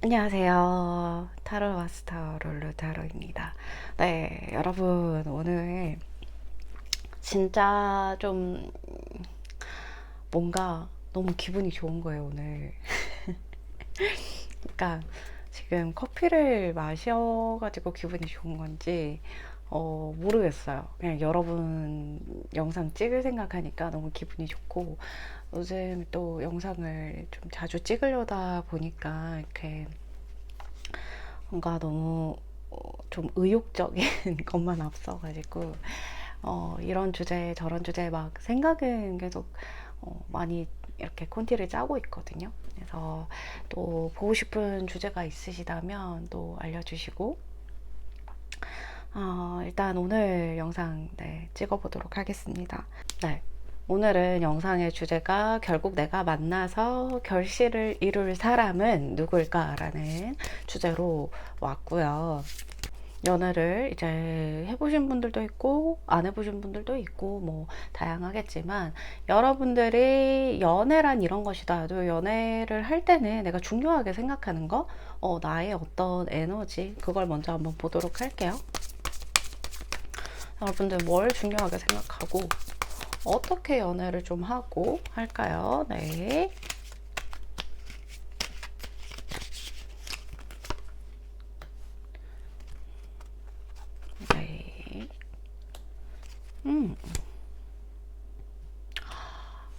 안녕하세요. 타로 마스터 롤루 타로입니다. 네, 여러분, 오늘 진짜 좀 뭔가 너무 기분이 좋은 거예요, 오늘. 그러니까 지금 커피를 마셔가지고 기분이 좋은 건지, 모르겠어요. 그냥 여러분 영상 찍을 생각하니까 너무 기분이 좋고, 요즘 또 영상을 좀 자주 찍으려다 보니까 이렇게 뭔가 너무 좀 의욕적인 것만 앞서가지고 이런 주제 저런 주제 막 생각은 계속 많이 이렇게 콘티를 짜고 있거든요. 그래서 또 보고 싶은 주제가 있으시다면 또 알려주시고 일단 오늘 영상 네, 찍어보도록 하겠습니다. 네. 오늘은 영상의 주제가 결국 내가 만나서 결실을 이룰 사람은 누굴까라는 주제로 왔고요. 연애를 이제 해보신 분들도 있고 안 해보신 분들도 있고 뭐 다양하겠지만 여러분들이 연애란 이런 것이다도 연애를 할 때는 내가 중요하게 생각하는 거 나의 어떤 에너지 그걸 먼저 한번 보도록 할게요. 여러분들 뭘 중요하게 생각하고 어떻게 연애를 좀 하고 할까요? 네. 네. 음,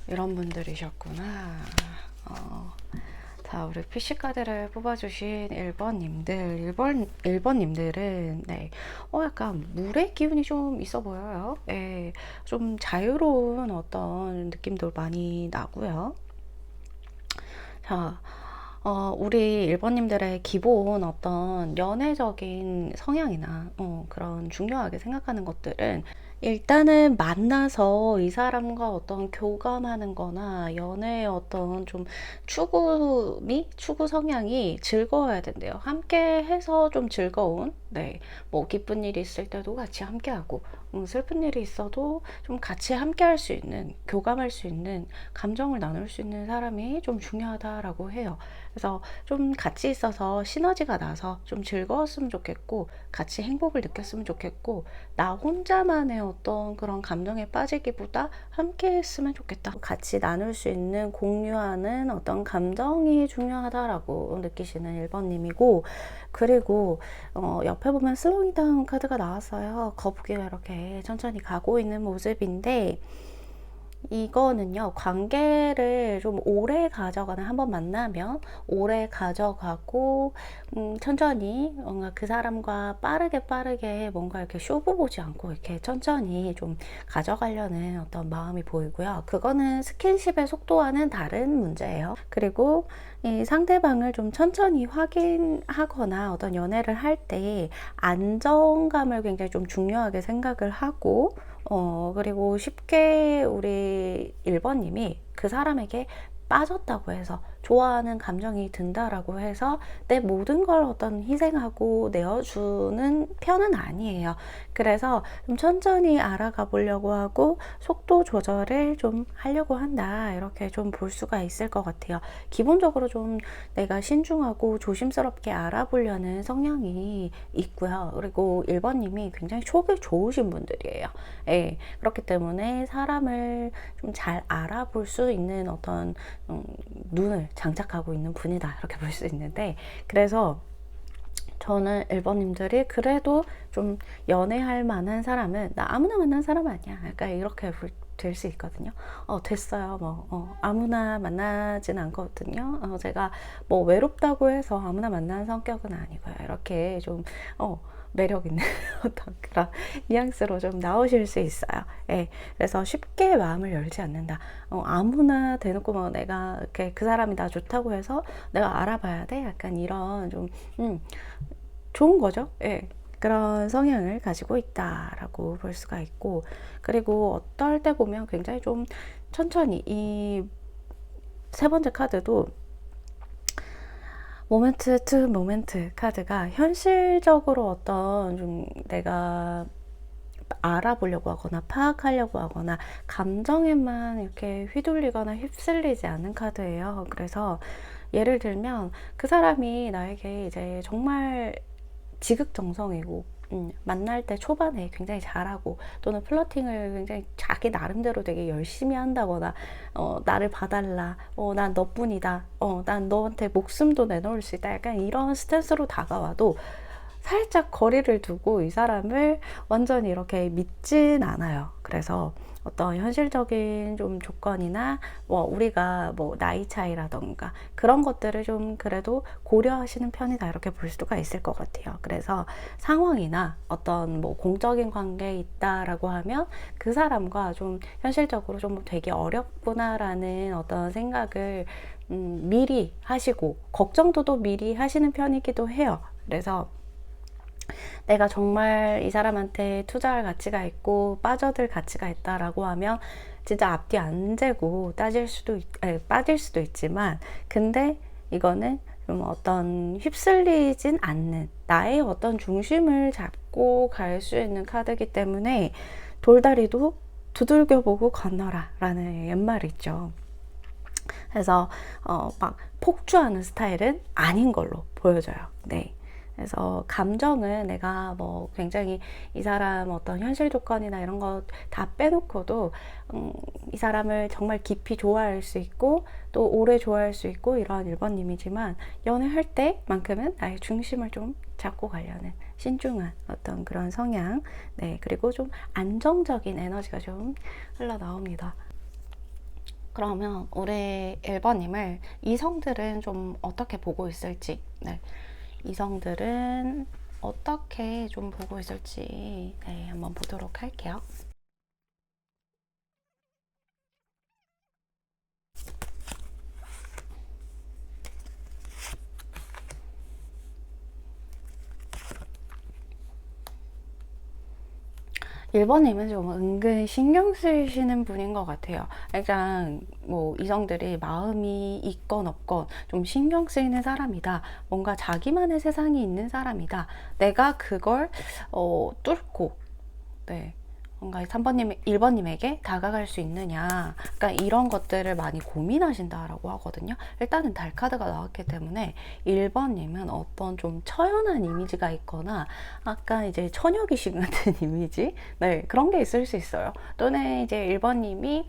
이런 분들이셨구나. 어, 자, 우리 PC카드를 뽑아주신 1번님들. 1번님들은, 네. 약간 물의 기운이 좀 있어 보여요. 예. 좀 자유로운 어떤 느낌도 많이 나고요. 자, 우리 1번님들의 기본 어떤 연애적인 성향이나 그런 중요하게 생각하는 것들은 일단은 만나서 이 사람과 어떤 교감하는 거나 연애의 어떤 좀 추구 성향이 즐거워야 된대요. 함께 해서 좀 즐거운, 네. 뭐 기쁜 일이 있을 때도 같이 함께 하고, 슬픈 일이 있어도 좀 같이 함께 할 수 있는, 교감할 수 있는, 감정을 나눌 수 있는 사람이 좀 중요하다라고 해요. 그래서 좀 같이 있어서 시너지가 나서 좀 즐거웠으면 좋겠고, 같이 행복을 느꼈으면 좋겠고, 나 혼자만의 어떤 그런 감정에 빠지기보다 함께 했으면 좋겠다. 같이 나눌 수 있는 공유하는 어떤 감정이 중요하다라고 느끼시는 1번님이고, 그리고 옆에 보면 슬로잉 다운 카드가 나왔어요. 거북이가 이렇게 천천히 가고 있는 모습인데, 이거는요, 관계를 좀 오래 가져가는, 한번 만나면 오래 가져가고, 천천히, 뭔가 그 사람과 빠르게 뭔가 이렇게 쇼부 보지 않고 이렇게 천천히 좀 가져가려는 어떤 마음이 보이고요. 그거는 스킨십의 속도와는 다른 문제예요. 그리고 이 상대방을 좀 천천히 확인하거나 어떤 연애를 할 때 안정감을 굉장히 좀 중요하게 생각을 하고, 그리고 쉽게 우리 1번님이 그 사람에게 빠졌다고 해서 좋아하는 감정이 든다라고 해서 내 모든 걸 어떤 희생하고 내어주는 편은 아니에요. 그래서 좀 천천히 알아가 보려고 하고 속도 조절을 좀 하려고 한다. 이렇게 좀 볼 수가 있을 것 같아요. 기본적으로 좀 내가 신중하고 조심스럽게 알아보려는 성향이 있고요. 그리고 1번님이 굉장히 촉이 좋으신 분들이에요. 예, 그렇기 때문에 사람을 좀 잘 알아볼 수 있는 어떤 눈을 장착하고 있는 분이다 이렇게 볼 수 있는데, 그래서 저는 1번님들이 그래도 좀 연애할 만한 사람은 나 아무나 만난 사람 아니야 약간 이렇게 될 수 있거든요. 됐어요. 뭐 아무나 만나진 않거든요. 제가 뭐 외롭다고 해서 아무나 만나는 성격은 아니고요. 이렇게 좀 매력 있는 어떤 그런 뉘앙스로 좀 나오실 수 있어요. 예. 그래서 쉽게 마음을 열지 않는다. 아무나 대놓고 뭐 내가 이렇게 그 사람이 나 좋다고 해서 내가 알아봐야 돼. 약간 이런 좀 좋은 거죠. 예. 그런 성향을 가지고 있다라고 볼 수가 있고, 그리고 어떨 때 보면 굉장히 좀 천천히 이 세 번째 카드도 모멘트 투 모멘트 카드가 현실적으로 어떤 좀 내가 알아보려고 하거나 파악하려고 하거나 감정에만 이렇게 휘둘리거나 휩쓸리지 않는 카드예요. 그래서 예를 들면 그 사람이 나에게 이제 정말 지극정성이고 만날 때 초반에 굉장히 잘하고 또는 플러팅을 굉장히 자기 나름대로 되게 열심히 한다거나 나를 봐달라, 난 너뿐이다, 난 너한테 목숨도 내놓을 수 있다, 약간 이런 스탠스로 다가와도 살짝 거리를 두고 이 사람을 완전히 이렇게 믿진 않아요. 그래서 어떤 현실적인 좀 조건이나 우리가 나이 차이라던가 그런 것들을 좀 그래도 고려하시는 편이다, 이렇게 볼 수가 있을 것 같아요. 그래서 상황이나 어떤 공적인 관계에 있다라고 하면 그 사람과 좀 현실적으로 좀 되게 어렵구나라는 어떤 생각을 미리 하시고 걱정도 미리 하시는 편이기도 해요. 그래서 내가 정말 이 사람한테 투자할 가치가 있고 빠져들 가치가 있다라고 하면 진짜 앞뒤 안 재고 빠질 수도 있지만, 근데 이거는 좀 어떤 휩쓸리진 않는 나의 어떤 중심을 잡고 갈 수 있는 카드이기 때문에 돌다리도 두들겨보고 건너라 라는 옛말이 있죠. 그래서 막 폭주하는 스타일은 아닌 걸로 보여져요. 네. 그래서 감정은 내가 굉장히 이 사람 어떤 현실 조건이나 이런 거 다 빼놓고도 이 사람을 정말 깊이 좋아할 수 있고 또 오래 좋아할 수 있고 이런 1번님이지만 연애할 때만큼은 나의 중심을 좀 잡고 가려는 신중한 어떤 그런 성향, 네, 그리고 좀 안정적인 에너지가 좀 흘러나옵니다. 그러면 우리 1번님을 이성들은 좀 어떻게 보고 있을지, 네, 이성들은 어떻게 좀 보고 있을지, 네, 한번 보도록 할게요. 1번님은 좀 은근 신경 쓰이시는 분인 것 같아요. 일단 이성들이 마음이 있건 없건 좀 신경 쓰이는 사람이다, 뭔가 자기만의 세상이 있는 사람이다, 내가 그걸 뚫고, 네, 뭔가 1번님에게 다가갈 수 있느냐, 그러니까 이런 것들을 많이 고민하신다라고 하거든요. 일단은 달 카드가 나왔기 때문에 1번님은 어떤 좀 처연한 이미지가 있거나 약간 이제 처녀 귀신 같은 이미지, 네, 그런 게 있을 수 있어요. 또는 이제 1번님이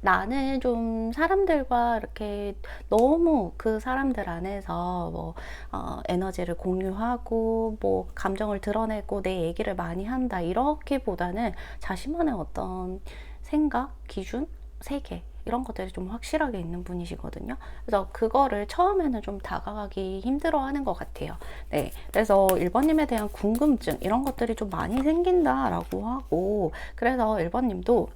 나는 좀 사람들과 이렇게 너무 그 사람들 안에서 에너지를 공유하고 감정을 드러내고 내 얘기를 많이 한다, 이렇게보다는 자신만의 어떤 생각, 기준, 세계, 이런 것들이 좀 확실하게 있는 분이시거든요. 그래서 그거를 처음에는 좀 다가가기 힘들어 하는 것 같아요. 네. 그래서 1번님에 대한 궁금증, 이런 것들이 좀 많이 생긴다라고 하고, 그래서 1번님도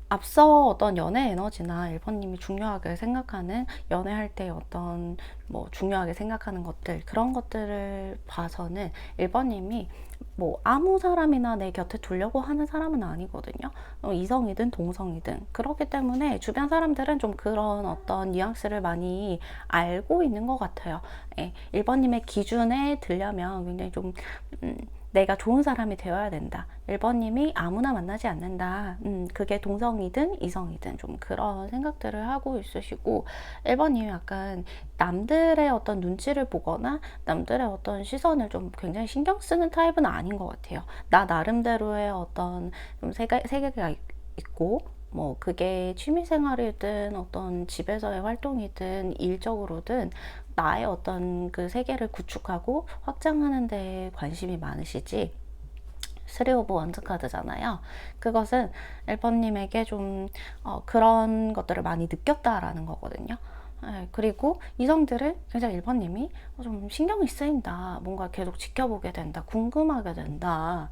앞서 어떤 연애 에너지나 1번님이 중요하게 생각하는, 연애할 때 어떤 중요하게 생각하는 것들, 그런 것들을 봐서는 1번님이 아무 사람이나 내 곁에 두려고 하는 사람은 아니거든요. 이성이든 동성이든. 그렇기 때문에 주변 사람들은 좀 그런 어떤 뉘앙스를 많이 알고 있는 것 같아요. 예, 1번님의 기준에 들려면 굉장히 좀 내가 좋은 사람이 되어야 된다, 1번님이 아무나 만나지 않는다, 그게 동성이든 이성이든 좀 그런 생각들을 하고 있으시고, 1번님이 약간 남들의 어떤 눈치를 보거나 남들의 어떤 시선을 좀 굉장히 신경 쓰는 타입은 아닌 것 같아요. 나 나름대로의 어떤 좀 세계가 있고, 그게 취미생활이든 어떤 집에서의 활동이든 일적으로든 나의 어떤 그 세계를 구축하고 확장하는 데 관심이 많으시지, 3 오브 원즈 카드잖아요. 그것은 1번님에게 좀 그런 것들을 많이 느꼈다라는 거거든요. 네, 그리고 이성들은 굉장히 1번님이 좀 신경이 쓰인다, 뭔가 계속 지켜보게 된다, 궁금하게 된다,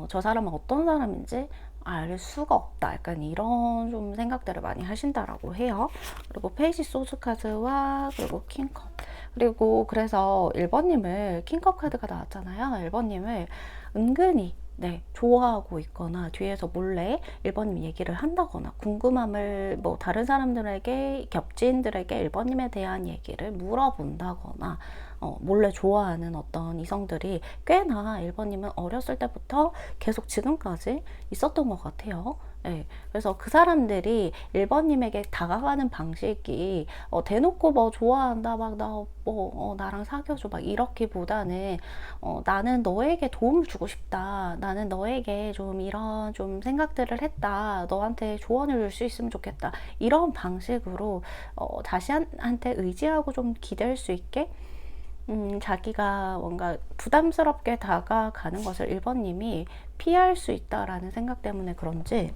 저 사람은 어떤 사람인지 알 수가 없다, 약간 이런 좀 생각들을 많이 하신다라고 해요. 그리고 페이지 소스 카드와 그리고 킹컵, 그리고 그래서 1번님을, 킹컵 카드가 나왔잖아요. 1번님을 은근히, 네, 좋아하고 있거나 뒤에서 몰래 1번님 얘기를 한다거나 궁금함을 다른 사람들에게, 겹지인들에게 1번님에 대한 얘기를 물어본다거나 몰래 좋아하는 어떤 이성들이 꽤나 1번님은 어렸을 때부터 계속 지금까지 있었던 것 같아요. 예, 그래서 그 사람들이 1번님에게 다가가는 방식이 대놓고 뭐 좋아한다 막 나 뭐 나랑 사귀어줘 막 이렇기보다는 나는 너에게 도움을 주고 싶다, 나는 너에게 좀 이런 좀 생각들을 했다, 너한테 조언을 줄 수 있으면 좋겠다, 이런 방식으로 자신한테 의지하고 좀 기댈 수 있게 자기가 뭔가 부담스럽게 다가가는 것을 1번님이 피할 수 있다라는 생각 때문에 그런지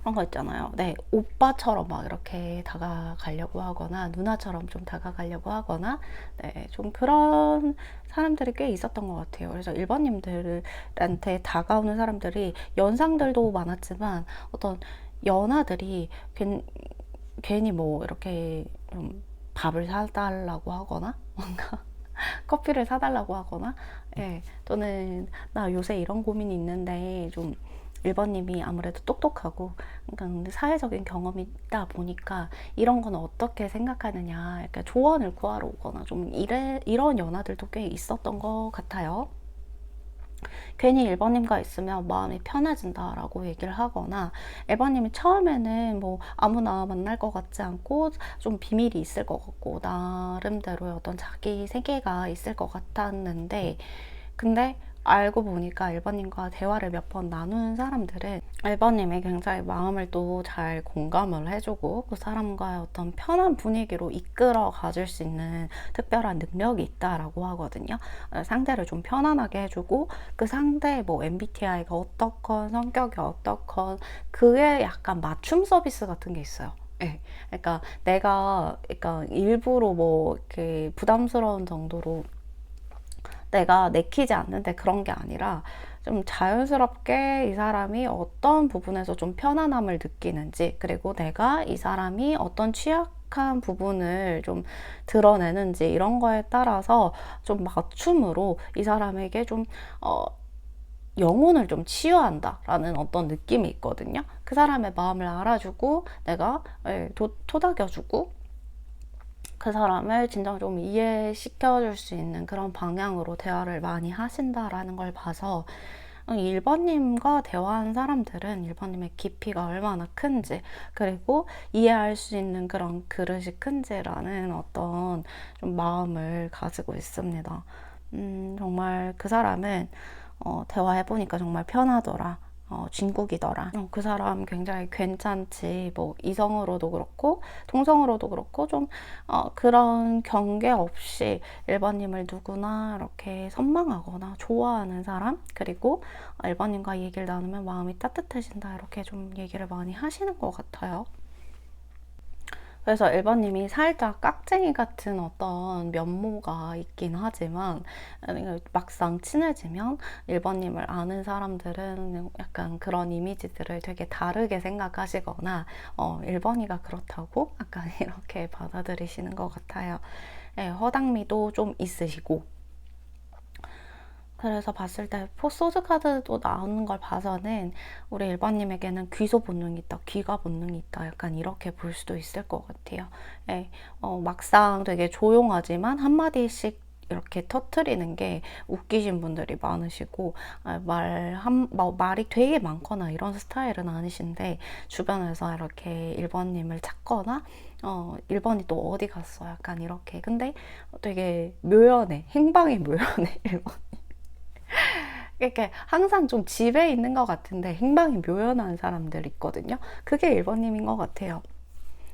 그런 거 있잖아요. 네, 오빠처럼 막 이렇게 다가가려고 하거나 누나처럼 좀 다가가려고 하거나 네, 좀 그런 사람들이 꽤 있었던 것 같아요. 그래서 1번님들한테 다가오는 사람들이 연상들도 많았지만 어떤 연하들이 괜히 뭐 이렇게 좀 밥을 사달라고 하거나 뭔가 커피를 사달라고 하거나 예, 또는 나 요새 이런 고민이 있는데 좀 1번님이 아무래도 똑똑하고 그러니까 사회적인 경험이 있다 보니까 이런 건 어떻게 생각하느냐 약간 조언을 구하러 오거나 좀 이런 연하들도 꽤 있었던 것 같아요. 괜히 1번님과 있으면 마음이 편해진다라고 얘기를 하거나 1번님이 처음에는 뭐 아무나 만날 것 같지 않고 좀 비밀이 있을 것 같고 나름대로의 어떤 자기 세계가 있을 것 같았는데 근데 알고 보니까 1번님과 대화를 몇 번 나눈 사람들은 1번님이 굉장히 마음을 또 잘 공감을 해주고 그 사람과의 어떤 편한 분위기로 이끌어 가줄 수 있는 특별한 능력이 있다라고 하거든요. 상대를 좀 편안하게 해주고 그 상대의 뭐 MBTI가 어떻건 성격이 어떻건 그에 약간 맞춤 서비스 같은 게 있어요. 네. 그러니까 내가 그러니까 일부러 뭐 이렇게 부담스러운 정도로 내가 내키지 않는데 그런 게 아니라 좀 자연스럽게 이 사람이 어떤 부분에서 좀 편안함을 느끼는지 그리고 내가 이 사람이 어떤 취약한 부분을 좀 드러내는지 이런 거에 따라서 좀 맞춤으로 이 사람에게 좀 영혼을 좀 치유한다라는 어떤 느낌이 있거든요. 그 사람의 마음을 알아주고 내가 토닥여주고 그 사람을 진정 좀 이해시켜 줄 수 있는 그런 방향으로 대화를 많이 하신다라는 걸 봐서 1번님과 대화한 사람들은 1번님의 깊이가 얼마나 큰지 그리고 이해할 수 있는 그런 그릇이 큰지라는 어떤 좀 마음을 가지고 있습니다. 정말 그 사람은 대화해보니까 정말 편하더라. 진국이더라. 그 사람 굉장히 괜찮지. 뭐 이성으로도 그렇고 동성으로도 그렇고 좀 그런 경계 없이 1번님을 누구나 이렇게 선망하거나 좋아하는 사람 그리고 1번님과 얘기를 나누면 마음이 따뜻해진다 이렇게 좀 얘기를 많이 하시는 것 같아요. 그래서 1번님이 살짝 깍쟁이 같은 어떤 면모가 있긴 하지만 막상 친해지면 1번님을 아는 사람들은 약간 그런 이미지들을 되게 다르게 생각하시거나 1번이가 그렇다고 약간 이렇게 받아들이시는 것 같아요. 네, 허당미도 좀 있으시고 그래서 봤을 때 소드 카드도 나오는 걸 봐서는 우리 1번님에게는 귀소 본능이 있다, 귀가 본능이 있다 약간 이렇게 볼 수도 있을 것 같아요. 예, 막상 되게 조용하지만 한마디씩 이렇게 터트리는 게 웃기신 분들이 많으시고 말이 되게 많거나 이런 스타일은 아니신데 주변에서 이렇게 1번님을 찾거나 1번이 또 어디 갔어 약간 이렇게 근데 되게 묘연해, 행방이 묘연해 1번. 이렇게 항상 좀 집에 있는 것 같은데 행방이 묘연한 사람들 있거든요. 그게 1번님인 것 같아요.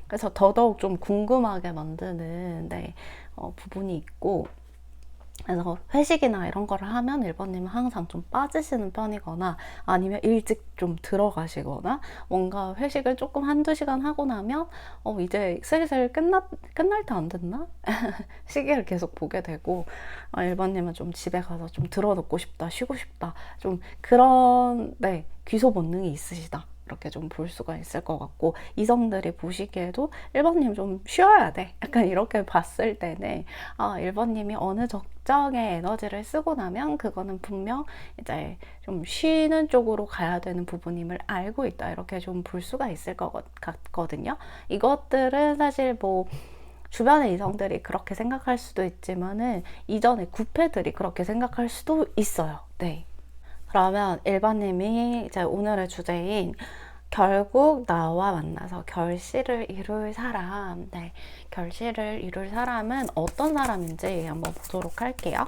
그래서 더더욱 좀 궁금하게 만드는 부분이 있고 그래서 회식이나 이런 거를 하면 1번님은 항상 좀 빠지시는 편이거나 아니면 일찍 좀 들어가시거나 뭔가 회식을 조금 한두 시간 하고 나면 이제 슬슬 끝날 때 안 됐나? 시계를 계속 보게 되고 1번님은 좀 집에 가서 좀 들어눕고 싶다, 쉬고 싶다 좀 그런 귀소 본능이 있으시다 이렇게 좀 볼 수가 있을 것 같고 이성들이 보시기에도 1번님 좀 쉬어야 돼 약간 이렇게 봤을 때는 1번님이 어느 적정의 에너지를 쓰고 나면 그거는 분명 이제 좀 쉬는 쪽으로 가야 되는 부분임을 알고 있다 이렇게 좀 볼 수가 있을 것 같거든요. 이것들은 사실 뭐 주변의 이성들이 그렇게 생각할 수도 있지만은 이전에 구패들이 그렇게 생각할 수도 있어요. 네. 그러면 1번님이 이제 오늘의 주제인 결국 나와 만나서 결실을 이룰 사람, 네, 결실을 이룰 사람은 어떤 사람인지 한번 보도록 할게요.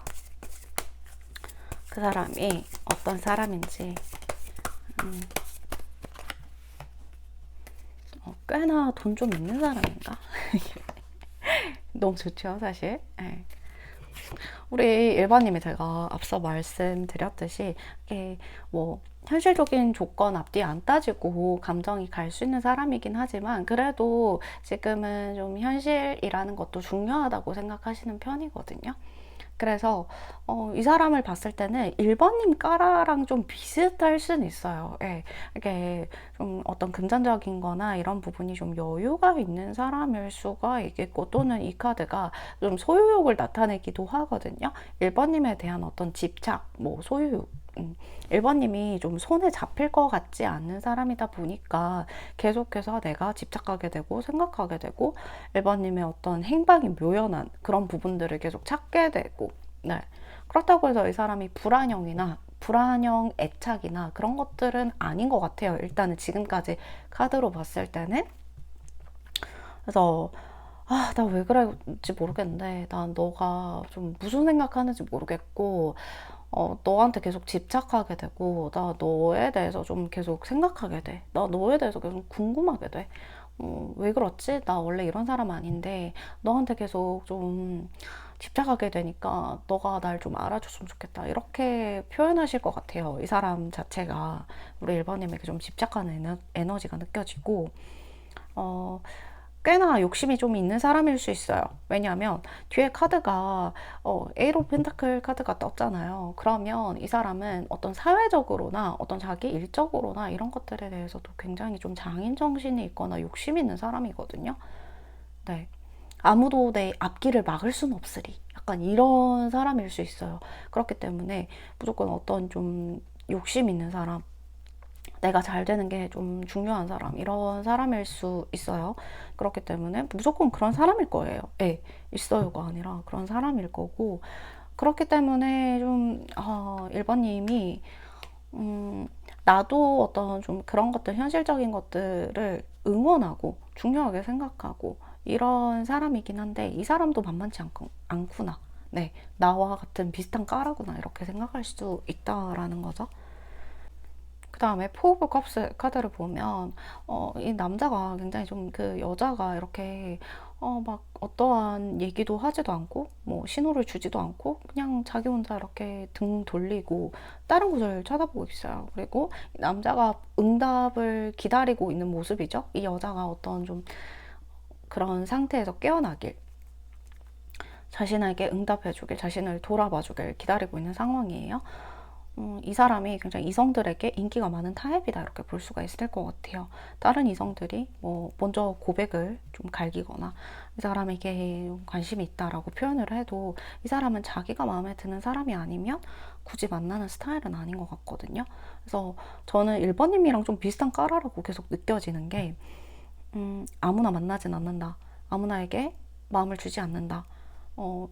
그 사람이 어떤 사람인지 꽤나 돈 좀 있는 사람인가? 너무 좋죠, 사실. 네. 우리 일반님이 제가 앞서 말씀드렸듯이 이게 뭐 현실적인 조건 앞뒤 안 따지고 감정이 갈 수 있는 사람이긴 하지만 그래도 지금은 좀 현실이라는 것도 중요하다고 생각하시는 편이거든요. 그래서 이 사람을 봤을 때는 1번님 까라랑 좀 비슷할 수는 있어요. 예, 이게 좀 어떤 금전적인 거나 이런 부분이 좀 여유가 있는 사람일 수가 있겠고 또는 이 카드가 좀 소유욕을 나타내기도 하거든요. 1번님에 대한 어떤 집착, 뭐 소유욕 1번님이 좀 손에 잡힐 것 같지 않는 사람이다 보니까 계속해서 내가 집착하게 되고 생각하게 되고 1번님의 어떤 행방이 묘연한 그런 부분들을 계속 찾게 되고 네. 그렇다고 해서 이 사람이 불안형 애착이나 그런 것들은 아닌 것 같아요. 일단은 지금까지 카드로 봤을 때는. 그래서 나 왜 그럴지 모르겠는데 난 너가 좀 무슨 생각하는지 모르겠고 너한테 계속 집착하게 되고, 나 너에 대해서 좀 계속 생각하게 돼. 나 너에 대해서 계속 궁금하게 돼. 왜 그렇지? 나 원래 이런 사람 아닌데, 너한테 계속 좀 집착하게 되니까, 너가 날 좀 알아줬으면 좋겠다. 이렇게 표현하실 것 같아요. 이 사람 자체가. 우리 1번님에게 좀 집착하는 에너지가 느껴지고, 어, 꽤나 욕심이 좀 있는 사람일 수 있어요. 왜냐하면 뒤에 카드가 에이로 펜타클 카드가 떴잖아요. 그러면 이 사람은 어떤 사회적으로나 어떤 자기 일적으로나 이런 것들에 대해서도 굉장히 좀 장인 정신이 있거나 욕심이 있는 사람이거든요. 네. 아무도 내 앞길을 막을 수는 없으리. 약간 이런 사람일 수 있어요. 그렇기 때문에 무조건 어떤 좀 욕심 있는 사람, 내가 잘 되는 게 좀 중요한 사람, 이런 사람일 수 있어요. 그렇기 때문에 무조건 그런 사람일 거예요. 예, 있어요가 아니라 그런 사람일 거고. 그렇기 때문에 좀, 1번님이, 나도 어떤 좀 그런 것들, 현실적인 것들을 응원하고, 중요하게 생각하고, 이런 사람이긴 한데, 이 사람도 만만치 않구나. 네, 나와 같은 비슷한 까라구나. 이렇게 생각할 수 있다라는 거죠. 그 다음에 포 오브 컵스 카드를 보면 이 남자가 굉장히 좀 그 여자가 이렇게 막 어떠한 얘기도 하지도 않고 뭐 신호를 주지도 않고 그냥 자기 혼자 이렇게 등 돌리고 다른 곳을 쳐다보고 있어요. 그리고 남자가 응답을 기다리고 있는 모습이죠. 이 여자가 어떤 좀 그런 상태에서 깨어나길, 자신에게 응답해주길, 자신을 돌아봐주길 기다리고 있는 상황이에요. 이 사람이 굉장히 이성들에게 인기가 많은 타입이다 이렇게 볼 수가 있을 것 같아요. 다른 이성들이 뭐 먼저 고백을 좀 갈기거나 이 사람에게 관심이 있다라고 표현을 해도 이 사람은 자기가 마음에 드는 사람이 아니면 굳이 만나는 스타일은 아닌 것 같거든요. 그래서 저는 1번님이랑 좀 비슷한 까라라고 계속 느껴지는 게 아무나 만나진 않는다. 아무나에게 마음을 주지 않는다. 어,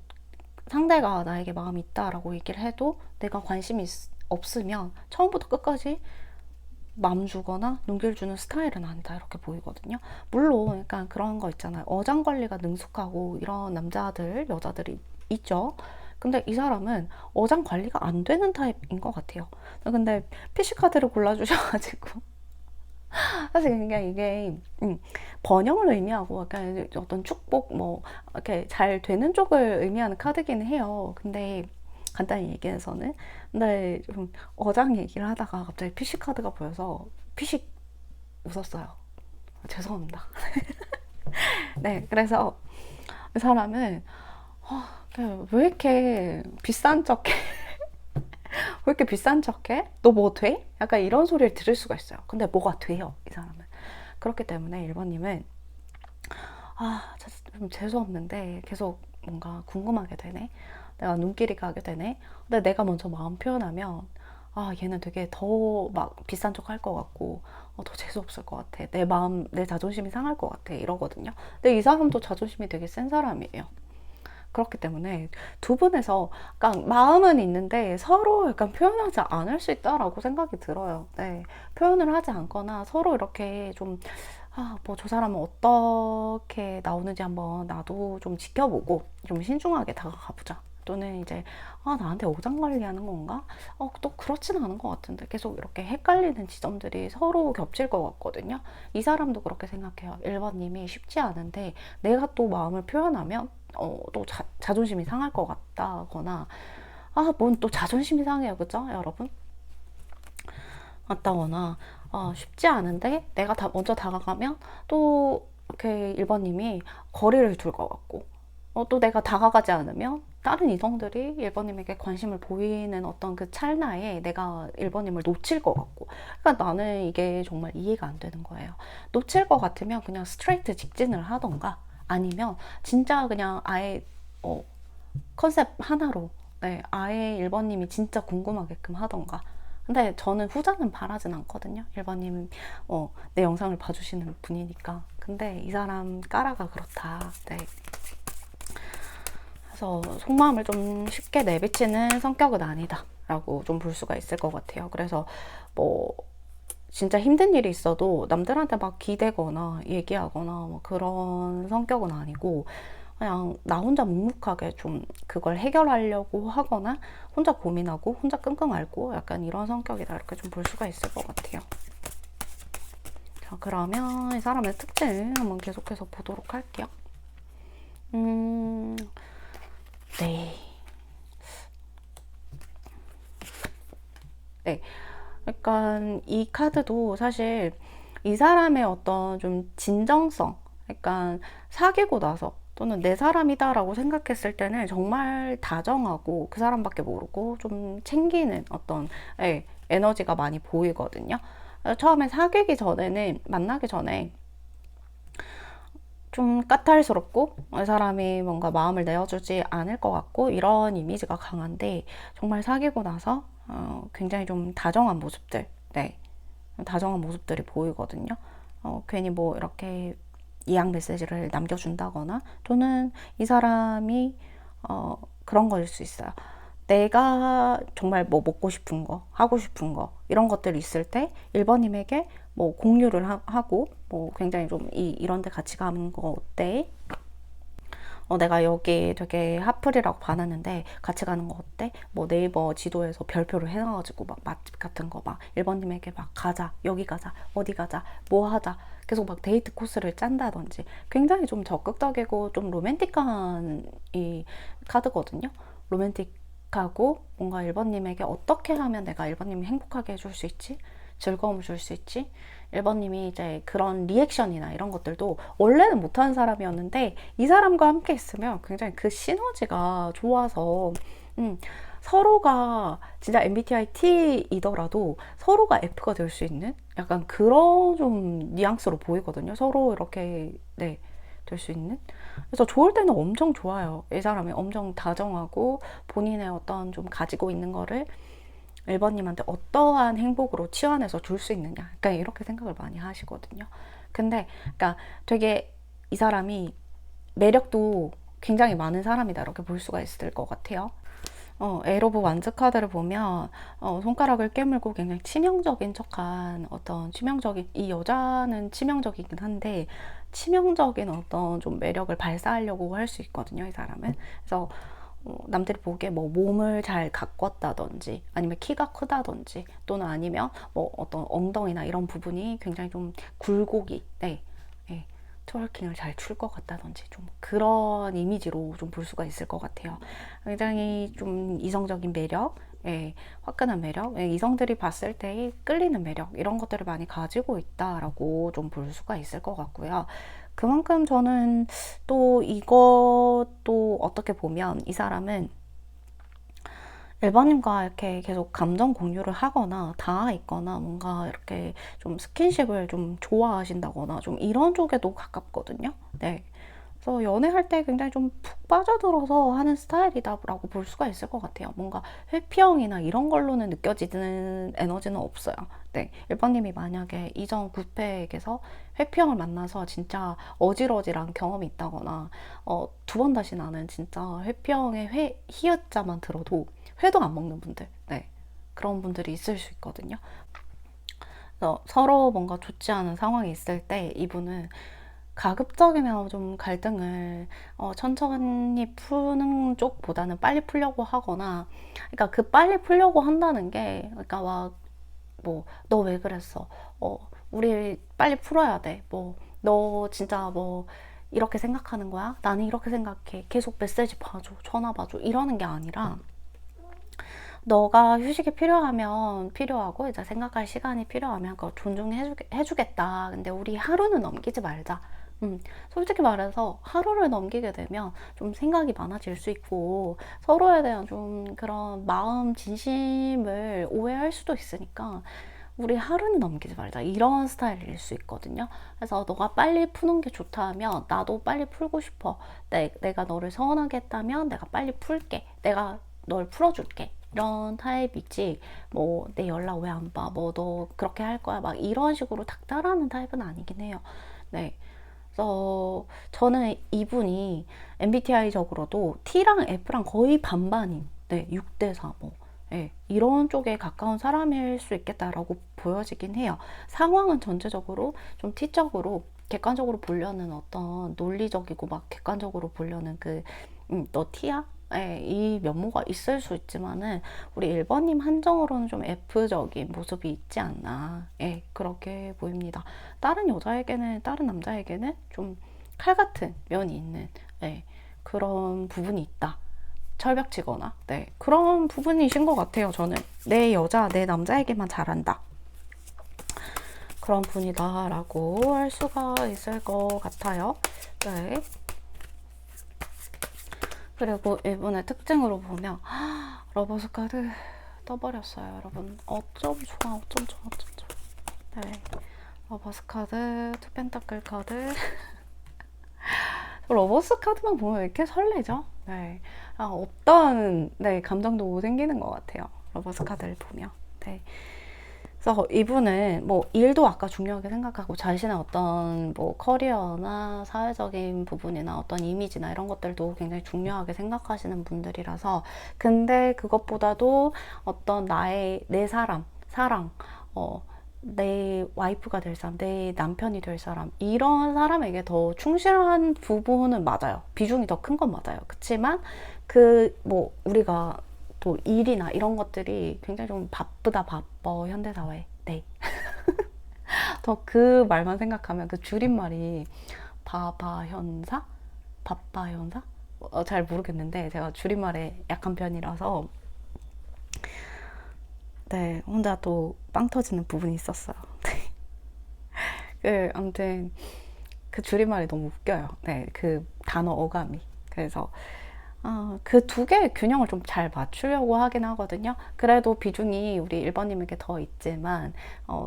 상대가 나에게 마음이 있다라고 얘기를 해도 내가 관심이 없으면 처음부터 끝까지 마음 주거나 눈길 주는 스타일은 아니다 이렇게 보이거든요. 물론 약간 그런 거 있잖아요. 어장 관리가 능숙하고 이런 남자들, 여자들이 있죠. 근데 이 사람은 어장 관리가 안 되는 타입인 것 같아요. 근데 PC 카드를 골라주셔가지고 사실 그냥 이게 번영을 의미하고 약간 어떤 축복 뭐 이렇게 잘 되는 쪽을 의미하는 카드기는 해요. 근데 간단히 얘기해서는 근데 좀 어장 얘기를 하다가 갑자기 피식 카드가 보여서 피식 웃었어요. 죄송합니다. 네, 그래서 이 사람은 왜 이렇게 비싼 척해? 왜 이렇게 비싼 척해? 너 뭐 돼? 약간 이런 소리를 들을 수가 있어요. 근데 뭐가 돼요, 이 사람은. 그렇기 때문에 1번님은 좀 재수없는데 계속 뭔가 궁금하게 되네. 내가 눈길이 가게 되네. 근데 내가 먼저 마음 표현하면 얘는 되게 더 막 비싼 척 할 것 같고 더 재수없을 것 같아. 내 마음, 내 자존심이 상할 것 같아. 이러거든요. 근데 이 사람도 자존심이 되게 센 사람이에요. 그렇기 때문에 두 분에서 약간 마음은 있는데 서로 약간 표현하지 않을 수 있다라고 생각이 들어요. 네. 표현을 하지 않거나 서로 이렇게 좀, 뭐 저 사람은 어떻게 나오는지 한번 나도 좀 지켜보고 좀 신중하게 다가가 보자. 또는 이제, 나한테 어장 관리하는 건가? 또 그렇진 않은 것 같은데. 계속 이렇게 헷갈리는 지점들이 서로 겹칠 것 같거든요. 이 사람도 그렇게 생각해요. 1번님이 쉽지 않은데 내가 또 마음을 표현하면 또 자존심이 상할 것 같다거나, 뭔 또 자존심이 상해요. 그죠? 여러분? 같다거나, 쉽지 않은데 내가 먼저 다가가면 또 이렇게 1번님이 거리를 둘 것 같고, 또 내가 다가가지 않으면 다른 이성들이 1번님에게 관심을 보이는 어떤 그 찰나에 내가 1번님을 놓칠 것 같고, 그러니까 나는 이게 정말 이해가 안 되는 거예요. 놓칠 것 같으면 그냥 스트레이트 직진을 하던가, 아니면 진짜 그냥 아예 컨셉 하나로, 네, 아예 1번님이 진짜 궁금하게끔 하던가. 근데 저는 후자는 바라진 않거든요. 1번님 내 영상을 봐주시는 분이니까. 근데 이 사람 까라가 그렇다. 네. 그래서 속마음을 좀 쉽게 내비치는 성격은 아니다 라고 좀 볼 수가 있을 것 같아요. 그래서 뭐 진짜 힘든 일이 있어도 남들한테 막 기대거나 얘기하거나 뭐 그런 성격은 아니고, 그냥 나 혼자 묵묵하게 좀 그걸 해결하려고 하거나 혼자 고민하고 혼자 끙끙 앓고 약간 이런 성격이다, 이렇게 좀 볼 수가 있을 것 같아요. 자, 그러면 이 사람의 특징 한번 계속해서 보도록 할게요. 네. 네. 약간 이 카드도 사실 이 사람의 어떤 좀 진정성, 약간 사귀고 나서 또는 내 사람이다라고 생각했을 때는 정말 다정하고 그 사람밖에 모르고 좀 챙기는 어떤 에너지가 많이 보이거든요. 처음에 사귀기 전에는, 만나기 전에 좀 까탈스럽고 이 사람이 뭔가 마음을 내어주지 않을 것 같고 이런 이미지가 강한데, 정말 사귀고 나서 굉장히 좀 다정한 모습들, 네, 다정한 모습들이 보이거든요. 괜히 뭐 이렇게 이양 메시지를 남겨준다거나, 또는 이 사람이 그런 거일 수 있어요. 내가 정말 뭐 먹고 싶은 거, 하고 싶은 거, 이런 것들이 있을 때 1번님에게 뭐 공유를 하고, 뭐 굉장히 좀 이런 데 같이 가는 거 어때? 내가 여기 되게 핫플이라고 봤는데 같이 가는 거 어때? 뭐 네이버 지도에서 별표를 해놔가지고 막 맛집 같은 거 막 1번님에게 막 가자, 여기 가자, 어디 가자, 뭐 하자, 계속 막 데이트 코스를 짠다든지, 굉장히 좀 적극적이고 좀 로맨틱한 이 카드거든요. 로맨틱하고 뭔가 1번님에게 어떻게 하면 내가 1번님이 행복하게 해줄 수 있지? 즐거움을 줄 수 있지? 1번님이 이제 그런 리액션이나 이런 것들도 원래는 못하는 사람이었는데 이 사람과 함께 있으면 굉장히 그 시너지가 좋아서, 서로가 진짜 MBTI T이더라도 서로가 F가 될 수 있는 약간 그런 좀 뉘앙스로 보이거든요. 서로 이렇게, 네, 될 수 있는. 그래서 좋을 때는 엄청 좋아요. 이 사람이 엄청 다정하고 본인의 어떤 좀 가지고 있는 거를 1번님한테 어떠한 행복으로 치환해서 줄 수 있느냐, 그러니까 이렇게 생각을 많이 하시거든요. 근데 그러니까 되게 이 사람이 매력도 굉장히 많은 사람이다, 이렇게 볼 수가 있을 것 같아요. 에일 오브 완즈 카드를 보면 손가락을 깨물고 굉장히 치명적인 척한 어떤 치명적인, 이 여자는 치명적이긴 한데 치명적인 어떤 좀 매력을 발사하려고 할 수 있거든요, 이 사람은. 그래서 남들이 보기에 뭐 몸을 잘 가꿨다든지, 아니면 키가 크다든지, 또는 아니면 뭐 어떤 엉덩이나 이런 부분이 굉장히 좀 굴곡이, 네, 네, 트월킹을 잘 출 것 같다든지, 좀 그런 이미지로 좀 볼 수가 있을 것 같아요. 굉장히 좀 이성적인 매력, 화끈한 매력, 이성들이 봤을 때 끌리는 매력, 이런 것들을 많이 가지고 있다라고 좀 볼 수가 있을 것 같고요. 그만큼 저는 또 이것도 어떻게 보면 이 사람은 1번님과 이렇게 계속 감정 공유를 하거나 닿아 있거나 뭔가 이렇게 좀 스킨십을 좀 좋아하신다거나 좀 이런 쪽에도 가깝거든요. 네. 그래서 연애할 때 굉장히 좀 푹 빠져들어서 하는 스타일이다라고 볼 수가 있을 것 같아요. 뭔가 회피형이나 이런 걸로는 느껴지는 에너지는 없어요. 네, 1번님이 만약에 이전 9패에게서 회피형을 만나서 진짜 어질어질한 경험이 있다거나 두 번 다시 나는 진짜 회피형의 히읗자만 들어도 회도 안 먹는 분들, 네, 그런 분들이 있을 수 있거든요. 그래서 서로 뭔가 좋지 않은 상황이 있을 때 이분은 가급적이면 좀 갈등을 천천히 푸는 쪽보다는 빨리 풀려고 하거나, 그러니까 그 빨리 풀려고 한다는 게, 그러니까 막 뭐 너 왜 그랬어? 우리 빨리 풀어야 돼. 뭐 너 진짜 뭐 이렇게 생각하는 거야? 나는 이렇게 생각해. 계속 메시지 봐줘, 전화 봐줘. 이러는 게 아니라 너가 휴식이 필요하면 필요하고 이제 생각할 시간이 필요하면 그거 해주겠다. 근데 우리 하루는 넘기지 말자. 솔직히 말해서 하루를 넘기게 되면 좀 생각이 많아질 수 있고 서로에 대한 좀 그런 마음 진심을 오해할 수도 있으니까 우리 하루는 넘기지 말자, 이런 스타일일 수 있거든요. 그래서 너가 빨리 푸는 게 좋다 하면 나도 빨리 풀고 싶어. 내가 너를 서운하게 했다면 내가 빨리 풀게. 내가 널 풀어줄게. 이런 타입이지, 뭐 내 연락 왜 안 봐, 뭐 너 그렇게 할 거야, 막 이런 식으로 닥달하는 타입은 아니긴 해요. 네. 그래서 저는 이분이 MBTI적으로도 T랑 F랑 거의 반반인, 네, 6대4 뭐, 네, 이런 쪽에 가까운 사람일 수 있겠다라고 보여지긴 해요. 상황은 전체적으로 좀 T적으로 객관적으로 보려는 어떤 논리적이고 막 객관적으로 보려는 너 T야? 예, 이 면모가 있을 수 있지만은 우리 1번님 한정으로는 좀 F적인 모습이 있지 않나, 예, 그렇게 보입니다. 다른 여자에게는, 다른 남자에게는 좀 칼 같은 면이 있는, 예, 그런 부분이 있다. 철벽치거나, 네, 그런 부분이신 것 같아요. 저는 내 여자, 내 남자에게만 잘한다, 그런 분이다라고 할 수가 있을 것 같아요. 네. 그리고 이분의 특징으로 보면 러버스 카드 떠버렸어요, 여러분. 어쩜 좋아, 어쩜 좋아, 어쩜 좋아. 네, 러버스 카드, 투펜타클 카드. 러버스 카드만 보면 왜 이렇게 설레죠? 네, 없던, 네, 감정도 생기는 것 같아요, 러버스 카드를 보면. 네. 그래서 이분은 뭐 일도 아까 중요하게 생각하고 자신의 어떤 뭐 커리어나 사회적인 부분이나 어떤 이미지나 이런 것들도 굉장히 중요하게 생각하시는 분들이라서, 근데 그것보다도 어떤 내 사랑, 내 와이프가 될 사람, 내 남편이 될 사람, 이런 사람에게 더 충실한 부분은 맞아요. 비중이 더 큰 건 맞아요. 그치만 뭐 우리가 또 일이나 이런 것들이 굉장히 좀 바빠 현대사회. 네. 더 그 말만 생각하면 그 줄임말이 바바현사? 바빠현사? 잘 모르겠는데 제가 줄임말에 약한 편이라서, 네, 혼자 또 빵 터지는 부분이 있었어요. 아무튼 그 줄임말이 너무 웃겨요. 네, 그 단어 어감이. 그래서 그 두 개의 균형을 좀 잘 맞추려고 하긴 하거든요. 그래도 비중이 우리 1번님에게 더 있지만,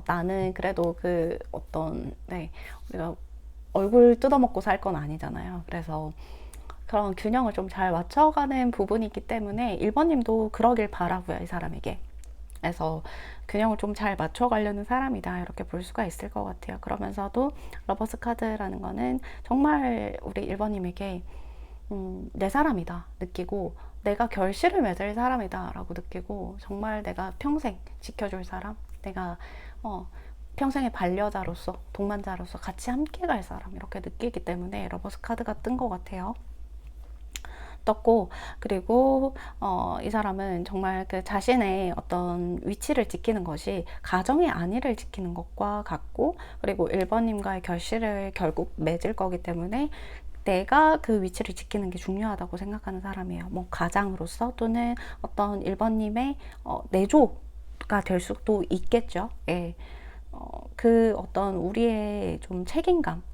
나는 그래도 그 어떤, 네, 우리가 얼굴 뜯어먹고 살 건 아니잖아요. 그래서 그런 균형을 좀 잘 맞춰가는 부분이 있기 때문에 1번님도 그러길 바라고요, 이 사람에게. 그래서 균형을 좀 잘 맞춰가려는 사람이다, 이렇게 볼 수가 있을 것 같아요. 그러면서도 러버스 카드라는 거는 정말 우리 1번님에게 내 사람이다 느끼고, 내가 결실을 맺을 사람이다 라고 느끼고, 정말 내가 평생 지켜줄 사람, 내가 평생의 반려자로서, 동반자로서 같이 함께 갈 사람, 이렇게 느끼기 때문에 러버스 카드가 뜬 것 같아요. 떴고, 그리고 이 사람은 정말 그 자신의 어떤 위치를 지키는 것이 가정의 안위를 지키는 것과 같고, 그리고 1번님과의 결실을 결국 맺을 거기 때문에 내가 그 위치를 지키는 게 중요하다고 생각하는 사람이에요. 뭐 가장으로서 또는 어떤 1번님의 내조가 될 수도 있겠죠. 예. 그 어떤 우리의 좀 책임감,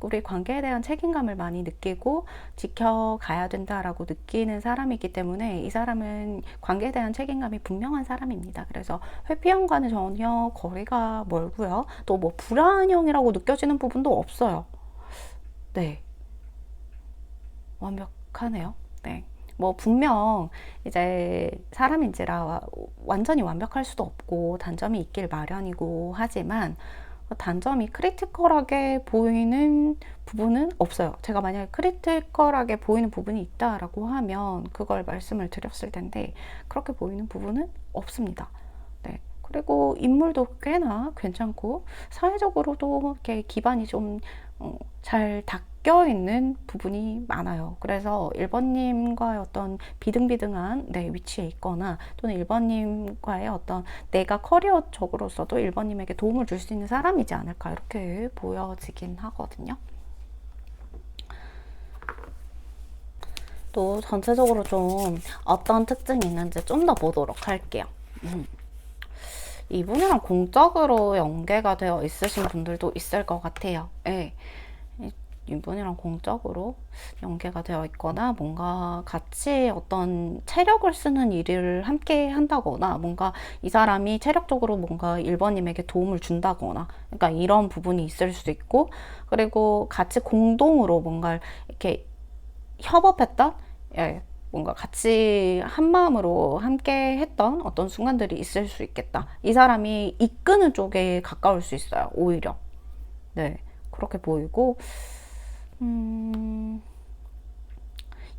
우리 관계에 대한 책임감을 많이 느끼고 지켜가야 된다라고 느끼는 사람이기 때문에 이 사람은 관계에 대한 책임감이 분명한 사람입니다. 그래서 회피형과는 전혀 거리가 멀고요. 또 뭐 불안형이라고 느껴지는 부분도 없어요. 네. 완벽하네요. 네. 뭐 분명 이제 사람인지라 완전히 완벽할 수도 없고 단점이 있길 마련이고 하지만 단점이 크리티컬하게 보이는 부분은 없어요. 제가 만약에 크리티컬하게 보이는 부분이 있다라고 하면 그걸 말씀을 드렸을 텐데 그렇게 보이는 부분은 없습니다. 네. 그리고 인물도 꽤나 괜찮고 사회적으로도 이렇게 기반이 좀 잘 닦여 있는 부분이 많아요. 그래서 1번님과의 어떤 비등비등한 위치에 있거나 또는 1번님과의 어떤 내가 커리어적으로서도 1번님에게 도움을 줄 수 있는 사람이지 않을까 이렇게 보여지긴 하거든요. 또 전체적으로 좀 어떤 특징이 있는지 좀 더 보도록 할게요. 이분이랑 공적으로 연계가 되어 있으신 분들도 있을 것 같아요. 네. 이분이랑 공적으로 연계가 되어 있거나 뭔가 같이 어떤 체력을 쓰는 일을 함께 한다거나 뭔가 이 사람이 체력적으로 뭔가 1번님에게 도움을 준다거나 그러니까 이런 부분이 있을 수 있고 그리고 같이 공동으로 뭔가 이렇게 협업했던 뭔가 같이 한 마음으로 함께 했던 어떤 순간들이 있을 수 있겠다. 이 사람이 이끄는 쪽에 가까울 수 있어요. 오히려. 네. 그렇게 보이고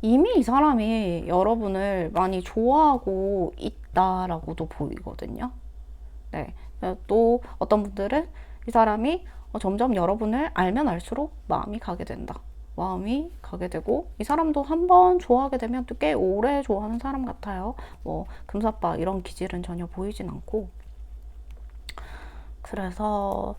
이미 이 사람이 여러분을 많이 좋아하고 있다라고도 보이거든요. 네. 또 어떤 분들은 이 사람이 점점 여러분을 알면 알수록 마음이 가게 된다. 마음이 가게 되고 이 사람도 한번 좋아하게 되면 또 꽤 오래 좋아하는 사람 같아요. 뭐 금사빠 이런 기질은 전혀 보이진 않고 그래서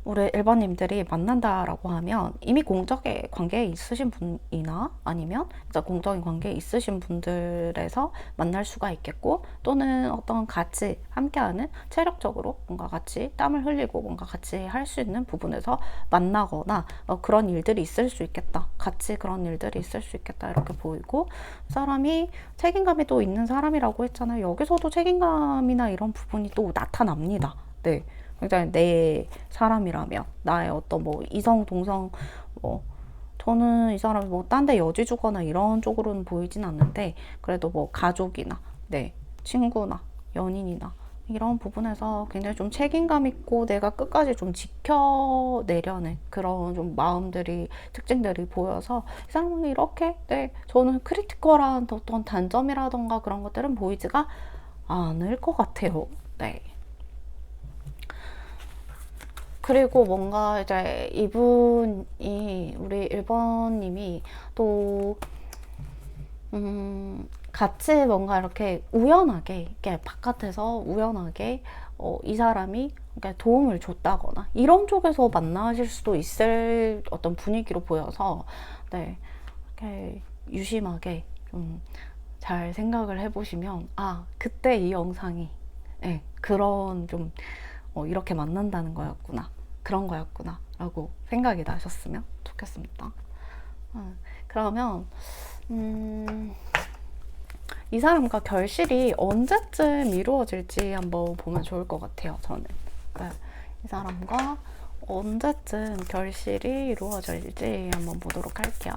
우리 1번님들이 만난다라고 하면 이미 공적인 관계에 있으신 분이나 아니면 공적인 관계에 있으신 분들에서 만날 수가 있겠고 또는 어떤 같이 함께하는 체력적으로 뭔가 같이 땀을 흘리고 뭔가 같이 할 수 있는 부분에서 만나거나 그런 일들이 있을 수 있겠다. 같이 그런 일들이 있을 수 있겠다. 이렇게 보이고 사람이 책임감이 또 있는 사람이라고 했잖아요. 여기서도 책임감이나 이런 부분이 또 나타납니다. 네. 굉장히 내 사람이라면 나의 어떤 뭐 이성 동성 뭐 저는 이 사람이 뭐 딴 데 여지 주거나 이런 쪽으로는 보이진 않는데 그래도 뭐 가족이나 친구나 연인이나 이런 부분에서 굉장히 좀 책임감 있고 내가 끝까지 좀 지켜내려는 그런 좀 마음들이 특징들이 보여서 이 사람은 이렇게 저는 크리티컬한 어떤 단점이라던가 그런 것들은 보이지가 않을 것 같아요. 네. 그리고 뭔가 이제 이분이 우리 1번님이 또 같이 뭔가 이렇게 우연하게 이렇게 바깥에서 우연하게 이 사람이 도움을 줬다거나 이런 쪽에서 만나실 수도 있을 어떤 분위기로 보여서 이렇게 유심하게 좀 잘 생각을 해보시면 그때 이 영상이 그런 좀 이렇게 만난다는 거였구나 그런 거였구나 라고 생각이 나셨으면 좋겠습니다. 그러면 이 사람과 결실이 언제쯤 이루어질지 한번 보면 좋을 것 같아요. 저는 이 사람과 언제쯤 결실이 이루어질지 한번 보도록 할게요.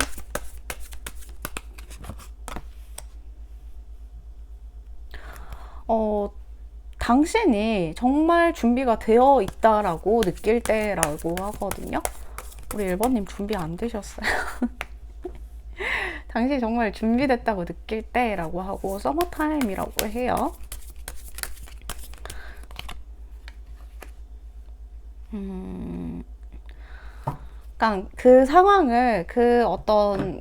당신이 정말 준비가 되어 있다라고 느낄 때라고 하거든요. 우리 1번님 준비 안 되셨어요. 당신이 정말 준비됐다고 느낄 때라고 하고 서머타임이라고 해요. 그러니까 그 상황을 그 어떤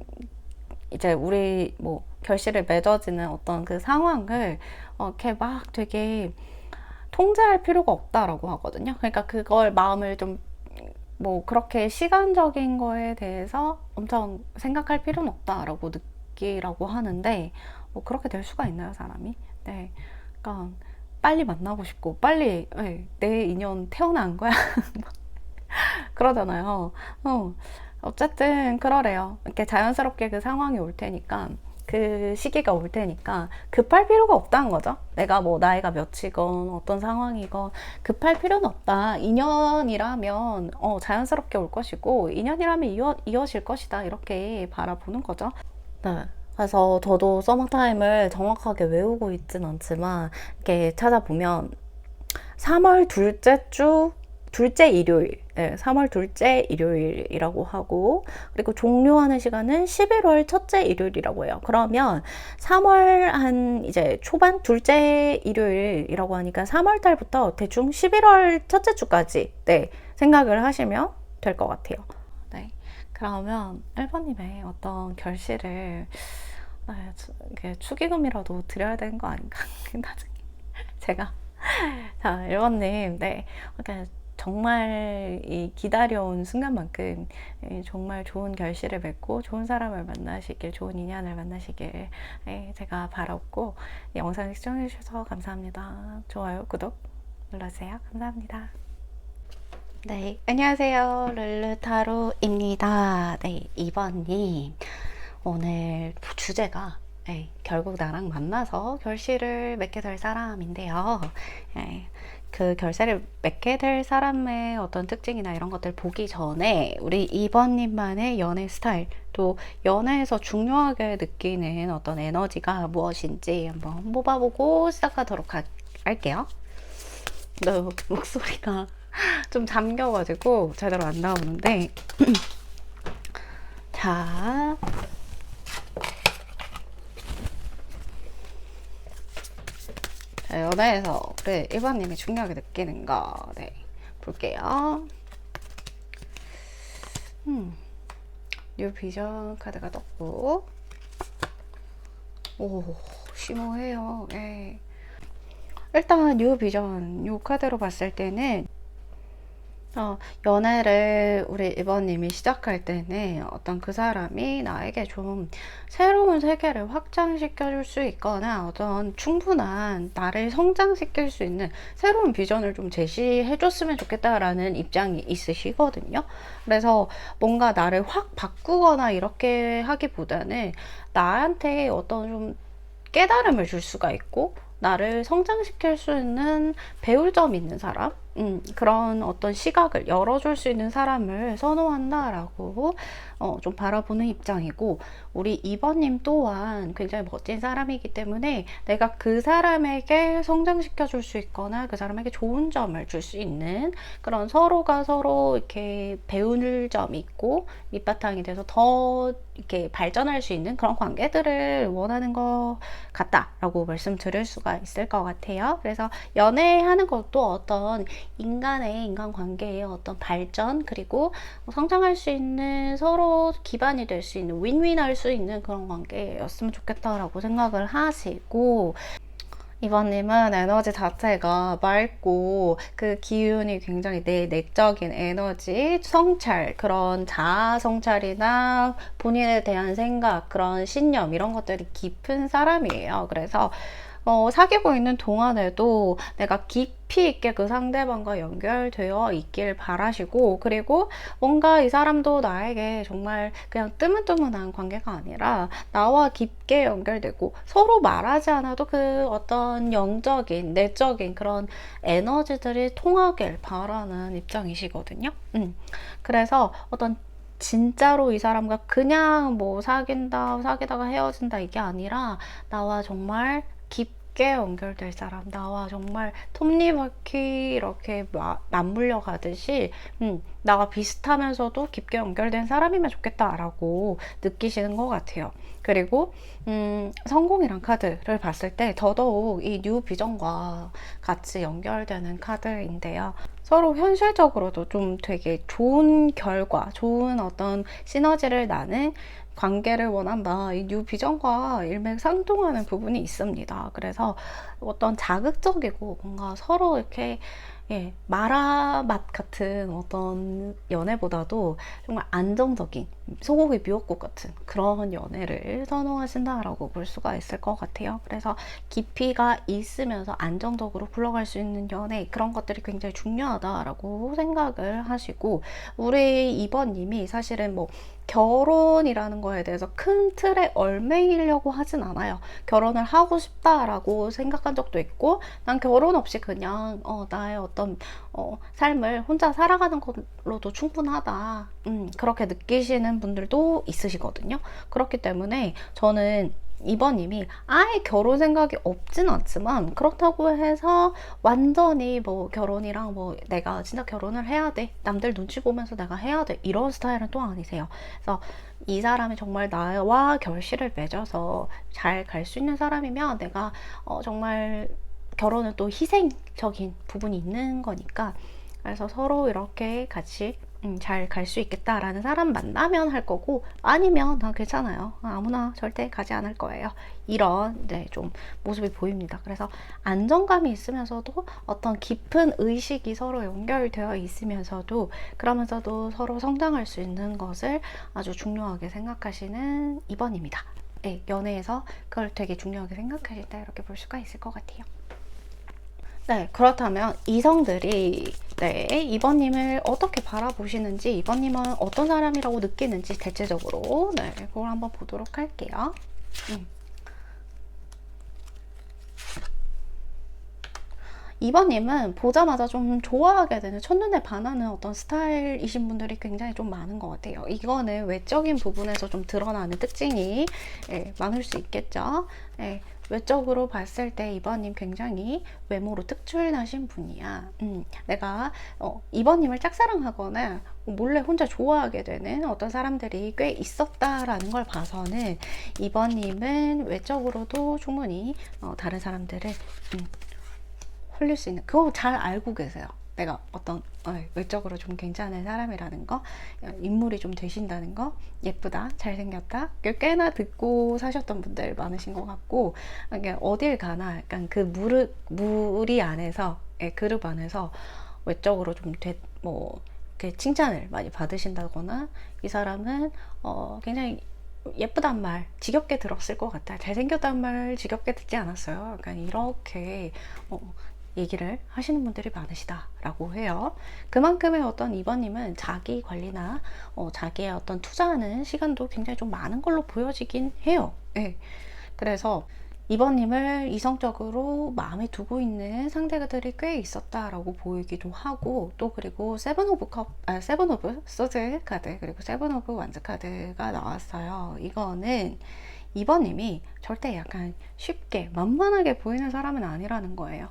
이제 우리 뭐 결실을 맺어지는 어떤 그 상황을 이렇게 막 되게 통제할 필요가 없다라고 하거든요. 그러니까 그걸 마음을 좀 뭐 그렇게 시간적인 거에 대해서 엄청 생각할 필요는 없다라고 느끼라고 하는데 뭐 그렇게 될 수가 있나요, 사람이? 네. 그러니까 빨리 만나고 싶고 빨리 내 인연 태어난 거야. 그러잖아요. 어쨌든 그러래요. 이렇게 자연스럽게 그 상황이 올 테니까 그 시기가 올 테니까 급할 필요가 없다는 거죠. 내가 뭐 나이가 몇이건 어떤 상황이건 급할 필요는 없다. 인연이라면 자연스럽게 올 것이고 인연이라면 이어질 것이다. 이렇게 바라보는 거죠. 네. 그래서 저도 서머타임을 정확하게 외우고 있진 않지만 이렇게 찾아보면 3월 둘째 일요일, 네, 3월 둘째 일요일이라고 하고, 그리고 종료하는 시간은 11월 첫째 일요일이라고 해요. 그러면 3월 한 이제 초반 둘째 일요일이라고 하니까 3월 달부터 대충 11월 첫째 주까지, 네, 생각을 하시면 될 것 같아요. 네. 그러면 1번님의 어떤 결실을 축의금이라도 드려야 되는 거 아닌가? 나중에 제가 자 1번님 네 그러니까 정말 이 기다려온 순간만큼 정말 좋은 결실을 맺고 좋은 사람을 만나시길 좋은 인연을 만나시길 제가 바랐고 영상 시청해 주셔서 감사합니다. 좋아요 구독 눌러주세요. 감사합니다. 네, 안녕하세요. 룰루타로입니다. 네, 2번님. 오늘 주제가 결국 나랑 만나서 결실을 맺게 될 사람인데요. 그 결실을 맺게 될 사람의 어떤 특징이나 이런 것들 보기 전에 우리 2번님만의 연애 스타일, 또 연애에서 중요하게 느끼는 어떤 에너지가 무엇인지 한번 뽑아보고 시작하도록 할게요. 너 목소리가 좀 잠겨가지고 제대로 안 나오는데 자 연애에서 우리 1번님이 중요하게 느끼는 거 볼게요. 뉴 비전 카드가 떴고 오 심오해요. 일단 뉴 비전 요 카드로 봤을 때는 연애를 우리 1번님이 시작할 때는 어떤 그 사람이 나에게 좀 새로운 세계를 확장시켜 줄 수 있거나 어떤 충분한 나를 성장시킬 수 있는 새로운 비전을 좀 제시해 줬으면 좋겠다라는 입장이 있으시거든요. 그래서 뭔가 나를 확 바꾸거나 이렇게 하기보다는 나한테 어떤 좀 깨달음을 줄 수가 있고 나를 성장시킬 수 있는 배울 점 있는 사람, 그런 어떤 시각을 열어줄 수 있는 사람을 선호한다라고 좀 바라보는 입장이고, 우리 2번님 또한 굉장히 멋진 사람이기 때문에 내가 그 사람에게 성장시켜 줄 수 있거나 그 사람에게 좋은 점을 줄 수 있는 그런 서로가 서로 이렇게 배울 점이 있고 밑바탕이 돼서 더 이렇게 발전할 수 있는 그런 관계들을 원하는 것 같다라고 말씀드릴 수가 있을 것 같아요. 그래서 연애하는 것도 어떤 인간의 인간관계의 어떤 발전, 그리고 성장할 수 있는 서로 기반이 될 수 있는 윈윈할 수 있는 그런 관계였으면 좋겠다라고 생각을 하시고, 이번님은 에너지 자체가 맑고 그 기운이 굉장히 내 내적인 에너지, 성찰, 그런 자아 성찰이나 본인에 대한 생각, 그런 신념 이런 것들이 깊은 사람이에요. 그래서 사귀고 있는 동안에도 내가 깊이 있게 그 상대방과 연결되어 있길 바라시고, 그리고 뭔가 이 사람도 나에게 정말 그냥 뜨문뜨문한 관계가 아니라 나와 깊게 연결되고 서로 말하지 않아도 그 어떤 영적인 내적인 그런 에너지들이 통하길 바라는 입장이시거든요. 그래서 어떤 진짜로 이 사람과 그냥 뭐 사귀다가 헤어진다 이게 아니라 나와 정말 깊게 연결될 사람, 나와 정말 톱니바퀴 이렇게 맞물려 가듯이 나와 비슷하면서도 깊게 연결된 사람이면 좋겠다라고 느끼시는 것 같아요. 그리고 성공이란 카드를 봤을 때 더더욱 이 뉴 비전과 같이 연결되는 카드인데요. 서로 현실적으로도 좀 되게 좋은 결과, 좋은 어떤 시너지를 나는 관계를 원한다. 이 뉴 비전과 일맥상통하는 부분이 있습니다. 그래서 어떤 자극적이고 뭔가 서로 이렇게 마라맛 같은 어떤 연애보다도 정말 안정적인 소고기 미역국 같은 그런 연애를 선호하신다라고 볼 수가 있을 것 같아요. 그래서 깊이가 있으면서 안정적으로 굴러갈 수 있는 연애, 그런 것들이 굉장히 중요하다라고 생각을 하시고, 우리 2번님이 사실은 뭐 결혼이라는 거에 대해서 큰 틀에 얽매이려고 하진 않아요. 결혼을 하고 싶다라고 생각한 적도 있고, 난 결혼 없이 그냥 나의 어떤 어떤 삶을 혼자 살아가는 걸로도 충분하다. 그렇게 느끼시는 분들도 있으시거든요. 그렇기 때문에 저는 2번님이 아예 결혼 생각이 없진 않지만 그렇다고 해서 완전히 뭐 결혼이랑 뭐 내가 진짜 결혼을 해야 돼, 남들 눈치 보면서 내가 해야 돼, 이런 스타일은 또 아니세요. 그래서 이 사람이 정말 나와 결실을 맺어서 잘 갈 수 있는 사람이면 내가 정말 결혼은 또 희생적인 부분이 있는 거니까, 그래서 서로 이렇게 같이 잘 갈 수 있겠다라는 사람 만나면 할 거고, 아니면 괜찮아요, 아무나 절대 가지 않을 거예요, 이런 좀 모습이 보입니다. 그래서 안정감이 있으면서도 어떤 깊은 의식이 서로 연결되어 있으면서도, 그러면서도 서로 성장할 수 있는 것을 아주 중요하게 생각하시는 2번입니다. 네, 연애에서 그걸 되게 중요하게 생각하신다, 이렇게 볼 수가 있을 것 같아요. 네, 그렇다면 이성들이 2번님을 어떻게 바라보시는지, 2번님은 어떤 사람이라고 느끼는지 대체적으로 그걸 한번 보도록 할게요. 2번님은 보자마자 좀 좋아하게 되는, 첫눈에 반하는 어떤 스타일이신 분들이 굉장히 좀 많은 것 같아요. 이거는 외적인 부분에서 좀 드러나는 특징이 많을 수 있겠죠. 외적으로 봤을 때 2번님 굉장히 외모로 특출나신 분이야. 내가 2번님을 짝사랑하거나 몰래 혼자 좋아하게 되는 어떤 사람들이 꽤 있었다라는 걸 봐서는 2번님은 외적으로도 충분히 다른 사람들을 홀릴 수 있는, 그거 잘 알고 계세요. 내가 어떤 외적으로 좀 괜찮은 사람이라는 거, 인물이 좀 되신다는 거, 예쁘다, 잘생겼다, 꽤나 듣고 사셨던 분들 많으신 것 같고, 어딜 가나 약간 그 무리 안에서, 그룹 안에서 외적으로 좀 이렇게 칭찬을 많이 받으신다거나, 이 사람은 굉장히 예쁘단 말 지겹게 들었을 것 같아, 잘생겼단 말 지겹게 듣지 않았어요, 약간 이렇게 얘기를 하시는 분들이 많으시다라고 해요. 그만큼의 어떤 2번님은 자기 관리나 자기의 어떤 투자하는 시간도 굉장히 좀 많은 걸로 보여지긴 해요. 그래서 2번님을 이성적으로 마음에 두고 있는 상대들이 꽤 있었다라고 보이기도 하고, 또 그리고 세븐 오브 소드 카드, 그리고 세븐 오브 완즈 카드가 나왔어요. 이거는 2번님이 절대 약간 쉽게 만만하게 보이는 사람은 아니라는 거예요.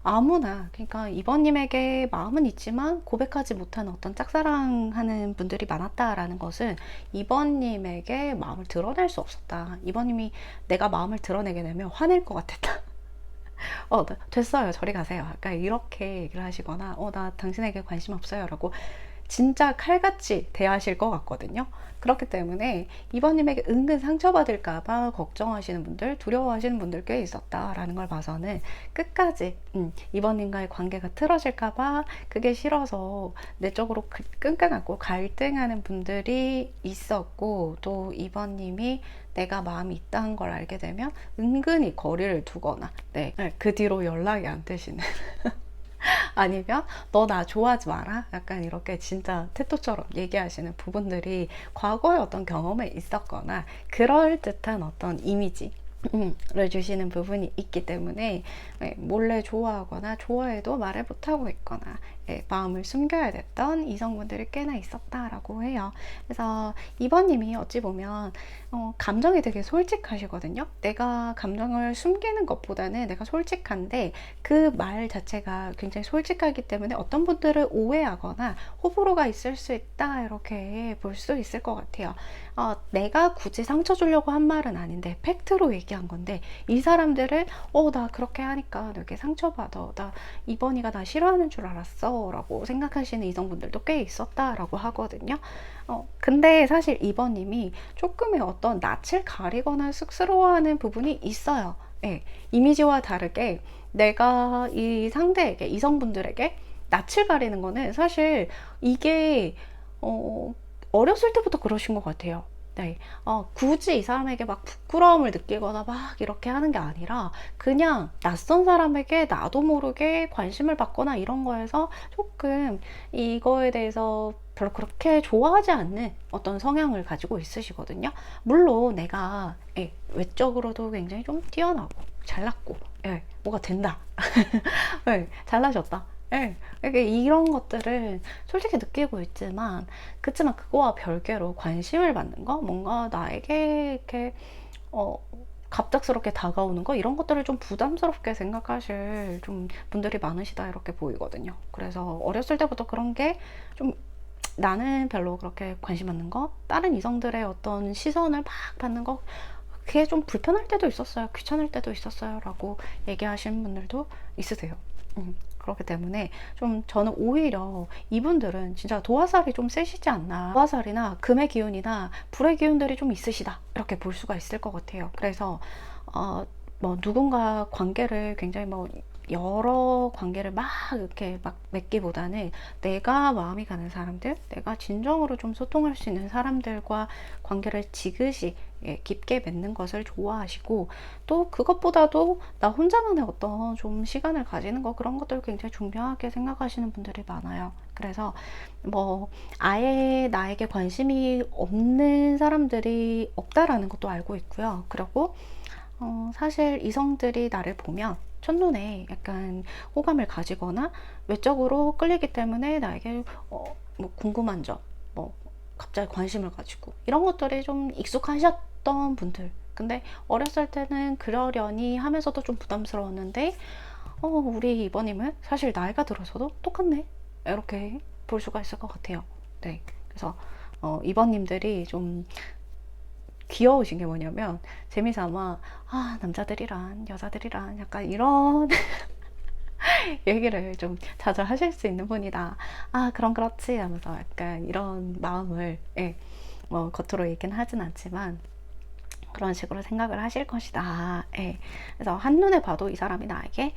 아무나, 그러니까 2번님에게 마음은 있지만 고백하지 못한 어떤 짝사랑하는 분들이 많았다라는 것은 2번님에게 마음을 드러낼 수 없었다. 2번님이 내가 마음을 드러내게 되면 화낼 것 같았다. 됐어요, 저리 가세요, 약간 이렇게 얘기를 하시거나, 나 당신에게 관심 없어요 라고 진짜 칼같이 대하실 것 같거든요. 그렇기 때문에 2번님에게 은근 상처받을까봐 걱정하시는 분들, 두려워하시는 분들 꽤 있었다라는 걸 봐서는 끝까지 2번님과의 관계가 틀어질까봐 그게 싫어서 내적으로 끙끙 앓고 갈등하는 분들이 있었고, 또 2번님이 내가 마음이 있다는 걸 알게 되면 은근히 거리를 두거나 그 뒤로 연락이 안 되시는 아니면 너 나 좋아하지 마라, 약간 이렇게 진짜 태토처럼 얘기하시는 부분들이 과거의 어떤 경험에 있었거나 그럴듯한 어떤 이미지 를 주시는 부분이 있기 때문에 몰래 좋아하거나 좋아해도 말을 못하고 있거나 마음을 숨겨야 됐던 이성분들이 꽤나 있었다라고 해요. 그래서 2번님이 어찌 보면 감정이 되게 솔직하시거든요. 내가 감정을 숨기는 것보다는 내가 솔직한데 그 말 자체가 굉장히 솔직하기 때문에 어떤 분들을 오해하거나 호불호가 있을 수 있다, 이렇게 볼 수 있을 것 같아요. 내가 굳이 상처 주려고 한 말은 아닌데 팩트로 얘기한 건데, 이 사람들은 나 그렇게 하니까 되게 상처받아, 나 2번이가 나 싫어하는 줄 알았어 라고 생각하시는 이성분들도 꽤 있었다라고 하거든요. 근데 사실 2번님이 조금의 어떤 낯을 가리거나 쑥스러워하는 부분이 있어요. 이미지와 다르게 내가 이 상대에게, 이성분들에게 낯을 가리는 거는 사실 이게 어렸을 때부터 그러신 것 같아요. 굳이 이 사람에게 막 부끄러움을 느끼거나 막 이렇게 하는 게 아니라 그냥 낯선 사람에게 나도 모르게 관심을 받거나 이런 거에서 조금 이거에 대해서 별로 그렇게 좋아하지 않는 어떤 성향을 가지고 있으시거든요. 물론 내가 외적으로도 굉장히 좀 뛰어나고 잘났고 뭐가 된다, 잘나셨다, 예, 이게 이런 것들은 솔직히 느끼고 있지만, 그치만 그거와 별개로 관심을 받는 거, 뭔가 나에게 이렇게, 어, 갑작스럽게 다가오는 거, 이런 것들을 좀 부담스럽게 생각하실 좀 분들이 많으시다, 이렇게 보이거든요. 그래서 어렸을 때부터 그런 게 좀, 나는 별로 그렇게 관심 받는 거, 다른 이성들의 어떤 시선을 막 받는 거, 그게 좀 불편할 때도 있었어요. 귀찮을 때도 있었어요. 라고 얘기하시는 분들도 있으세요. 그렇기 때문에 좀 저는 오히려 이분들은 진짜 도화살이 좀 세시지 않나. 도화살이나 금의 기운이나 불의 기운들이 좀 있으시다. 이렇게 볼 수가 있을 것 같아요. 그래서, 뭐 누군가 관계를 굉장히 뭐 여러 관계를 막 이렇게 막 맺기보다는 내가 마음이 가는 사람들, 내가 진정으로 좀 소통할 수 있는 사람들과 관계를 지그시 깊게 맺는 것을 좋아하시고, 또 그것보다도 나 혼자만의 어떤 좀 시간을 가지는 거, 그런 것들을 굉장히 중요하게 생각하시는 분들이 많아요. 그래서 뭐 아예 나에게 관심이 없는 사람들이 없다라는 것도 알고 있고요. 그리고 사실 이성들이 나를 보면 첫눈에 약간 호감을 가지거나 외적으로 끌리기 때문에 나에게 뭐 궁금한 점, 뭐 갑자기 관심을 가지고, 이런 것들이 좀 익숙하셨던 분들. 근데 어렸을 때는 그러려니 하면서도 좀 부담스러웠는데, 우리 이번님은 사실 나이가 들어서도 똑같네, 이렇게 볼 수가 있을 것 같아요. 네, 그래서 이번님들이 좀 귀여우신 게 뭐냐면, 재미삼아 남자들이란 여자들이란 약간 이런 얘기를 좀 자주 하실 수 있는 분이다. 그럼 그렇지 하면서 약간 이런 마음을, 예, 뭐 겉으로 얘기는 하진 않지만 그런 식으로 생각을 하실 것이다. 예. 그래서 한눈에 봐도 이 사람이 나에게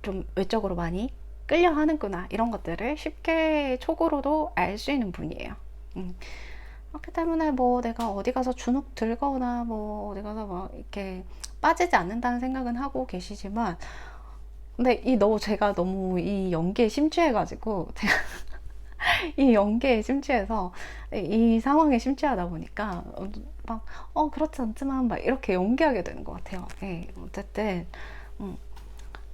좀 외적으로 많이 끌려 하는구나, 이런 것들을 쉽게 촉으로도 알 수 있는 분이에요. 그렇기 때문에 뭐 내가 어디 가서 주눅 들거나 뭐 어디 가서 막 이렇게 빠지지 않는다는 생각은 하고 계시지만, 근데 제가 너무 이 연기에 심취해가지고, 제가 이 연기에 심취해서 이 상황에 심취하다 보니까 막 그렇지 않지만 막 이렇게 연기하게 되는 것 같아요. 예, 어쨌든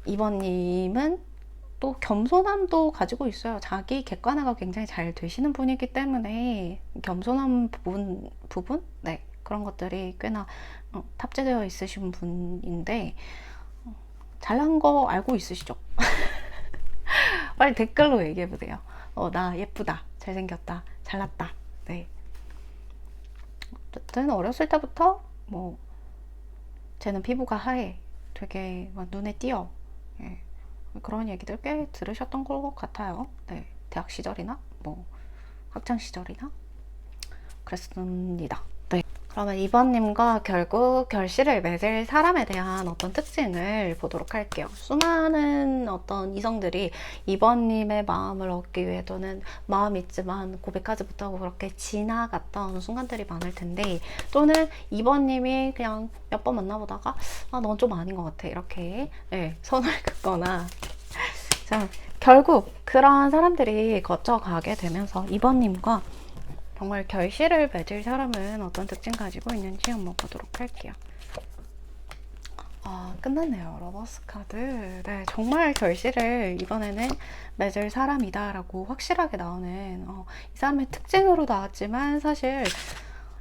이번님은 또 겸손함도 가지고 있어요. 자기 객관화가 굉장히 잘 되시는 분이기 때문에 겸손한 부분? 네, 그런 것들이 꽤나 탑재되어 있으신 분인데, 잘난 거 알고 있으시죠? 빨리 댓글로 얘기해보세요. 나 예쁘다, 잘생겼다, 잘났다. 네. 어쨌든 어렸을 때부터 뭐 쟤는 피부가 하얘, 되게 막 눈에 띄어, 예. 그런 얘기들 꽤 들으셨던 것 같아요. 네, 대학 시절이나 뭐 학창 시절이나 그랬습니다. 네. 그러면 2번님과 결국 결실을 맺을 사람에 대한 어떤 특징을 보도록 할게요. 수많은 어떤 이성들이 2번님의 마음을 얻기 위해, 또는 마음이 있지만 고백하지 못하고 그렇게 지나갔던 순간들이 많을 텐데, 또는 2번님이 그냥 몇 번 만나보다가 넌 좀 아닌 것 같아, 이렇게, 네, 선을 긋거나. 자, 결국 그러한 사람들이 거쳐가게 되면서 2번님과 정말 결실을 맺을 사람은 어떤 특징 가지고 있는지 한번 보도록 할게요. 끝났네요. 러버스 카드. 네, 정말 결실을 이번에는 맺을 사람이다 라고 확실하게 나오는, 이 사람의 특징으로 나왔지만, 사실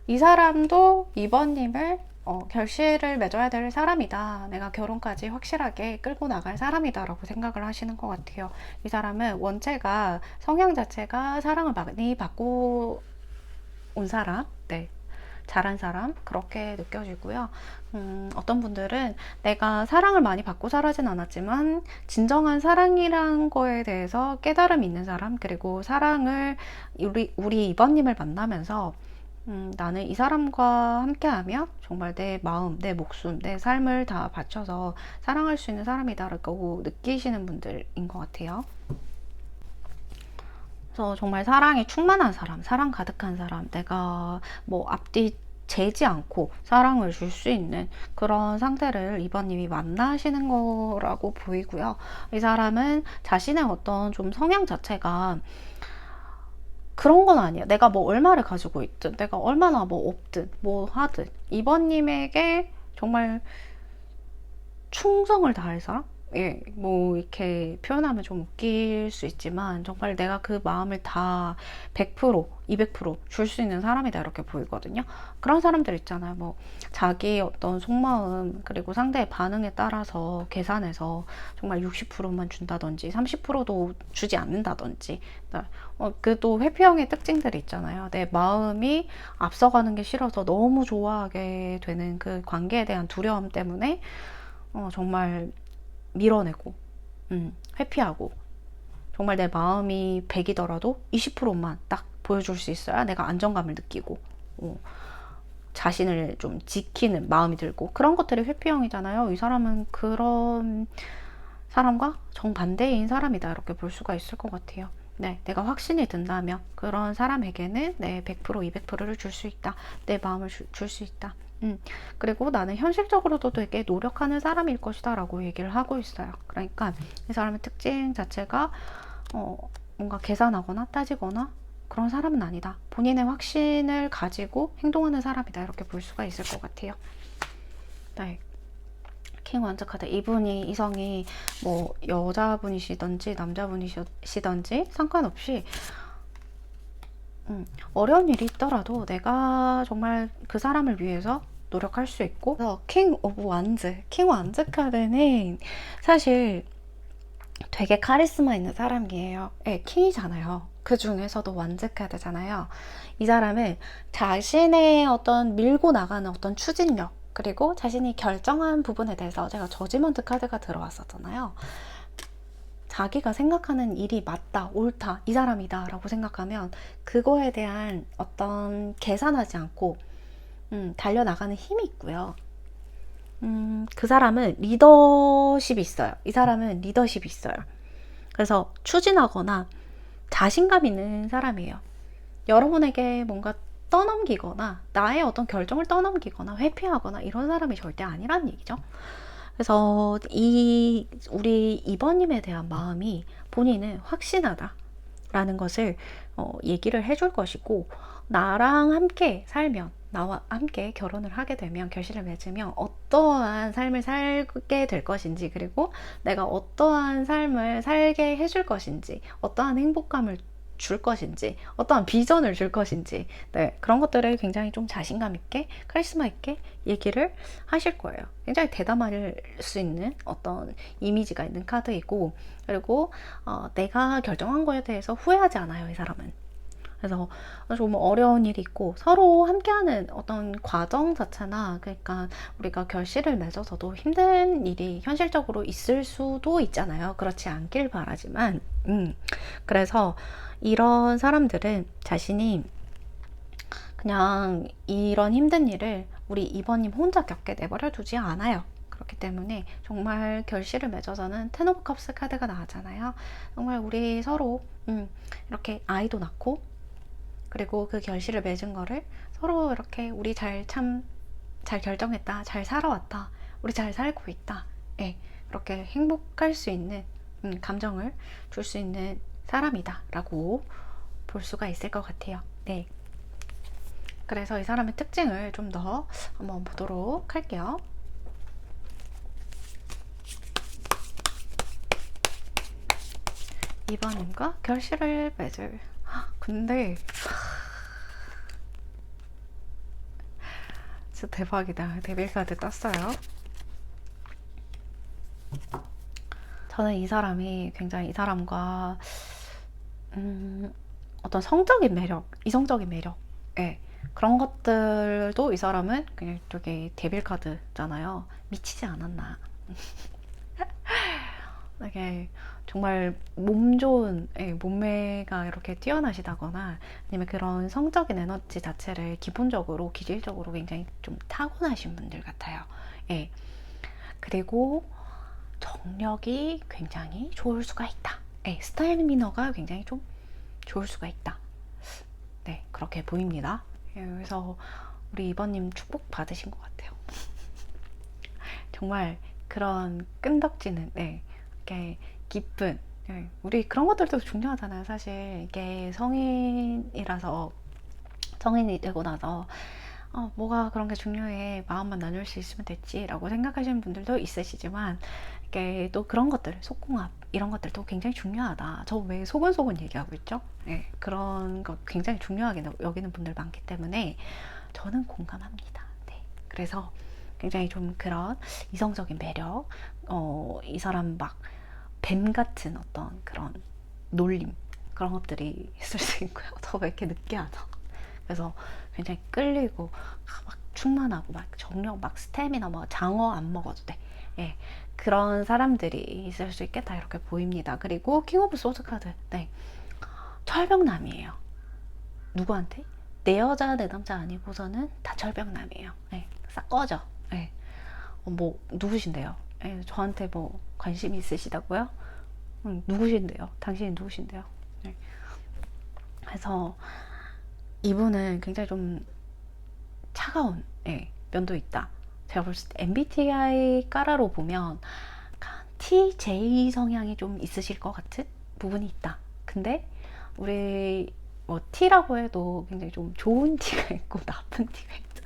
이 사람도 이번님을 결실을 맺어야 될 사람이다, 내가 결혼까지 확실하게 끌고 나갈 사람이다 라고 생각을 하시는 것 같아요. 이 사람은 원체가, 성향 자체가 사랑을 많이 받고 온 사람, 네, 잘한 사람, 그렇게 느껴지고요. 어떤 분들은 내가 사랑을 많이 받고 살아진 않았지만 진정한 사랑이란 거에 대해서 깨달음이 있는 사람, 그리고 사랑을, 우리 이번님을 만나면서 나는 이 사람과 함께하면 정말 내 마음, 내 목숨, 내 삶을 다 바쳐서 사랑할 수 있는 사람이다라고 느끼시는 분들인 것 같아요. 그래서 정말 사랑이 충만한 사람, 사랑 가득한 사람, 내가 뭐 앞뒤 재지 않고 사랑을 줄 수 있는 그런 상태를 이번님이 만나시는 거라고 보이고요. 이 사람은 자신의 어떤 좀 성향 자체가 그런 건 아니에요. 내가 뭐 얼마를 가지고 있든, 내가 얼마나 뭐 없든, 뭐 하든, 이번님에게 정말 충성을 다할 사람? 예, 뭐 이렇게 표현하면 좀 웃길 수 있지만 정말 내가 그 마음을 다 100%, 200%줄 수 있는 사람이다 이렇게 보이거든요. 그런 사람들 있잖아요. 뭐 자기 어떤 속마음 그리고 상대의 반응에 따라서 계산해서 정말 60%만 준다든지 30%도 주지 않는다든지 그 또 회피형의 특징들이 있잖아요. 내 마음이 앞서가는 게 싫어서 너무 좋아하게 되는 그 관계에 대한 두려움 때문에 정말 밀어내고 회피하고 정말 내 마음이 100이더라도 20%만 딱 보여줄 수 있어야 내가 안정감을 느끼고 자신을 좀 지키는 마음이 들고 그런 것들이 회피형이잖아요. 이 사람은 그런 사람과 정반대인 사람이다 이렇게 볼 수가 있을 것 같아요. 네, 내가 확신이 든다면 그런 사람에게는 내 100%, 200%를 줄 수 있다. 내 마음을 줄 수 있다. 그리고 나는 현실적으로도 되게 노력하는 사람일 것이다 라고 얘기를 하고 있어요. 그러니까 이 사람의 특징 자체가 뭔가 계산하거나 따지거나 그런 사람은 아니다. 본인의 확신을 가지고 행동하는 사람이다 이렇게 볼 수가 있을 것 같아요. 네. 킹 원즈 카드. 이분이 이성이 뭐 여자분이시던지 남자분이시던지 상관없이 어려운 일이 있더라도 내가 정말 그 사람을 위해서 노력할 수 있고. 그래서 킹 오브 완즈, 킹 완즈 카드는 사실 되게 카리스마 있는 사람이에요. 네, 킹이잖아요. 그 중에서도 완즈 카드잖아요. 이 사람은 자신의 어떤 밀고 나가는 어떤 추진력 그리고 자신이 결정한 부분에 대해서 제가 저지먼트 카드가 들어왔었잖아요. 자기가 생각하는 일이 맞다, 옳다, 이 사람이다 라고 생각하면 그거에 대한 어떤 계산하지 않고 달려나가는 힘이 있고요. 그 사람은 리더십이 있어요. 이 사람은 리더십이 있어요. 그래서 추진하거나 자신감 있는 사람이에요. 여러분에게 뭔가 떠넘기거나 나의 어떤 결정을 떠넘기거나 회피하거나 이런 사람이 절대 아니란 얘기죠. 그래서 우리 2번님에 대한 마음이 본인은 확신하다 라는 것을 얘기를 해줄 것이고, 나랑 함께 살면, 나와 함께 결혼을 하게 되면, 결실을 맺으면 어떠한 삶을 살게 될 것인지, 그리고 내가 어떠한 삶을 살게 해줄 것인지, 어떠한 행복감을 줄 것인지, 어떠한 비전을 줄 것인지, 네, 그런 것들을 굉장히 좀 자신감 있게, 카리스마 있게 얘기를 하실 거예요. 굉장히 대담할 수 있는 어떤 이미지가 있는 카드이고, 그리고 내가 결정한 거에 대해서 후회하지 않아요, 이 사람은. 그래서 좀 어려운 일이 있고 서로 함께하는 어떤 과정 자체나, 그러니까 우리가 결실을 맺어서도 힘든 일이 현실적으로 있을 수도 있잖아요. 그렇지 않길 바라지만 그래서 이런 사람들은 자신이 그냥 이런 힘든 일을 우리 2번님 혼자 겪게 내버려 두지 않아요. 그렇기 때문에 정말 결실을 맺어서는 텐 오브 컵스 카드가 나왔잖아요. 정말 우리 서로 이렇게 아이도 낳고, 그리고 그 결실을 맺은 거를 서로 이렇게 우리 잘 결정했다, 잘 살아왔다, 우리 잘 살고 있다, 예, 그렇게 행복할 수 있는 감정을 줄 수 있는 사람이다 라고 볼 수가 있을 것 같아요. 네. 그래서 이 사람의 특징을 좀 더 한번 보도록 할게요. 이번님과 결실을 맺을. 근데 진짜 대박이다. 데빌 카드 땄어요. 저는 이 사람이 굉장히 이 사람과 어떤 성적인 매력, 이성적인 매력, 예, 그런 것들도 이 사람은 그냥 되게 데빌 카드잖아요. 미치지 않았나. 이게 정말 몸 좋은, 예, 몸매가 이렇게 뛰어나시다거나 아니면 그런 성적인 에너지 자체를 기본적으로 기질적으로 굉장히 좀 타고나신 분들 같아요. 예. 그리고 정력이 굉장히 좋을 수가 있다. 예, 스타미너가 굉장히 좀 좋을 수가 있다. 네, 그렇게 보입니다. 예, 그래서 우리 이번님 축복 받으신 것 같아요. 정말 그런 끈덕지는, 네, 이렇게 기쁜, 네, 우리 그런 것들도 중요하잖아요. 사실 이게 성인이 되고 나서 뭐가 그런 게 중요해, 마음만 나눌 수 있으면 됐지 라고 생각하시는 분들도 있으시지만, 이게 또 그런 것들, 속궁합 이런 것들도 굉장히 중요하다. 저 왜 소근소근 얘기하고 있죠? 네, 그런 거 굉장히 중요하게 여기는 분들 많기 때문에 저는 공감합니다. 네, 그래서 굉장히 좀 그런 이성적인 매력, 이 사람 막 뱀 같은 어떤 그런 놀림, 그런 것들이 있을 수 있고요. 저 왜 이렇게 느끼하죠? 그래서 굉장히 끌리고 막 충만하고 막 정력, 막 스태미나, 뭐 장어 안 먹어도 돼. 예, 그런 사람들이 있을 수 있겠다 이렇게 보입니다. 그리고 킹 오브 소드 카드, 네, 철벽남이에요. 누구한테? 내 여자 내 남자 아니고서는 다 철벽남이에요. 네, 싹 꺼져. 네. 뭐 누구신데요? 네, 저한테 뭐 관심이 있으시다고요? 누구신데요? 당신이 누구신데요? 네. 그래서 이분은 굉장히 좀 차가운, 예, 면도 있다. 제가 볼 때 MBTI 까라로 보면 TJ 성향이 좀 있으실 것 같은 부분이 있다. 근데 우리 뭐 T라고 해도 굉장히 좀 좋은 T가 있고 나쁜 T가 있죠.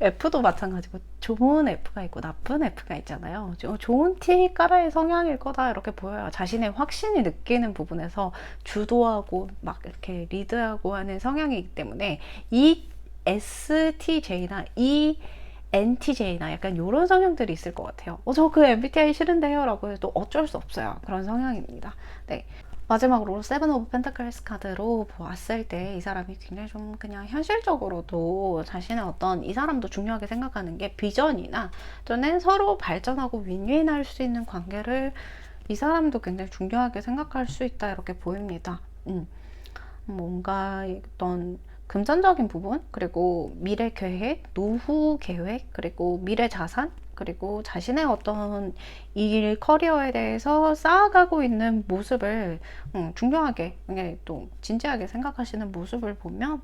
F도 마찬가지고 좋은 F가 있고 나쁜 F가 있잖아요. 좋은 T 까라의 성향일 거다 이렇게 보여요. 자신의 확신이 느끼는 부분에서 주도하고 막 이렇게 리드하고 하는 성향이기 때문에 이 STJ나 ENTJ나 약간 이런 성향들이 있을 것 같아요. 저 그 MBTI 싫은데요 라고 해도 어쩔 수 없어요. 그런 성향입니다. 네. 마지막으로 세븐 오브 펜타클스 카드로 보았을 때 이 사람이 굉장히 좀 그냥 현실적으로도 자신의 어떤, 이 사람도 중요하게 생각하는 게 비전이나 또는 서로 발전하고 윈윈할 수 있는 관계를 이 사람도 굉장히 중요하게 생각할 수 있다 이렇게 보입니다. 뭔가 어떤 금전적인 부분, 그리고 미래 계획, 노후 계획, 그리고 미래 자산, 그리고 자신의 어떤 일 커리어에 대해서 쌓아가고 있는 모습을 중요하게, 또 진지하게 생각하시는 모습을 보면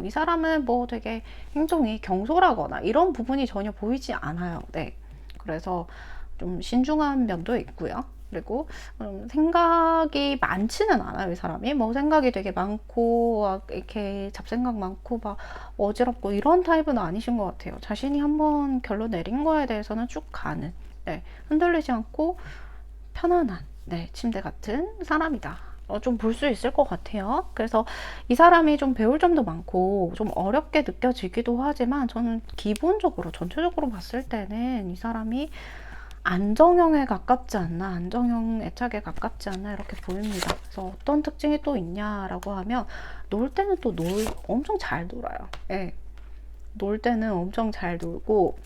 이 사람은 뭐 되게 행동이 경솔하거나 이런 부분이 전혀 보이지 않아요. 네, 그래서 좀 신중한 면도 있고요. 그리고 생각이 많지는 않아요. 이 사람이 뭐 생각이 되게 많고 이렇게 잡생각 많고 막 어지럽고 이런 타입은 아니신 것 같아요. 자신이 한번 결론 내린 거에 대해서는 쭉 가는, 네, 흔들리지 않고 편안한, 네, 침대 같은 사람이다. 좀 볼 수 있을 것 같아요. 그래서 이 사람이 좀 배울 점도 많고 좀 어렵게 느껴지기도 하지만 저는 기본적으로 전체적으로 봤을 때는 이 사람이 안정형에 가깝지 않나, 안정형 애착에 가깝지 않나 이렇게 보입니다. 그래서 어떤 특징이 또 있냐라고 하면 놀 때는 또 엄청 잘 놀아요. 예. 놀 때는 엄청 잘 놀고,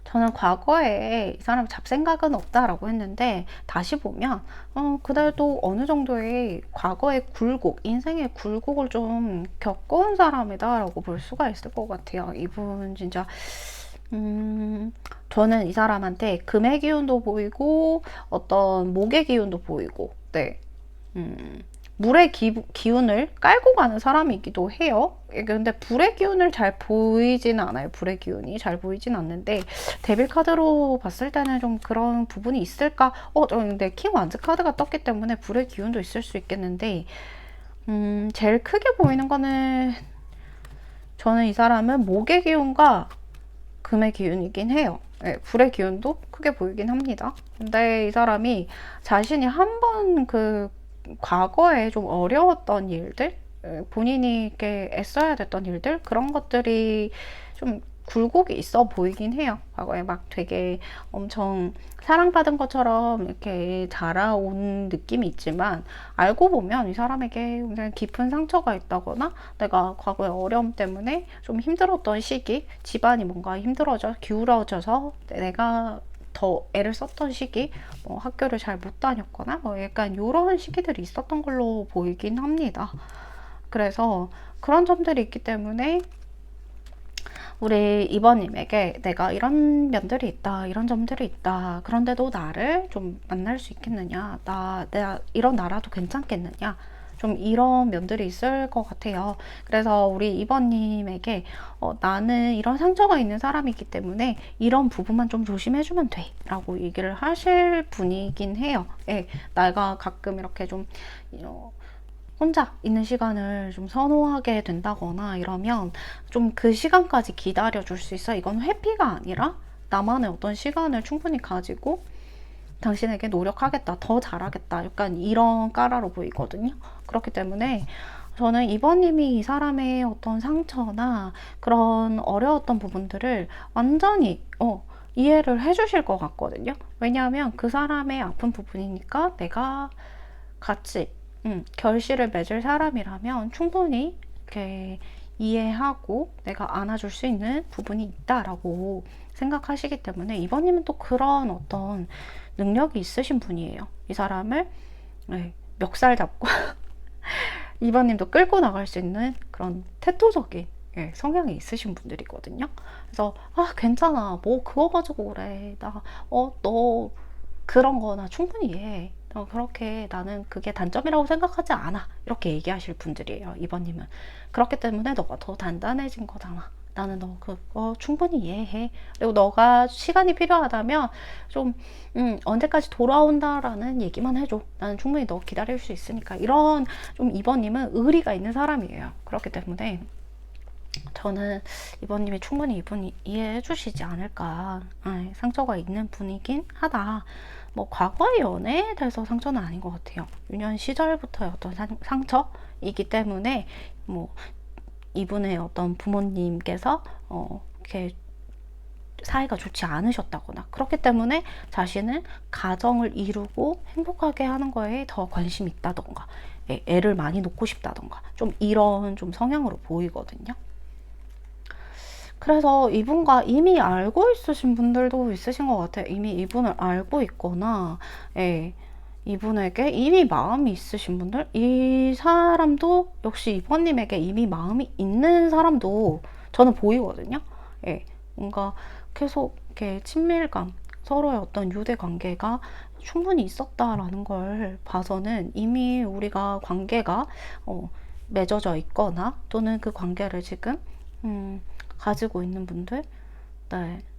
저는 과거에 이 사람 잡생각은 없다라고 했는데 다시 보면 그래도 어느 정도의 과거의 굴곡, 인생의 굴곡을 좀 겪어온 사람이다라고 볼 수가 있을 것 같아요. 이분 진짜 저는 이 사람한테 금의 기운도 보이고 어떤 목의 기운도 보이고, 네, 물의 기운을 깔고 가는 사람이기도 해요. 근데 불의 기운을 잘 보이지는 않아요. 불의 기운이 잘 보이진 않는데 데빌 카드로 봤을 때는 좀 그런 부분이 있을까? 근데 킹 완즈 카드가 떴기 때문에 불의 기운도 있을 수 있겠는데 제일 크게 보이는 거는, 저는 이 사람은 목의 기운과 금의 기운이긴 해요. 네, 불의 기운도 크게 보이긴 합니다. 근데 이 사람이 자신이 한번 그 과거에 좀 어려웠던 일들, 본인이 이렇게 애써야 됐던 일들, 그런 것들이 좀 굴곡이 있어 보이긴 해요. 과거에 막 되게 엄청 사랑받은 것처럼 이렇게 자라온 느낌이 있지만 알고 보면 이 사람에게 굉장히 깊은 상처가 있다거나 내가 과거의 어려움 때문에 좀 힘들었던 시기, 집안이 뭔가 기울어져서 내가 더 애를 썼던 시기, 뭐 학교를 잘 못 다녔거나 뭐 약간 이런 시기들이 있었던 걸로 보이긴 합니다. 그래서 그런 점들이 있기 때문에 우리 이번님에게 내가 이런 면들이 있다, 이런 점들이 있다, 그런데도 나를 좀 만날 수 있겠느냐, 내가 이런 나라도 괜찮겠느냐, 좀 이런 면들이 있을 것 같아요. 그래서 우리 이번님에게 나는 이런 상처가 있는 사람이기 때문에 이런 부분만 좀 조심해주면 돼 라고 얘기를 하실 분이긴 해요. 예, 내가 가끔 이렇게 좀 혼자 있는 시간을 좀 선호하게 된다거나 이러면 좀 그 시간까지 기다려 줄 수 있어. 이건 회피가 아니라 나만의 어떤 시간을 충분히 가지고 당신에게 노력하겠다, 더 잘하겠다, 약간 이런 까라로 보이거든요. 그렇기 때문에 저는 2번님이 이 사람의 어떤 상처나 그런 어려웠던 부분들을 완전히 이해를 해주실 것 같거든요. 왜냐하면 그 사람의 아픈 부분이니까 내가 같이 결실을 맺을 사람이라면 충분히 이렇게 이해하고 내가 안아줄 수 있는 부분이 있다라고 생각하시기 때문에 2번님은 또 그런 어떤 능력이 있으신 분이에요. 이 사람을 멱살 잡고 2번님도 끌고 나갈 수 있는 그런 태토적인 성향이 있으신 분들이거든요. 그래서 괜찮아, 뭐 그거 가지고 그래, 너 그런 거 나 충분히 해, 그렇게 나는 그게 단점이라고 생각하지 않아, 이렇게 얘기하실 분들이에요. 2번님은 그렇기 때문에 너가 더 단단해진 거잖아, 나는 너 그거 충분히 이해해, 그리고 너가 시간이 필요하다면 좀 언제까지 돌아온다라는 얘기만 해줘, 나는 충분히 너 기다릴 수 있으니까. 이런 좀 2번님은 의리가 있는 사람이에요. 그렇기 때문에 저는 2번님이 충분히 이분이 이해해 주시지 않을까. 상처가 있는 분이긴 하다. 뭐 과거의 연애에 대해서 상처는 아닌 것 같아요. 유년 시절부터의 어떤 상처이기 때문에 뭐 이분의 어떤 부모님께서 이렇게 사이가 좋지 않으셨다거나 그렇기 때문에 자신은 가정을 이루고 행복하게 하는 거에 더 관심이 있다던가 애를 많이 놓고 싶다던가 좀 이런 좀 성향으로 보이거든요. 그래서 이분과 이미 알고 있으신 분들도 있으신 것 같아요. 이미 이분을 알고 있거나 이분에게 이미 마음이 있으신 분들, 이 사람도 역시 이번님에게 이미 마음이 있는 사람도 저는 보이거든요. 뭔가 계속 이렇게 친밀감, 서로의 어떤 유대 관계가 충분히 있었다라는 걸 봐서는 이미 우리가 관계가 맺어져 있거나 또는 그 관계를 지금 가지고 있는 분들,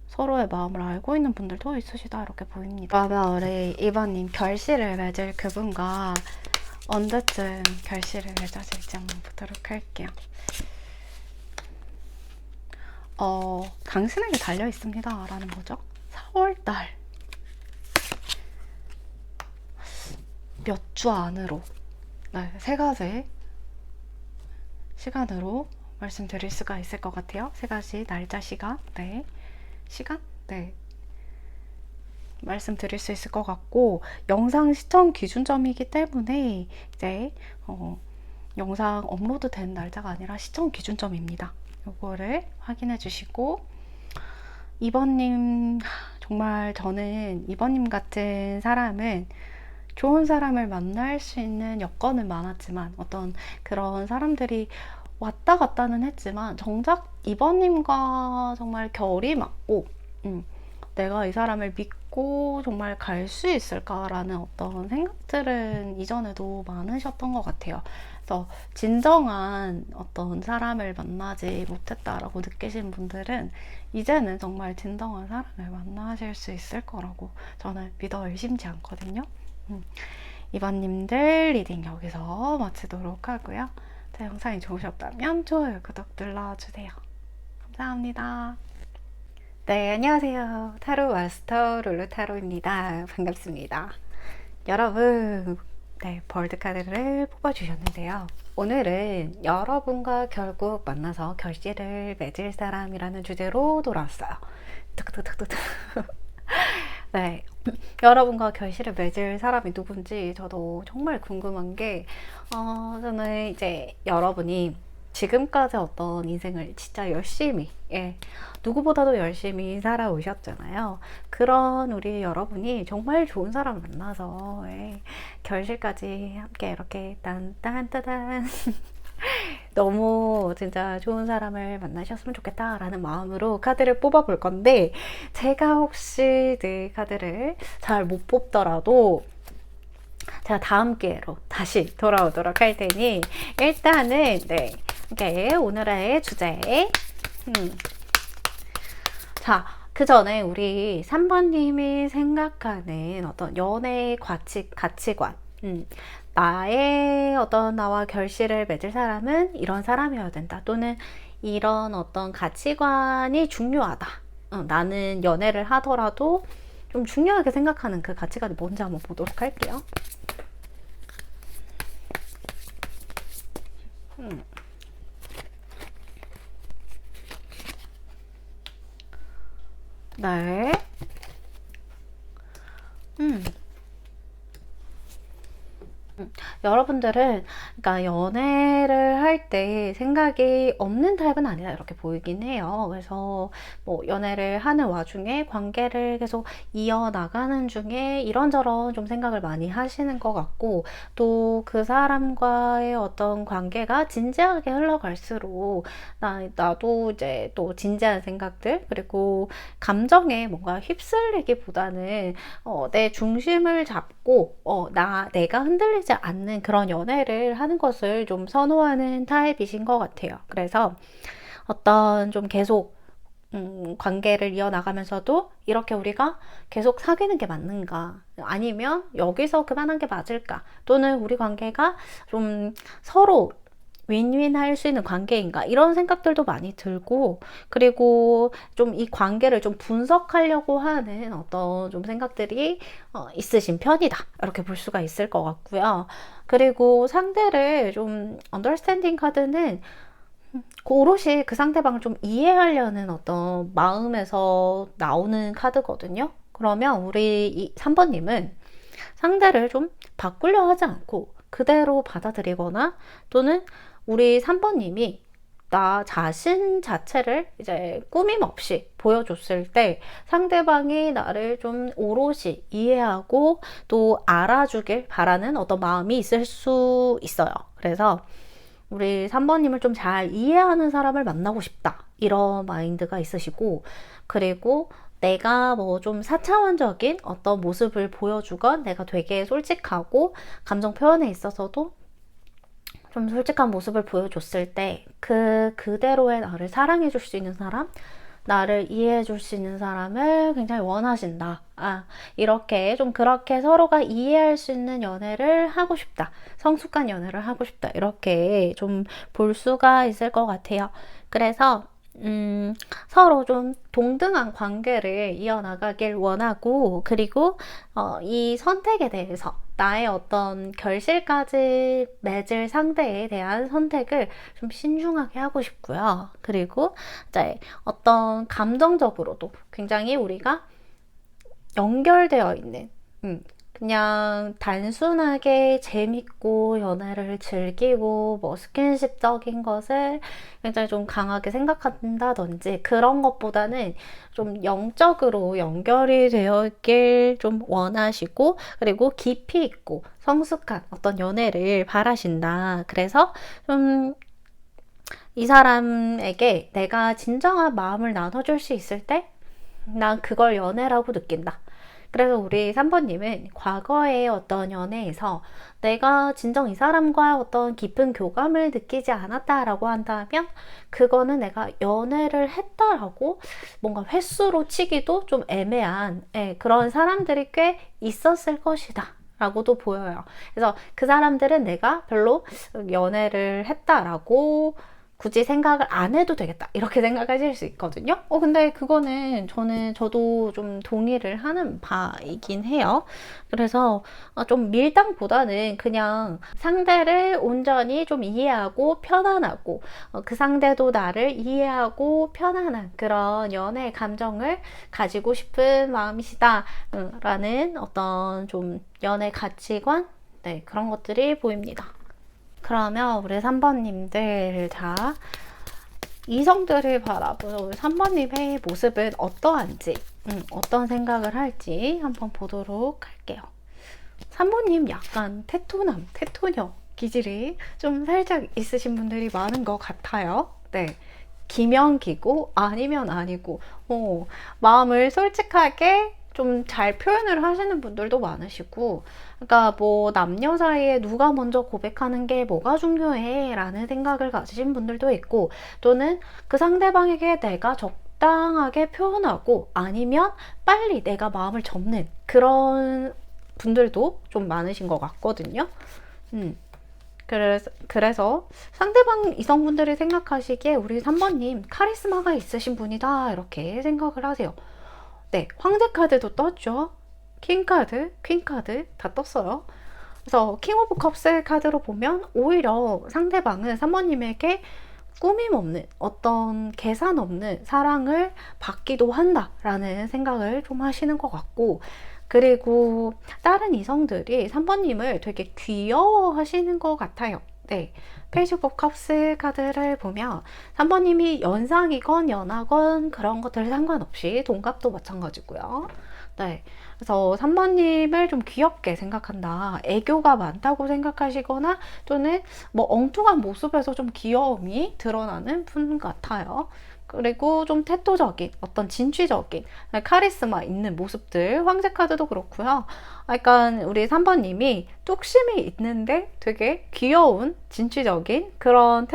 서로의 마음을 알고 있는 분들도 있으시다, 이렇게 보입니다. 그러면 우리 2번님 결실을 맺을 그분과 언제쯤 결실을 맺어질지 한번 보도록 할게요. 당신에게 달려 있습니다 라는 거죠. 4월달 몇 주 안으로, 세 가지 시간으로 말씀드릴 수가 있을 것 같아요. 세 가지 날짜, 시간, 시간, 말씀드릴 수 있을 것 같고, 영상 시청 기준점이기 때문에 이제 영상 업로드 된 날짜가 아니라 시청 기준점입니다. 요거를 확인해 주시고, 2번님 정말 저는 2번님 같은 사람은 좋은 사람을 만날 수 있는 여건은 많았지만 어떤 그런 사람들이 왔다 갔다는 했지만 정작 2번님과 정말 결이 맞고 내가 이 사람을 믿고 정말 갈 수 있을까라는 어떤 생각들은 이전에도 많으셨던 것 같아요. 그래서 진정한 어떤 사람을 만나지 못했다라고 느끼신 분들은 이제는 정말 진정한 사람을 만나실 수 있을 거라고 저는 믿어 의심치 않거든요. 2번님들 리딩 여기서 마치도록 하고요. 제 영상이 좋으셨다면 좋아요, 구독 눌러주세요. 감사합니다. 네, 안녕하세요. 타로 마스터 룰루타로입니다. 반갑습니다. 여러분, 벌드 카드를 뽑아주셨는데요. 오늘은 여러분과 결국 만나서 결실을 맺을 사람이라는 주제로 돌아왔어요. 여러분과 결실을 맺을 사람이 누군지 저도 정말 궁금한 게, 저는 이제 여러분이 지금까지 어떤 인생을 진짜 열심히, 누구보다도 열심히 살아오셨잖아요. 그런 우리 여러분이 정말 좋은 사람 만나서 결실까지 함께 이렇게 딴딴따단 너무 진짜 좋은 사람을 만나셨으면 좋겠다라는 마음으로 카드를 뽑아볼 건데, 제가 혹시 그 카드를 잘 못 뽑더라도 제가 다음 기회로 다시 돌아오도록 할 테니 일단은 오늘의 주제, 자, 그 전에 우리 3번님이 생각하는 어떤 연애의 가치관, 나와 결실을 맺을 사람은 이런 사람이어야 된다, 또는 이런 어떤 가치관이 중요하다, 나는 연애를 하더라도 좀 중요하게 생각하는 그 가치관이 뭔지 한번 보도록 할게요. 네. 음. 여러분들은 그러니까 연애를 할 때 생각이 없는 타입은 아니다 이렇게 보이긴 해요. 그래서 뭐 연애를 하는 와중에 관계를 계속 이어나가는 중에 이런저런 좀 생각을 많이 하시는 것 같고, 또 그 사람과의 어떤 관계가 진지하게 흘러갈수록 나도 이제 또 진지한 생각들, 그리고 감정에 뭔가 휩쓸리기보다는 내 중심을 잡고 내가 흔들리지 않는 그런 연애를 하는 것을 좀 선호하는 타입이신 것 같아요. 그래서 어떤 좀 계속 관계를 이어나가면서도 이렇게 우리가 계속 사귀는 게 맞는가? 아니면 여기서 그만한 게 맞을까? 또는 우리 관계가 좀 서로 윈윈 할 수 있는 관계인가? 이런 생각들도 많이 들고, 그리고 좀 이 관계를 좀 분석하려고 하는 어떤 좀 생각들이 있으신 편이다. 이렇게 볼 수가 있을 것 같고요. 그리고 상대를 좀 언더스탠딩 카드는 오롯이 그 상대방을 좀 이해하려는 어떤 마음에서 나오는 카드거든요. 그러면 우리 이 3번님은 상대를 좀 바꾸려 하지 않고 그대로 받아들이거나, 또는 우리 3번님이 나 자신 자체를 이제 꾸밈 없이 보여줬을 때 상대방이 나를 좀 오롯이 이해하고 또 알아주길 바라는 어떤 마음이 있을 수 있어요. 그래서 우리 3번님을 좀 잘 이해하는 사람을 만나고 싶다, 이런 마인드가 있으시고, 그리고 내가 뭐 좀 4차원적인 어떤 모습을 보여주건, 내가 되게 솔직하고 감정 표현에 있어서도 좀 솔직한 모습을 보여줬을 때 그대로의 나를 사랑해 줄 수 있는 사람, 나를 이해해 줄 수 있는 사람을 굉장히 원하신다. 이렇게 좀 그렇게 서로가 이해할 수 있는 연애를 하고 싶다. 성숙한 연애를 하고 싶다. 이렇게 좀 볼 수가 있을 것 같아요. 그래서 서로 좀 동등한 관계를 이어나가길 원하고, 그리고 이 선택에 대해서 나의 어떤 결실까지 맺을 상대에 대한 선택을 좀 신중하게 하고 싶고요. 그리고 이제 어떤 감정적으로도 굉장히 우리가 연결되어 있는, 그냥 단순하게 재밌고 연애를 즐기고 뭐 스킨십적인 것을 굉장히 좀 강하게 생각한다든지 그런 것보다는 좀 영적으로 연결이 되어 있길 좀 원하시고, 그리고 깊이 있고 성숙한 어떤 연애를 바라신다. 그래서 좀 이 사람에게 내가 진정한 마음을 나눠줄 수 있을 때 난 그걸 연애라고 느낀다. 그래서 우리 3번님은 과거의 어떤 연애에서 내가 진정 이 사람과 어떤 깊은 교감을 느끼지 않았다라고 한다면 그거는 내가 연애를 했다라고 뭔가 횟수로 치기도 좀 애매한 그런 사람들이 꽤 있었을 것이다 라고도 보여요. 그래서 그 사람들은 내가 별로 연애를 했다라고 굳이 생각을 안 해도 되겠다 이렇게 생각하실 수 있거든요. 근데 그거는 저도 좀 동의를 하는 바이긴 해요. 그래서 좀 밀당보다는 그냥 상대를 온전히 좀 이해하고 편안하고 그 상대도 나를 이해하고 편안한 그런 연애 감정을 가지고 싶은 마음이시다 라는 어떤 좀 연애 가치관, 네, 그런 것들이 보입니다. 그러면 우리 3번님들 다 이성들을 바라보는 우리 3번님의 모습은 어떠한지, 어떤 생각을 할지 한번 보도록 할게요. 3번님 약간 테토남, 테토녀 기질이 좀 살짝 있으신 분들이 많은 것 같아요. 네. 기면 기고 아니면 아니고 마음을 솔직하게 좀 잘 표현을 하시는 분들도 많으시고, 그러니까 뭐 남녀 사이에 누가 먼저 고백하는 게 뭐가 중요해 라는 생각을 가지신 분들도 있고, 또는 그 상대방에게 내가 적당하게 표현하고 아니면 빨리 내가 마음을 접는 그런 분들도 좀 많으신 것 같거든요. 그래서 상대방 이성분들이 생각하시기에 우리 3번님 카리스마가 있으신 분이다 이렇게 생각을 하세요. 네, 황제 카드도 떴죠. 킹 카드, 퀸 카드 다 떴어요. 그래서 킹 오브 컵스 카드로 보면 오히려 상대방은 3번님에게 꾸밈 없는 어떤 계산 없는 사랑을 받기도 한다라는 생각을 좀 하시는 것 같고, 그리고 다른 이성들이 3번님을 되게 귀여워하시는 것 같아요. 네, 페이지 오브 컵스 카드를 보면 3번님이 연상이건 연하건 그런 것들 상관없이 동갑도 마찬가지고요. 네, 그래서 3번님을 좀 귀엽게 생각한다, 애교가 많다고 생각하시거나 또는 뭐 엉뚱한 모습에서 좀 귀여움이 드러나는 분 같아요. 그리고 좀 태도적인 어떤 진취적인 카리스마 있는 모습들, 황제 카드도 그렇고요. 약간 우리 3번님이 뚝심이 있는데 되게 귀여운 진취적인 그런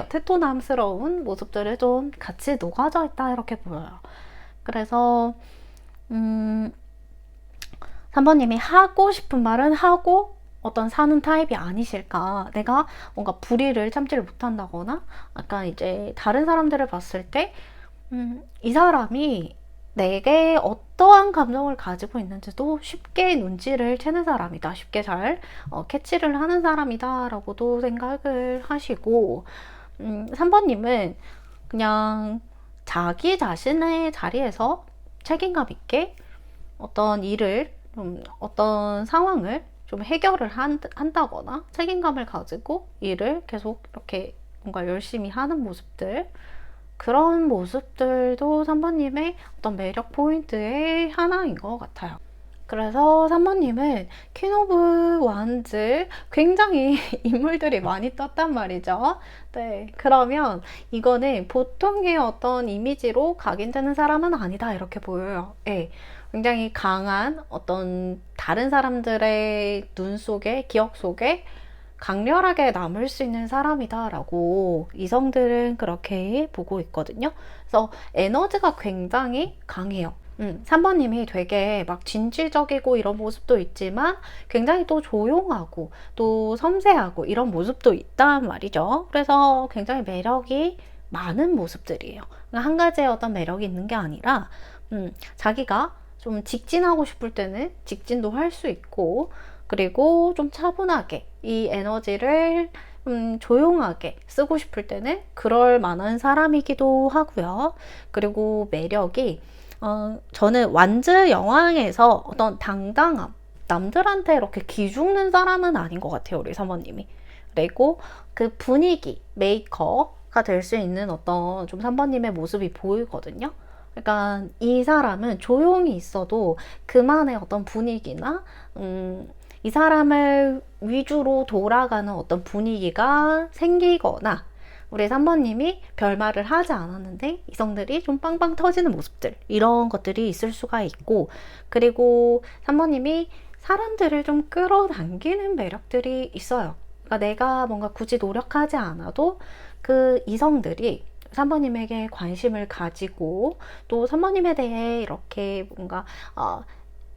테토남스러운 모습들을 좀 같이 녹아져 있다 이렇게 보여요. 그래서 3번님이 하고 싶은 말은 하고 어떤 사는 타입이 아니실까. 내가 뭔가 불의를 참지를 못한다거나 약간 이제 다른 사람들을 봤을 때 이 사람이 내게 어떠한 감정을 가지고 있는지도 쉽게 눈치를 채는 사람이다, 쉽게 잘 캐치를 하는 사람이다 라고도 생각을 하시고, 3번님은 그냥 자기 자신의 자리에서 책임감 있게 어떤 일을 어떤 상황을 좀 해결을 한다거나 책임감을 가지고 일을 계속 이렇게 뭔가 열심히 하는 모습들, 그런 모습들도 3번님의 어떤 매력 포인트의 하나인 것 같아요. 그래서 3번님은 퀸 오브 완즈 굉장히 인물들이 많이 떴단 말이죠. 네, 그러면 이거는 보통의 어떤 이미지로 각인되는 사람은 아니다 이렇게 보여요. 네, 굉장히 강한 어떤 다른 사람들의 눈 속에, 기억 속에 강렬하게 남을 수 있는 사람이다 라고 이성들은 그렇게 보고 있거든요. 그래서 에너지가 굉장히 강해요. 3번님이 되게 막 진취적이고 이런 모습도 있지만 굉장히 또 조용하고 또 섬세하고 이런 모습도 있단 말이죠. 그래서 굉장히 매력이 많은 모습들이에요. 한 가지의 어떤 매력이 있는 게 아니라 자기가 좀 직진하고 싶을 때는 직진도 할 수 있고, 그리고 좀 차분하게 이 에너지를 조용하게 쓰고 싶을 때는 그럴 만한 사람이기도 하고요. 그리고 매력이 저는 완즈 여왕에서 어떤 당당함, 남들한테 이렇게 기죽는 사람은 아닌 것 같아요, 우리 사모님이. 그리고 그 분위기 메이커가 될 수 있는 어떤 좀 3번님의 모습이 보이거든요. 그러니까 이 사람은 조용히 있어도 그만의 어떤 분위기나 이 사람을 위주로 돌아가는 어떤 분위기가 생기거나, 우리 3번님이 별말을 하지 않았는데 이성들이 좀 빵빵 터지는 모습들, 이런 것들이 있을 수가 있고, 그리고 3번님이 사람들을 좀 끌어당기는 매력들이 있어요. 그러니까 내가 뭔가 굳이 노력하지 않아도 그 이성들이 3번님에게 관심을 가지고, 또 3번님에 대해 이렇게 뭔가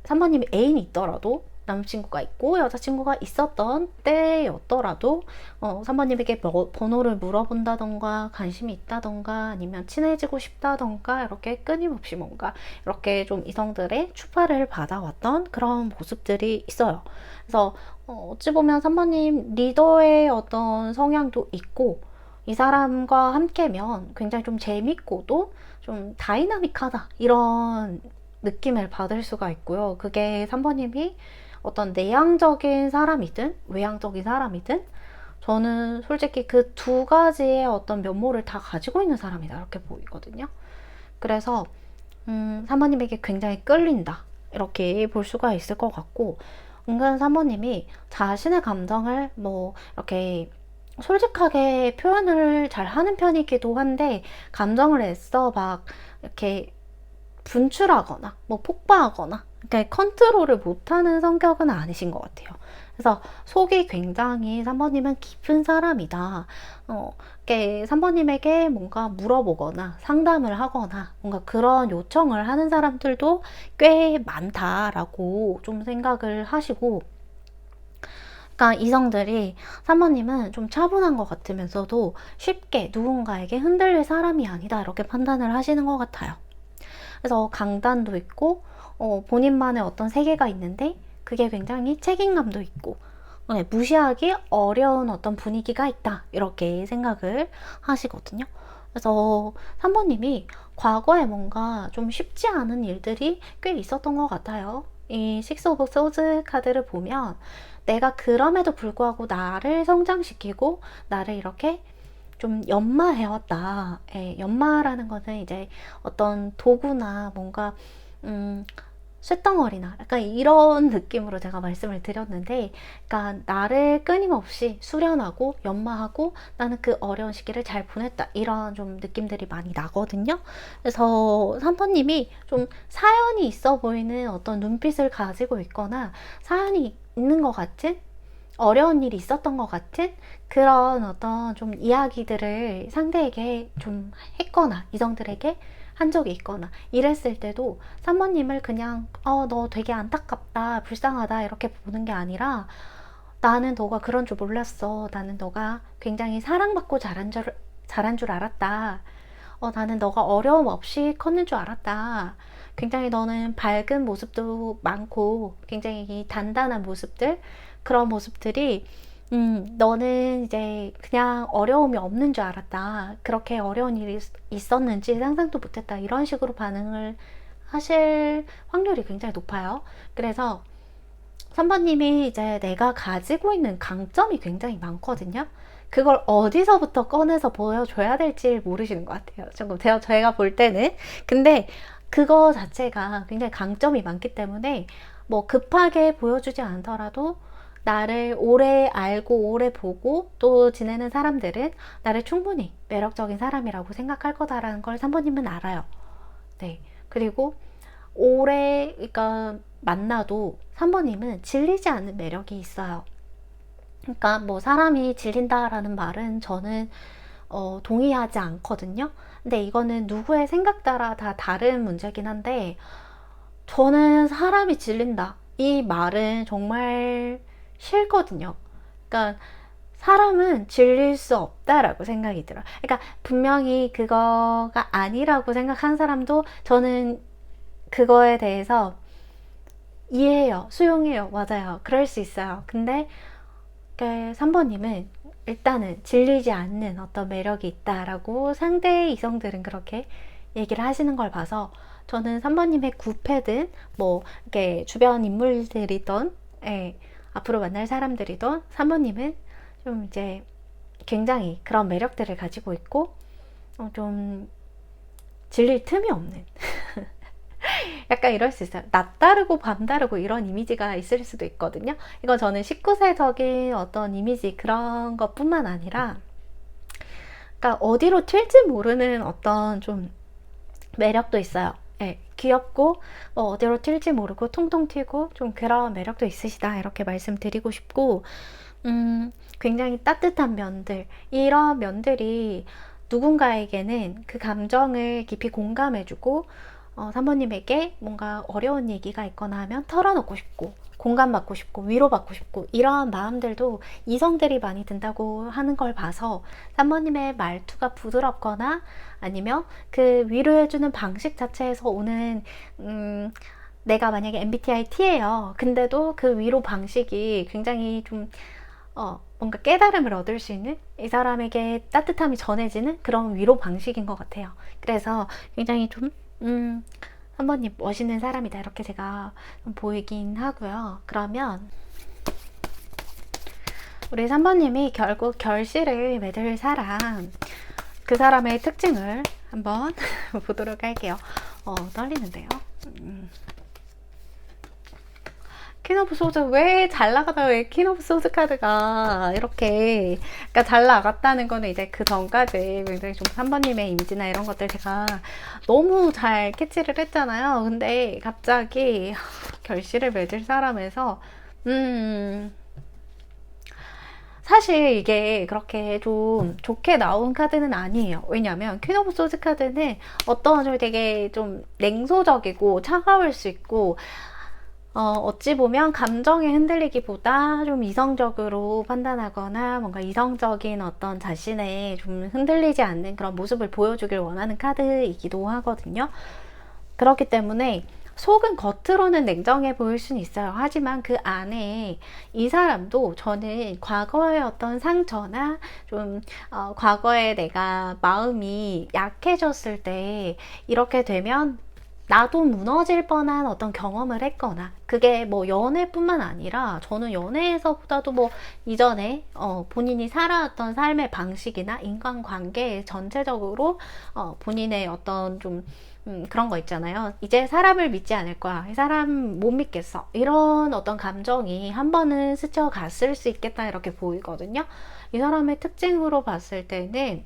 3번님이 애인이 있더라도, 남친구가 있고 여자친구가 있었던 때였더라도 3번님에게 번호를 물어본다던가 관심이 있다던가 아니면 친해지고 싶다던가 이렇게 끊임없이 뭔가 이렇게 좀 이성들의 추파를 받아왔던 그런 모습들이 있어요. 그래서 어찌 보면 3번님 리더의 어떤 성향도 있고, 이 사람과 함께면 굉장히 좀 재밌고도 좀 다이나믹하다 이런 느낌을 받을 수가 있고요. 그게 3번님이 어떤 내향적인 사람이든 외향적인 사람이든 저는 솔직히 그 두 가지의 어떤 면모를 다 가지고 있는 사람이다 이렇게 보이거든요. 그래서 3번님에게 굉장히 끌린다 이렇게 볼 수가 있을 것 같고, 은근 3번님이 자신의 감정을 뭐 이렇게 솔직하게 표현을 잘 하는 편이기도 한데, 감정을 애써 막 이렇게 분출하거나 뭐 폭발하거나 이렇게 컨트롤을 못하는 성격은 아니신 것 같아요. 그래서 속이 굉장히 3번님은 깊은 사람이다. 이렇게 3번님에게 뭔가 물어보거나 상담을 하거나 뭔가 그런 요청을 하는 사람들도 꽤 많다라고 좀 생각을 하시고, 그러니까 이성들이 3번님은 좀 차분한 것 같으면서도 쉽게 누군가에게 흔들릴 사람이 아니다 이렇게 판단을 하시는 것 같아요. 그래서 강단도 있고 본인만의 어떤 세계가 있는데 그게 굉장히 책임감도 있고 무시하기 어려운 어떤 분위기가 있다 이렇게 생각을 하시거든요. 그래서 3번님이 과거에 뭔가 좀 쉽지 않은 일들이 꽤 있었던 것 같아요. 이 식스 오브 소즈 카드를 보면 내가 그럼에도 불구하고 나를 성장시키고 나를 이렇게 좀 연마해왔다. 예, 연마라는 것은 이제 어떤 도구나 뭔가 쇳덩어리나 약간 이런 느낌으로 제가 말씀을 드렸는데, 그러니까 나를 끊임없이 수련하고 연마하고 나는 그 어려운 시기를 잘 보냈다 이런 좀 느낌들이 많이 나거든요. 그래서 3번님이 좀 사연이 있어 보이는 어떤 눈빛을 가지고 있거나 사연이 있는 것 같은 어려운 일이 있었던 것 같은 그런 어떤 좀 이야기들을 상대에게 좀 했거나 이성들에게 한 적이 있거나 이랬을 때도 3번님을 그냥 너 되게 안타깝다 불쌍하다 이렇게 보는 게 아니라 나는 너가 그런 줄 몰랐어. 나는 너가 굉장히 사랑받고 자란 줄 알았다. 나는 너가 어려움 없이 컸는 줄 알았다. 굉장히 너는 밝은 모습도 많고 굉장히 단단한 모습들 그런 모습들이 너는 이제 그냥 어려움이 없는 줄 알았다. 그렇게 어려운 일이 있었는지 상상도 못했다. 이런 식으로 반응을 하실 확률이 굉장히 높아요. 그래서 3번님이 이제 내가 가지고 있는 강점이 굉장히 많거든요. 그걸 어디서부터 꺼내서 보여줘야 될지 모르시는 것 같아요. 조금 제가 볼 때는. 근데 그거 자체가 굉장히 강점이 많기 때문에 뭐 급하게 보여주지 않더라도 나를 오래 알고 오래 보고 또 지내는 사람들은 나를 충분히 매력적인 사람이라고 생각할 거다라는 걸 3번님은 알아요. 네. 그리고 오래 그러니까 만나도 3번님은 질리지 않는 매력이 있어요. 그러니까 뭐 사람이 질린다라는 말은 저는 동의하지 않거든요. 근데 이거는 누구의 생각 따라 다 다른 문제긴 한데 저는 사람이 질린다 이 말은 정말 싫거든요. 그러니까 사람은 질릴 수 없다라고 생각이 들어요. 그러니까 분명히 그거가 아니라고 생각하는 사람도 저는 그거에 대해서 이해해요. 수용해요. 맞아요. 그럴 수 있어요. 근데 3번님은 일단은 질리지 않는 어떤 매력이 있다라고 상대 이성들은 그렇게 얘기를 하시는 걸 봐서 저는 3번님의 구패든 뭐 이렇게 주변 인물들이던 앞으로 만날 사람들이던 3번님은 좀 이제 굉장히 그런 매력들을 가지고 있고 좀 질릴 틈이 없는 약간 이럴 수 있어요. 낮 다르고 밤 다르고 이런 이미지가 있을 수도 있거든요. 이건 저는 19세적인 어떤 이미지 그런 것 뿐만 아니라 그러니까 어디로 튈지 모르는 어떤 좀 매력도 있어요. 네, 귀엽고 어디로 튈지 모르고 통통 튀고 좀 그런 매력도 있으시다 이렇게 말씀드리고 싶고 굉장히 따뜻한 면들 이런 면들이 누군가에게는 그 감정을 깊이 공감해주고 3번님에게 뭔가 어려운 얘기가 있거나 하면 털어놓고 싶고 공감받고 싶고 위로받고 싶고 이러한 마음들도 이성들이 많이 든다고 하는 걸 봐서 3번님의 말투가 부드럽거나 아니면 그 위로해주는 방식 자체에서 오는 내가 만약에 MBTI T예요. 근데도 그 위로 방식이 굉장히 좀 뭔가 깨달음을 얻을 수 있는 이 사람에게 따뜻함이 전해지는 그런 위로 방식인 것 같아요. 그래서 굉장히 좀 3번님 멋있는 사람이다 이렇게 제가 좀 보이긴 하고요. 그러면 우리 3번님이 결국 결실을 맺을 사람 그 사람의 특징을 한번 보도록 할게요. 떨리는데요. 퀸 오브 소드 왜 잘 나가다 왜 퀸 오브 소드 카드가 이렇게 그러니까 잘 나갔다는 거는 이제 그 전까지 굉장히 좀 3번님의 이미지나 이런 것들 제가 너무 잘 캐치를 했잖아요. 근데 갑자기 결실을 맺을 사람에서 사실 이게 그렇게 좀 좋게 나온 카드는 아니에요. 왜냐면 퀸 오브 소드 카드는 어떤 좀 되게 좀 냉소적이고 차가울 수 있고 어찌 보면 감정에 흔들리기보다 좀 이성적으로 판단하거나 뭔가 이성적인 어떤 자신의 좀 흔들리지 않는 그런 모습을 보여주길 원하는 카드이기도 하거든요. 그렇기 때문에 속은 겉으로는 냉정해 보일 수는 있어요. 하지만 그 안에 이 사람도 저는 과거의 어떤 상처나 좀 과거에 내가 마음이 약해졌을 때 이렇게 되면 나도 무너질 뻔한 어떤 경험을 했거나 그게 뭐 연애뿐만 아니라 저는 연애에서보다도 뭐 이전에 본인이 살아왔던 삶의 방식이나 인간관계 전체적으로 본인의 어떤 좀 그런 거 있잖아요. 이제 사람을 믿지 않을 거야. 이 사람 못 믿겠어. 이런 어떤 감정이 한 번은 스쳐갔을 수 있겠다 이렇게 보이거든요. 이 사람의 특징으로 봤을 때는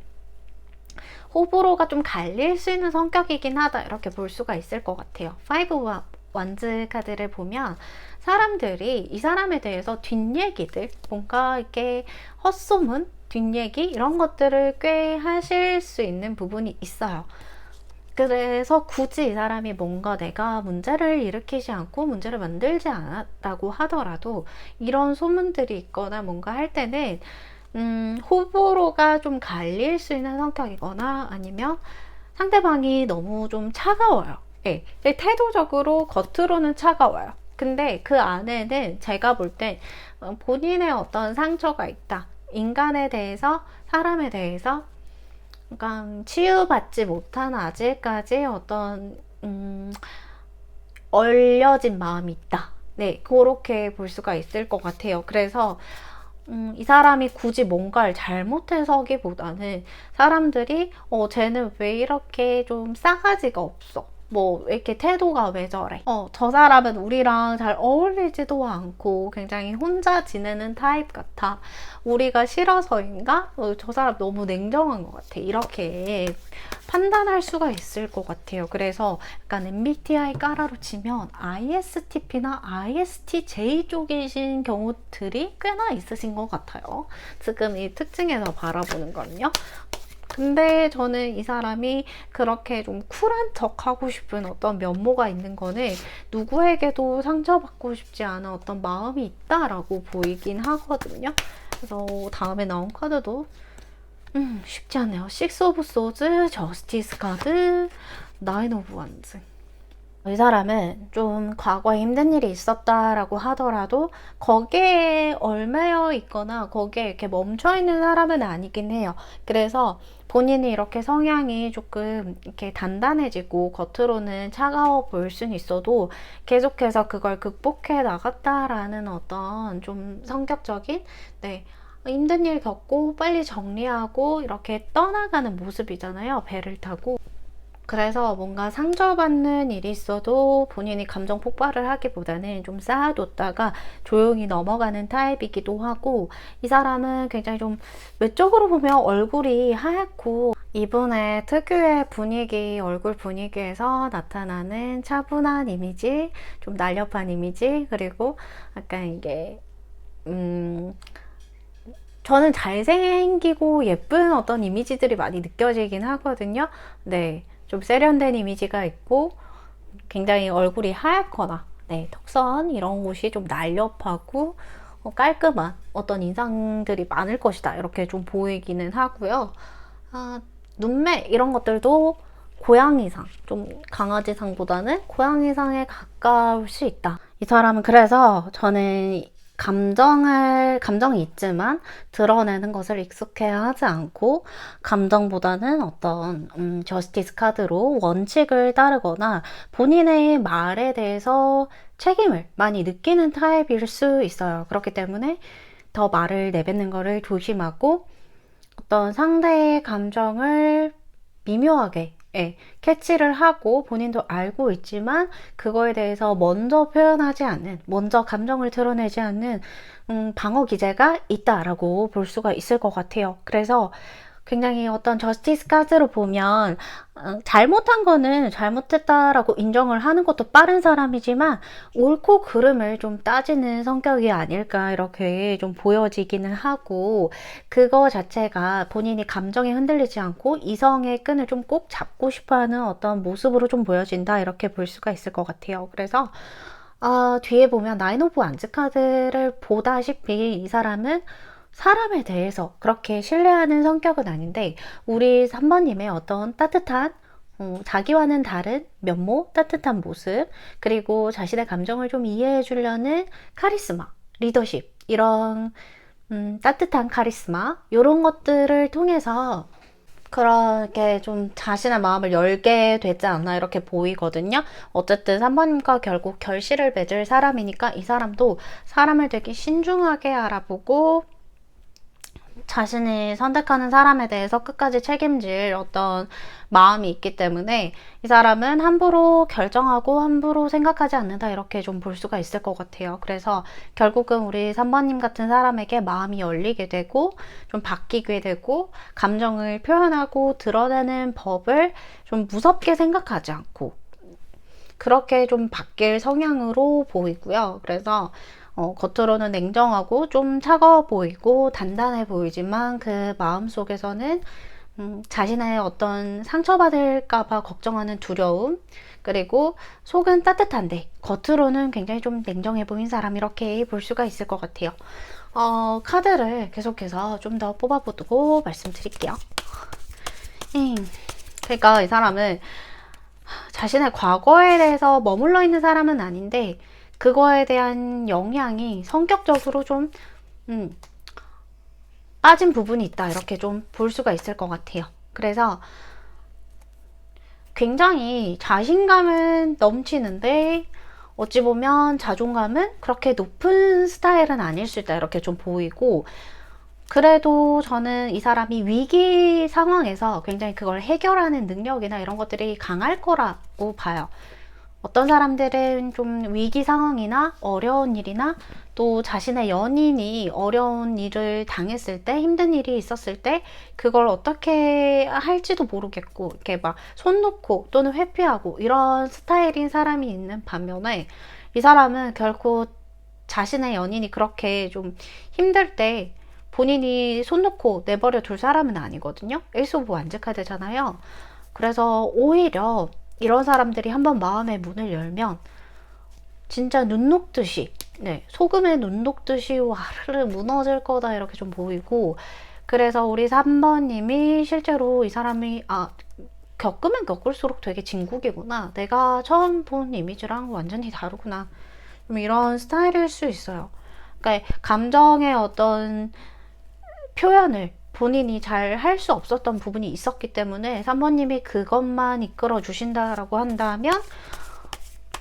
호불호가 좀 갈릴 수 있는 성격이긴 하다 이렇게 볼 수가 있을 것 같아요. 5 원즈 카드를 보면 사람들이 이 사람에 대해서 뒷얘기들 뭔가 이렇게 헛소문 뒷얘기 이런 것들을 꽤 하실 수 있는 부분이 있어요. 그래서 굳이 이 사람이 뭔가 내가 문제를 일으키지 않고 문제를 만들지 않았다고 하더라도 이런 소문들이 있거나 뭔가 할 때는 호불호가 좀 갈릴 수 있는 성격이거나 아니면 상대방이 너무 좀 차가워요. 예, 태도적으로 겉으로는 차가워요. 근데 그 안에는 제가 볼 때 본인의 어떤 상처가 있다. 인간에 대해서, 사람에 대해서 약간 치유받지 못한 아직까지 어떤 얼려진 마음이 있다. 네, 그렇게 볼 수가 있을 것 같아요. 그래서 이 사람이 굳이 뭔가를 잘못해서기보다는 사람들이 쟤는 왜 이렇게 좀 싸가지가 없어? 뭐 왜 이렇게 태도가 왜 저래? 저 사람은 우리랑 잘 어울리지도 않고 굉장히 혼자 지내는 타입 같아. 우리가 싫어서인가? 저 사람 너무 냉정한 것 같아. 이렇게 판단할 수가 있을 것 같아요. 그래서 약간 MBTI 까라로 치면 ISTP나 ISTJ 쪽이신 경우들이 꽤나 있으신 것 같아요. 지금 이 특징에서 바라보는 거는요. 근데 저는 이 사람이 그렇게 좀 쿨한 척 하고 싶은 어떤 면모가 있는 거는 누구에게도 상처받고 싶지 않은 어떤 마음이 있다라고 보이긴 하거든요. 그래서 다음에 나온 카드도 쉽지 않네요. 6 오브 소즈, 저스티스 카드, 9 오브 원즈. 이 사람은 좀 과거에 힘든 일이 있었다라고 하더라도 거기에 얽매여 있거나 거기에 이렇게 멈춰 있는 사람은 아니긴 해요. 그래서 본인이 이렇게 성향이 조금 이렇게 단단해지고 겉으로는 차가워 보일 수는 있어도 계속해서 그걸 극복해 나갔다라는 어떤 좀 성격적인 네. 힘든 일 겪고 빨리 정리하고 이렇게 떠나가는 모습이잖아요. 배를 타고. 그래서 뭔가 상처받는 일이 있어도 본인이 감정 폭발을 하기보다는 좀 쌓아뒀다가 조용히 넘어가는 타입이기도 하고 이 사람은 굉장히 좀 외적으로 보면 얼굴이 하얗고 이분의 특유의 분위기, 얼굴 분위기에서 나타나는 차분한 이미지, 좀 날렵한 이미지, 그리고 약간 이게 저는 잘생기고 예쁜 어떤 이미지들이 많이 느껴지긴 하거든요. 네. 좀 세련된 이미지가 있고 굉장히 얼굴이 하얗거나 네, 턱선 이런 곳이 좀 날렵하고 깔끔한 어떤 인상들이 많을 것이다 이렇게 좀 보이기는 하고요. 눈매 이런 것들도 고양이상, 좀 강아지상보다는 고양이상에 가까울 수 있다. 이 사람은 그래서 저는 감정이 있지만 드러내는 것을 익숙해 하지 않고 감정보다는 어떤 저스티스 카드로 원칙을 따르거나 본인의 말에 대해서 책임을 많이 느끼는 타입일 수 있어요. 그렇기 때문에 더 말을 내뱉는 것을 조심하고 어떤 상대의 감정을 미묘하게 캐치를 하고 본인도 알고 있지만 그거에 대해서 먼저 표현하지 않는, 먼저 감정을 드러내지 않는 방어 기제가 있다라고 볼 수가 있을 것 같아요. 그래서 굉장히 어떤 저스티스 카드로 보면 잘못한 거는 잘못했다라고 인정을 하는 것도 빠른 사람이지만 옳고 그름을 좀 따지는 성격이 아닐까 이렇게 좀 보여지기는 하고 그거 자체가 본인이 감정에 흔들리지 않고 이성의 끈을 좀 꼭 잡고 싶어하는 어떤 모습으로 좀 보여진다 이렇게 볼 수가 있을 것 같아요. 그래서 뒤에 보면 나인 오브 완즈 카드를 보다시피 이 사람은 사람에 대해서 그렇게 신뢰하는 성격은 아닌데 우리 3번님의 어떤 따뜻한 자기와는 다른 면모, 따뜻한 모습, 그리고 자신의 감정을 좀 이해해 주려는 카리스마, 리더십, 이런 따뜻한 카리스마, 이런 것들을 통해서 그렇게 좀 자신의 마음을 열게 되지 않나 이렇게 보이거든요. 어쨌든 3번님과 결국 결실을 맺을 사람이니까 이 사람도 사람을 되게 신중하게 알아보고 자신이 선택하는 사람에 대해서 끝까지 책임질 어떤 마음이 있기 때문에 이 사람은 함부로 결정하고 함부로 생각하지 않는다 이렇게 좀 볼 수가 있을 것 같아요. 그래서 결국은 우리 3번님 같은 사람에게 마음이 열리게 되고 좀 바뀌게 되고 감정을 표현하고 드러내는 법을 좀 무섭게 생각하지 않고 그렇게 좀 바뀔 성향으로 보이고요. 그래서 겉으로는 냉정하고 좀 차가워 보이고 단단해 보이지만 그 마음속에서는 자신의 어떤 상처받을까봐 걱정하는 두려움, 그리고 속은 따뜻한데 겉으로는 굉장히 좀 냉정해 보인 사람 이렇게 볼 수가 있을 것 같아요. 카드를 계속해서 좀 더 뽑아보고 말씀드릴게요. 그러니까 이 사람은 자신의 과거에 대해서 머물러 있는 사람은 아닌데 그거에 대한 영향이 성격적으로 좀 빠진 부분이 있다 이렇게 좀 볼 수가 있을 것 같아요. 그래서 굉장히 자신감은 넘치는데 어찌 보면 자존감은 그렇게 높은 스타일은 아닐 수 있다 이렇게 좀 보이고, 그래도 저는 이 사람이 위기 상황에서 굉장히 그걸 해결하는 능력이나 이런 것들이 강할 거라고 봐요. 어떤 사람들은 좀 위기 상황이나 어려운 일이나 또 자신의 연인이 어려운 일을 당했을 때, 힘든 일이 있었을 때 그걸 어떻게 할지도 모르겠고 이렇게 막 손 놓고 또는 회피하고 이런 스타일인 사람이 있는 반면에 이 사람은 결코 자신의 연인이 그렇게 좀 힘들 때 본인이 손 놓고 내버려 둘 사람은 아니거든요. 에이스 오브 완즈 카드잖아요. 그래서 오히려 이런 사람들이 한번 마음의 문을 열면 진짜 눈 녹듯이, 소금에 눈 녹듯이 와르르 무너질 거다 이렇게 좀 보이고, 그래서 우리 3번님이 실제로 이 사람이 겪으면 겪을수록 되게 진국이구나, 내가 처음 본 이미지랑 완전히 다르구나, 좀 이런 스타일일 수 있어요. 그러니까 감정의 어떤 표현을 본인이 잘 할 수 없었던 부분이 있었기 때문에 3번님이 그것만 이끌어 주신다라고 한다면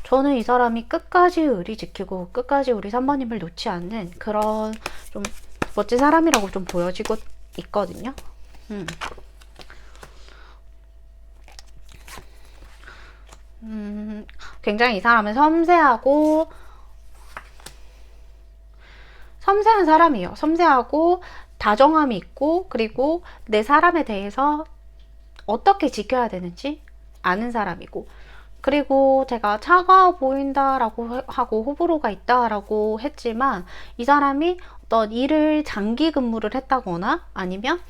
저는 이 사람이 끝까지 의리 지키고 끝까지 우리 3번님을 놓지 않는 그런 좀 멋진 사람이라고 좀 보여지고 있거든요. 굉장히 이 사람은 섬세한 사람이에요. 섬세하고 다정함이 있고, 그리고 내 사람에 대해서 어떻게 지켜야 되는지 아는 사람이고, 그리고 제가 차가워 보인다라고 하고 호불호가 있다라고 했지만 이 사람이 어떤 일을 장기 근무를 했다거나 아니면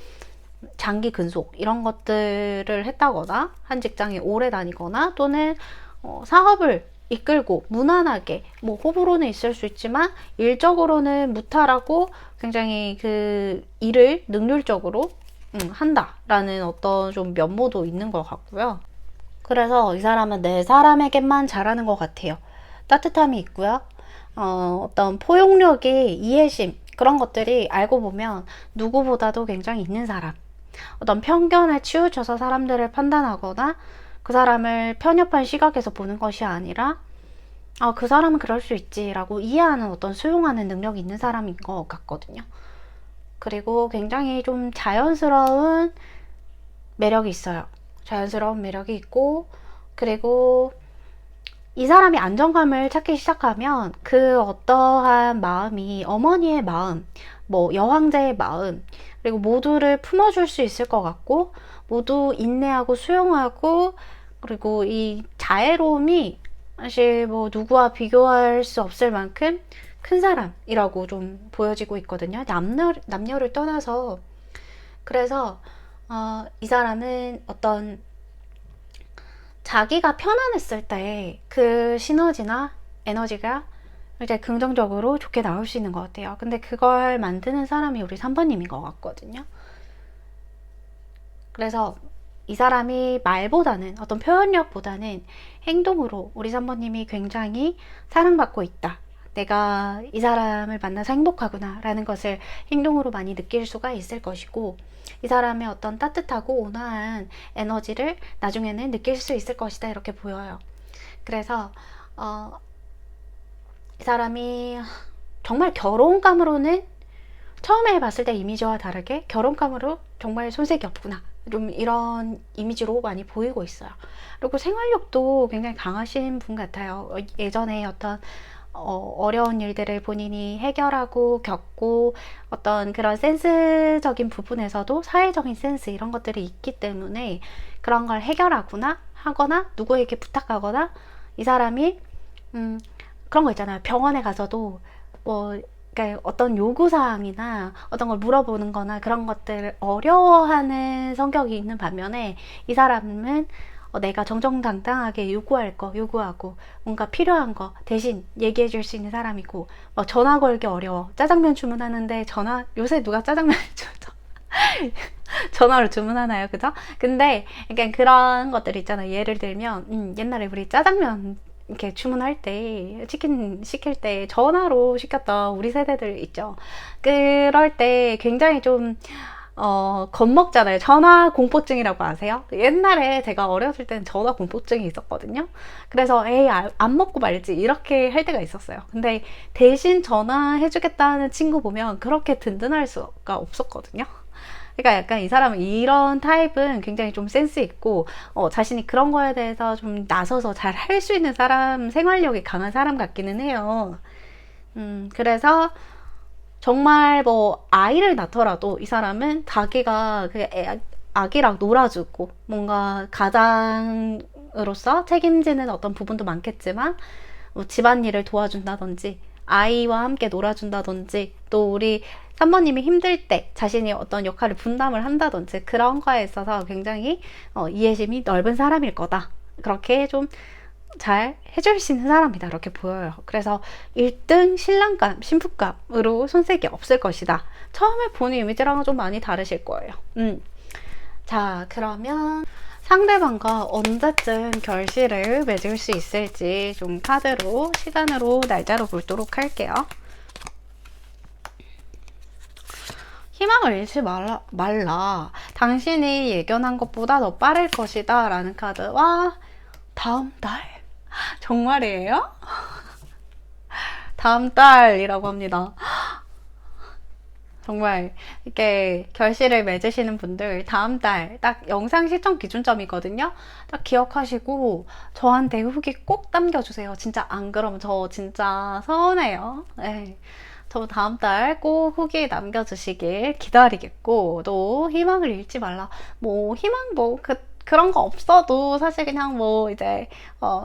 장기 근속 이런 것들을 했다거나 한 직장에 오래 다니거나 또는 사업을 이끌고 무난하게, 뭐 호불호는 있을 수 있지만 일적으로는 무탈하고 굉장히 그 일을 능률적으로 한다라는 어떤 좀 면모도 있는 것 같고요. 그래서 이 사람은 내 사람에게만 잘하는 것 같아요. 따뜻함이 있고요. 어떤 포용력이, 이해심, 그런 것들이 알고 보면 누구보다도 굉장히 있는 사람. 어떤 편견에 치우쳐서 사람들을 판단하거나 그 사람을 편협한 시각에서 보는 것이 아니라 그 사람은 그럴 수 있지라고 이해하는 어떤 수용하는 능력이 있는 사람인 것 같거든요. 그리고 굉장히 좀 자연스러운 매력이 있어요. 자연스러운 매력이 있고, 그리고 이 사람이 안정감을 찾기 시작하면 그 어떠한 마음이 어머니의 마음, 뭐 여황제의 마음, 그리고 모두를 품어줄 수 있을 것 같고, 모두 인내하고 수용하고, 그리고 이 자애로움이 사실 뭐 누구와 비교할 수 없을 만큼 큰 사람이라고 좀 보여지고 있거든요. 남녀를 떠나서. 그래서 이 사람은 어떤 자기가 편안했을 때 그 시너지나 에너지가 이제 긍정적으로 좋게 나올 수 있는 것 같아요. 근데 그걸 만드는 사람이 우리 3번님인 것 같거든요. 그래서 이 사람이 말보다는 어떤 표현력보다는 행동으로 우리 3번님이 굉장히 사랑받고 있다. 내가 이 사람을 만나서 행복하구나 라는 것을 행동으로 많이 느낄 수가 있을 것이고 이 사람의 어떤 따뜻하고 온화한 에너지를 나중에는 느낄 수 있을 것이다 이렇게 보여요. 그래서 이 사람이 정말 결혼감으로는 처음에 봤을 때 이미지와 다르게 결혼감으로 정말 손색이 없구나 좀 이런 이미지로 많이 보이고 있어요. 그리고 생활력도 굉장히 강하신 분 같아요. 예전에 어떤 어려운 일들을 본인이 해결하고 겪고 어떤 그런 센스적인 부분에서도 사회적인 센스 이런 것들이 있기 때문에 그런 걸 해결하거나 하거나 누구에게 부탁하거나 이 사람이 그런 거 있잖아요. 병원에 가서도 뭐 그러니까 어떤 요구사항이나 어떤 걸 물어보는 거나 그런 것들을 어려워하는 성격이 있는 반면에 이 사람은 내가 정정당당하게 요구할 거 요구하고 뭔가 필요한 거 대신 얘기해 줄 수 있는 사람이고 전화 걸기 어려워. 짜장면 주문하는데 요새 누가 짜장면 전화로 주문하나요? 그죠? 근데 그러니까 그런 것들 있잖아요. 예를 들면 옛날에 우리 짜장면 이렇게 주문할 때 치킨 시킬 때 전화로 시켰던 우리 세대들 있죠. 그럴 때 굉장히 좀 겁먹잖아요. 전화 공포증이라고 아세요? 옛날에 제가 어렸을 때는 전화 공포증이 있었거든요. 그래서 에이 안 먹고 말지 이렇게 할 때가 있었어요. 근데 대신 전화해주겠다는 친구 보면 그렇게 든든할 수가 없었거든요. 그러니까 약간 이 사람은 이런 타입은 굉장히 좀 센스 있고 자신이 그런 거에 대해서 좀 나서서 잘 할 수 있는 사람, 생활력이 강한 사람 같기는 해요. 그래서 정말 뭐 아이를 낳더라도 이 사람은 자기가 그 아기랑 놀아주고 뭔가 가장으로서 책임지는 어떤 부분도 많겠지만 뭐 집안일을 도와준다든지 아이와 함께 놀아준다든지 또 우리 3번님이 힘들 때 자신이 어떤 역할을 분담을 한다든지 그런 거에 있어서 굉장히 이해심이 넓은 사람일 거다. 그렇게 좀 잘 해줄 수 있는 사람이다 이렇게 보여요. 그래서 1등 신랑감, 신부감으로 손색이 없을 것이다. 처음에 보는 이미지랑은 좀 많이 다르실 거예요. 자, 그러면 상대방과 언제쯤 결실을 맺을 수 있을지 좀 카드로, 시간으로, 날짜로 보도록 할게요. 희망을 잃지 말라. 당신이 예견한 것보다 더 빠를 것이다 라는 카드와 다음 달? 정말이에요? 다음 달이라고 합니다. 정말 이렇게 결실을 맺으시는 분들 다음 달 딱 영상 시청 기준점이거든요. 딱 기억하시고 저한테 후기 꼭 남겨주세요. 진짜 안 그러면 저 진짜 서운해요. 네. 저 다음 달 꼭 후기 남겨주시길 기다리겠고 또 희망을 잃지 말라. 뭐 희망 그런 거 없어도 사실 그냥 뭐 이제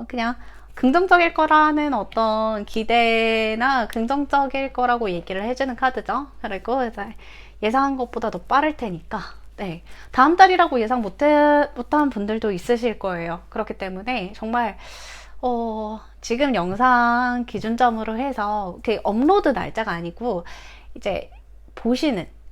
그냥 긍정적일 거라는 어떤 기대나 긍정적일 거라고 얘기를 해주는 카드죠. 그리고 이제 예상한 것보다 더 빠를 테니까 네 다음 달이라고 예상 못한 분들도 있으실 거예요. 그렇기 때문에 정말 지금 영상 기준점으로 해서 그 업로드 날짜가 아니고 이제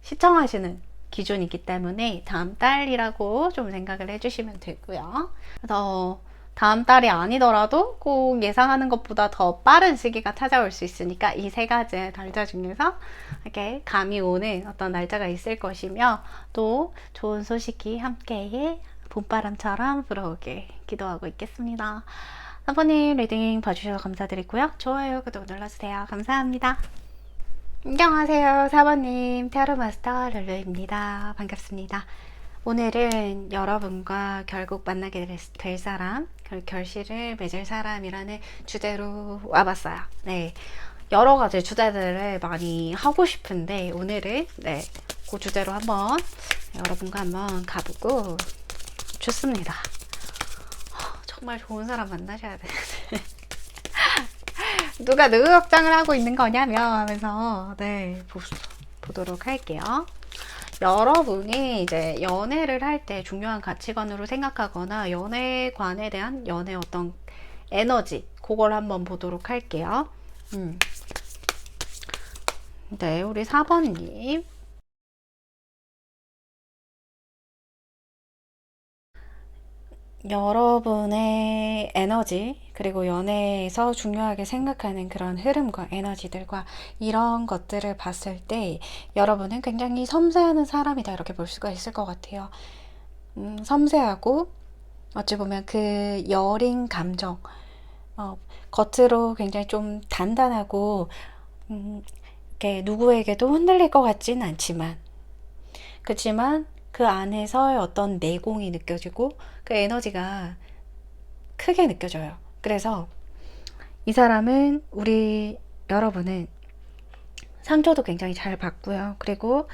시청하시는 기준이기 때문에 다음 달이라고 좀 생각을 해주시면 되고요. 그래서 다음 달이 아니더라도 꼭 예상하는 것보다 더 빠른 시기가 찾아올 수 있으니까 이 세 가지의 날짜 중에서 이렇게 감이 오는 어떤 날짜가 있을 것이며 또 좋은 소식이 함께 봄바람처럼 불어오길 기도하고 있겠습니다. 3번님 리딩 봐주셔서 감사드리고요. 좋아요, 구독 눌러주세요. 감사합니다. 안녕하세요. 4번님 타로마스터 룰루입니다. 반갑습니다. 오늘은 여러분과 결국 만나게 될 사람, 결실을 맺을 사람이라는 주제로 와봤어요. 네, 여러 가지 주제들을 많이 하고 싶은데 오늘은 그 주제로 한번 여러분과 한번 가보고 좋습니다. 정말 좋은 사람 만나셔야 되는데 누가 누구 걱정을 하고 있는 거냐면 하면서 보도록 할게요. 여러분이 이제 연애를 할 때 중요한 가치관으로 생각하거나 연애관에 대한 연애 어떤 에너지, 그걸 한번 보도록 할게요. 네, 우리 4번님. 여러분의 에너지, 그리고 연애에서 중요하게 생각하는 그런 흐름과 에너지들과 이런 것들을 봤을 때 여러분은 굉장히 섬세한 사람이다, 이렇게 볼 수가 있을 것 같아요. 섬세하고 어찌 보면 그 여린 감정, 겉으로 굉장히 좀 단단하고 이렇게 누구에게도 흔들릴 것 같진 않지만, 그렇지만 그 안에서의 어떤 내공이 느껴지고 그 에너지가 크게 느껴져요. 그래서 이 사람은, 우리 여러분은 상처도 굉장히 잘 받고요. 그리고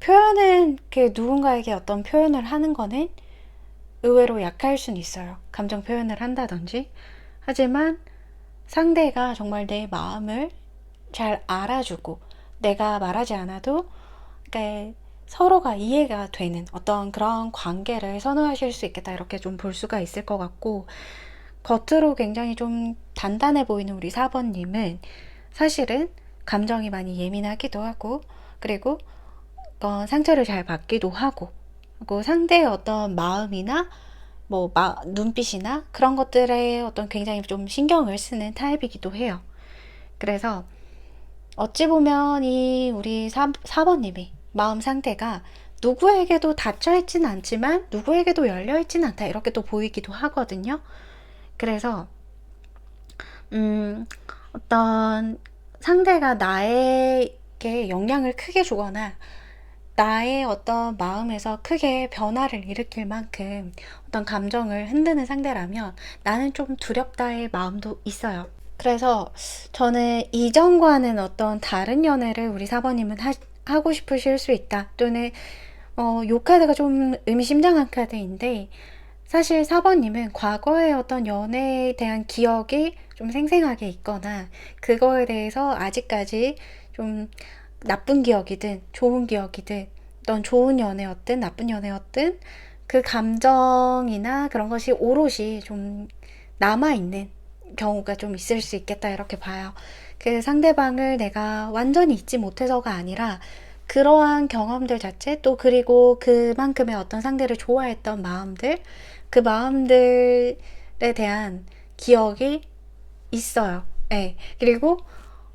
표현은, 이렇게 누군가에게 어떤 표현을 하는 거는 의외로 약할 수는 있어요. 감정 표현을 한다든지. 하지만 상대가 정말 내 마음을 잘 알아주고 내가 말하지 않아도, 그러니까 서로가 이해가 되는 어떤 그런 관계를 선호하실 수 있겠다, 이렇게 좀 볼 수가 있을 것 같고, 겉으로 굉장히 좀 단단해 보이는 우리 4번님은 사실은 감정이 많이 예민하기도 하고, 그리고 상처를 잘 받기도 하고, 그리고 상대의 어떤 마음이나 뭐 눈빛이나 그런 것들에 어떤 굉장히 좀 신경을 쓰는 타입이기도 해요. 그래서 어찌 보면 이 우리 4번님의 마음 상태가 누구에게도 닫혀있진 않지만 누구에게도 열려있진 않다, 이렇게 또 보이기도 하거든요. 그래서 어떤 상대가 나에게 영향을 크게 주거나 나의 어떤 마음에서 크게 변화를 일으킬 만큼 어떤 감정을 흔드는 상대라면 나는 좀 두렵다의 마음도 있어요. 그래서 저는 이전과는 어떤 다른 연애를 우리 4번님은 하고 싶으실 수 있다. 또는 요 카드가 좀 의미심장한 카드인데, 사실 4번님은 과거의 어떤 연애에 대한 기억이 좀 생생하게 있거나 그거에 대해서 아직까지 좀 나쁜 기억이든 좋은 기억이든, 어떤 좋은 연애였든 나쁜 연애였든 그 감정이나 그런 것이 오롯이 좀 남아있는 경우가 좀 있을 수 있겠다, 이렇게 봐요. 그 상대방을 내가 완전히 잊지 못해서가 아니라 그러한 경험들 자체, 또 그리고 그만큼의 어떤 상대를 좋아했던 마음들, 그 마음들에 대한 기억이 있어요. 네. 그리고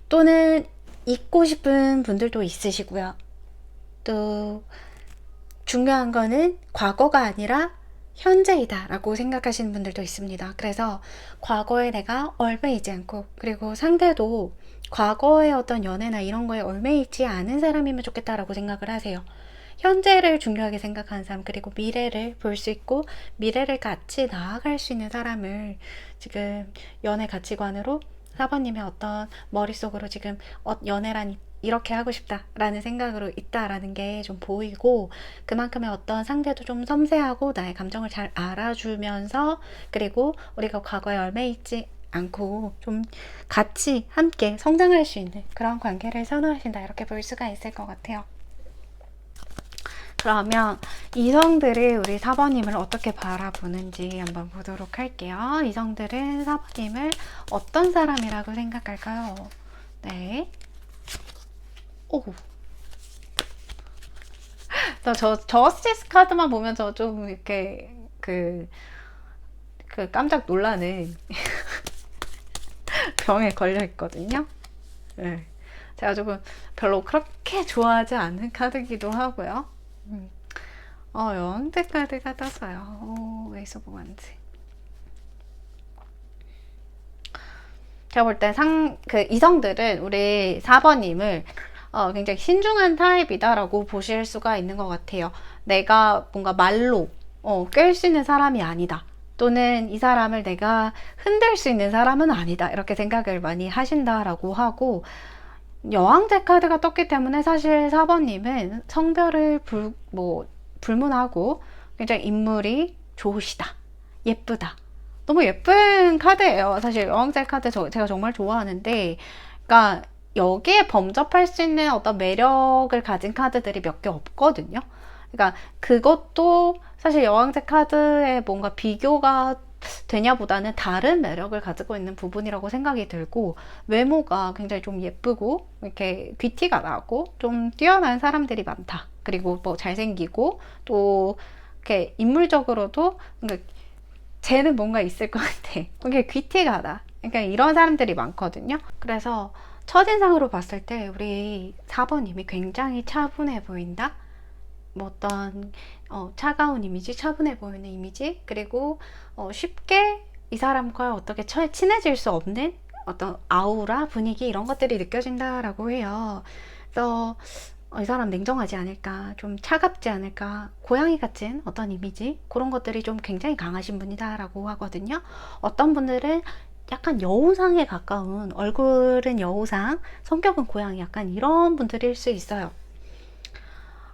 또는 잊고 싶은 분들도 있으시고요. 또 중요한 거는 과거가 아니라 현재이다 라고 생각하시는 분들도 있습니다. 그래서 과거에 내가 얽매이지 않고, 그리고 상대도 과거의 어떤 연애나 이런 거에 얽매이지 않은 사람이면 좋겠다라고 생각을 하세요. 현재를 중요하게 생각하는 사람, 그리고 미래를 볼 수 있고 미래를 같이 나아갈 수 있는 사람을 지금 연애 가치관으로 4번님의 어떤 머릿속으로 지금 연애란 이렇게 하고 싶다라는 생각으로 있다라는 게 좀 보이고, 그만큼의 어떤 상대도 좀 섬세하고 나의 감정을 잘 알아주면서, 그리고 우리가 과거에 얽매이지 않고 좀 같이 함께 성장할 수 있는 그런 관계를 선호하신다, 이렇게 볼 수가 있을 것 같아요. 그러면 이성들이 우리 4번님을 어떻게 바라보는지 한번 보도록 할게요. 이성들은 4번님을 어떤 사람이라고 생각할까요? 네. 오. 저스티스 카드만 보면 저 좀 이렇게 그 깜짝 놀라는 병에 걸려 있거든요. 네. 제가 조금 별로 그렇게 좋아하지 않는 카드기도 하고요. 여왕대 카드가 떴어요. 에이스 오브 원즈. 제가 볼 때 이성들은 우리 4번님을 굉장히 신중한 타입이다라고 보실 수가 있는 것 같아요. 내가 뭔가 말로 깰 수 있는 사람이 아니다, 또는 이 사람을 내가 흔들 수 있는 사람은 아니다, 이렇게 생각을 많이 하신다라고 하고, 여왕제 카드가 떴기 때문에 사실 4번님은 성별을 불문하고 굉장히 인물이 좋으시다, 예쁘다, 너무 예쁜 카드예요. 사실 여왕제 카드 제가 정말 좋아하는데, 그러니까 여기에 범접할 수 있는 어떤 매력을 가진 카드들이 몇 개 없거든요. 그러니까 그것도 사실 여왕제 카드에 뭔가 비교가 되냐보다는 다른 매력을 가지고 있는 부분이라고 생각이 들고, 외모가 굉장히 좀 예쁘고 이렇게 귀티가 나고 좀 뛰어난 사람들이 많다. 그리고 뭐 잘생기고 또 이렇게 인물적으로도 그러니까 쟤는 뭔가 있을 것 같아. 이게 귀티가 나. 그러니까 이런 사람들이 많거든요. 그래서 첫인상으로 봤을 때 우리 4번님이 굉장히 차분해 보인다. 뭐 어떤 차가운 이미지, 차분해 보이는 이미지, 그리고 쉽게 이 사람과 어떻게 친해질 수 없는 어떤 아우라, 분위기 이런 것들이 느껴진다라고 해요. 그래서 이 사람 냉정하지 않을까, 좀 차갑지 않을까, 고양이 같은 어떤 이미지 그런 것들이 좀 굉장히 강하신 분이다라고 하거든요. 어떤 분들은 약간 여우상에 가까운, 얼굴은 여우상, 성격은 고양이, 약간 이런 분들일 수 있어요.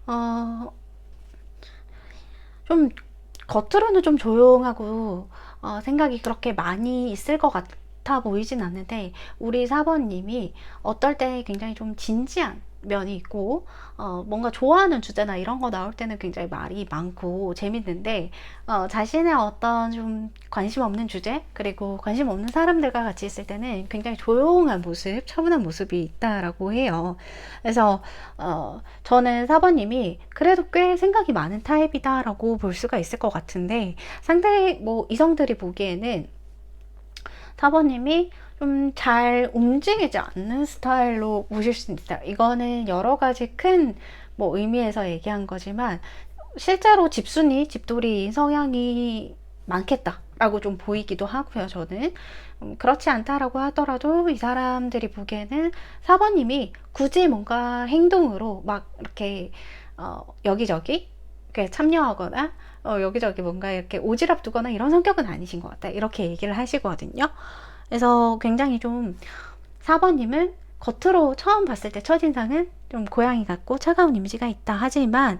어, 좀 겉으로는 좀 조용하고 생각이 그렇게 많이 있을 것 같아 보이진 않는데, 우리 4번님이 어떨 때 굉장히 좀 진지한 면이 있고 뭔가 좋아하는 주제나 이런 거 나올 때는 굉장히 말이 많고 재밌는데, 자신의 어떤 좀 관심 없는 주제, 그리고 관심 없는 사람들과 같이 있을 때는 굉장히 조용한 모습, 차분한 모습이 있다라고 해요. 그래서 저는 4번님이 그래도 꽤 생각이 많은 타입이다라고 볼 수가 있을 것 같은데, 상대 뭐 이성들이 보기에는 4번님이 좀 잘 움직이지 않는 스타일로 보실 수 있어요. 이거는 여러 가지 큰 뭐 의미에서 얘기한 거지만, 실제로 집순이, 집돌이 성향이 많겠다라고 좀 보이기도 하고요. 저는 그렇지 않다라고 하더라도 이 사람들이 보기에는 4번님이 굳이 뭔가 행동으로 막 이렇게 여기저기 이렇게 참여하거나 여기저기 뭔가 이렇게 오지랖 두거나 이런 성격은 아니신 것 같다, 이렇게 얘기를 하시거든요. 그래서 굉장히 좀 4번님은 겉으로 처음 봤을 때 첫인상은 좀 고양이 같고 차가운 이미지가 있다 하지만,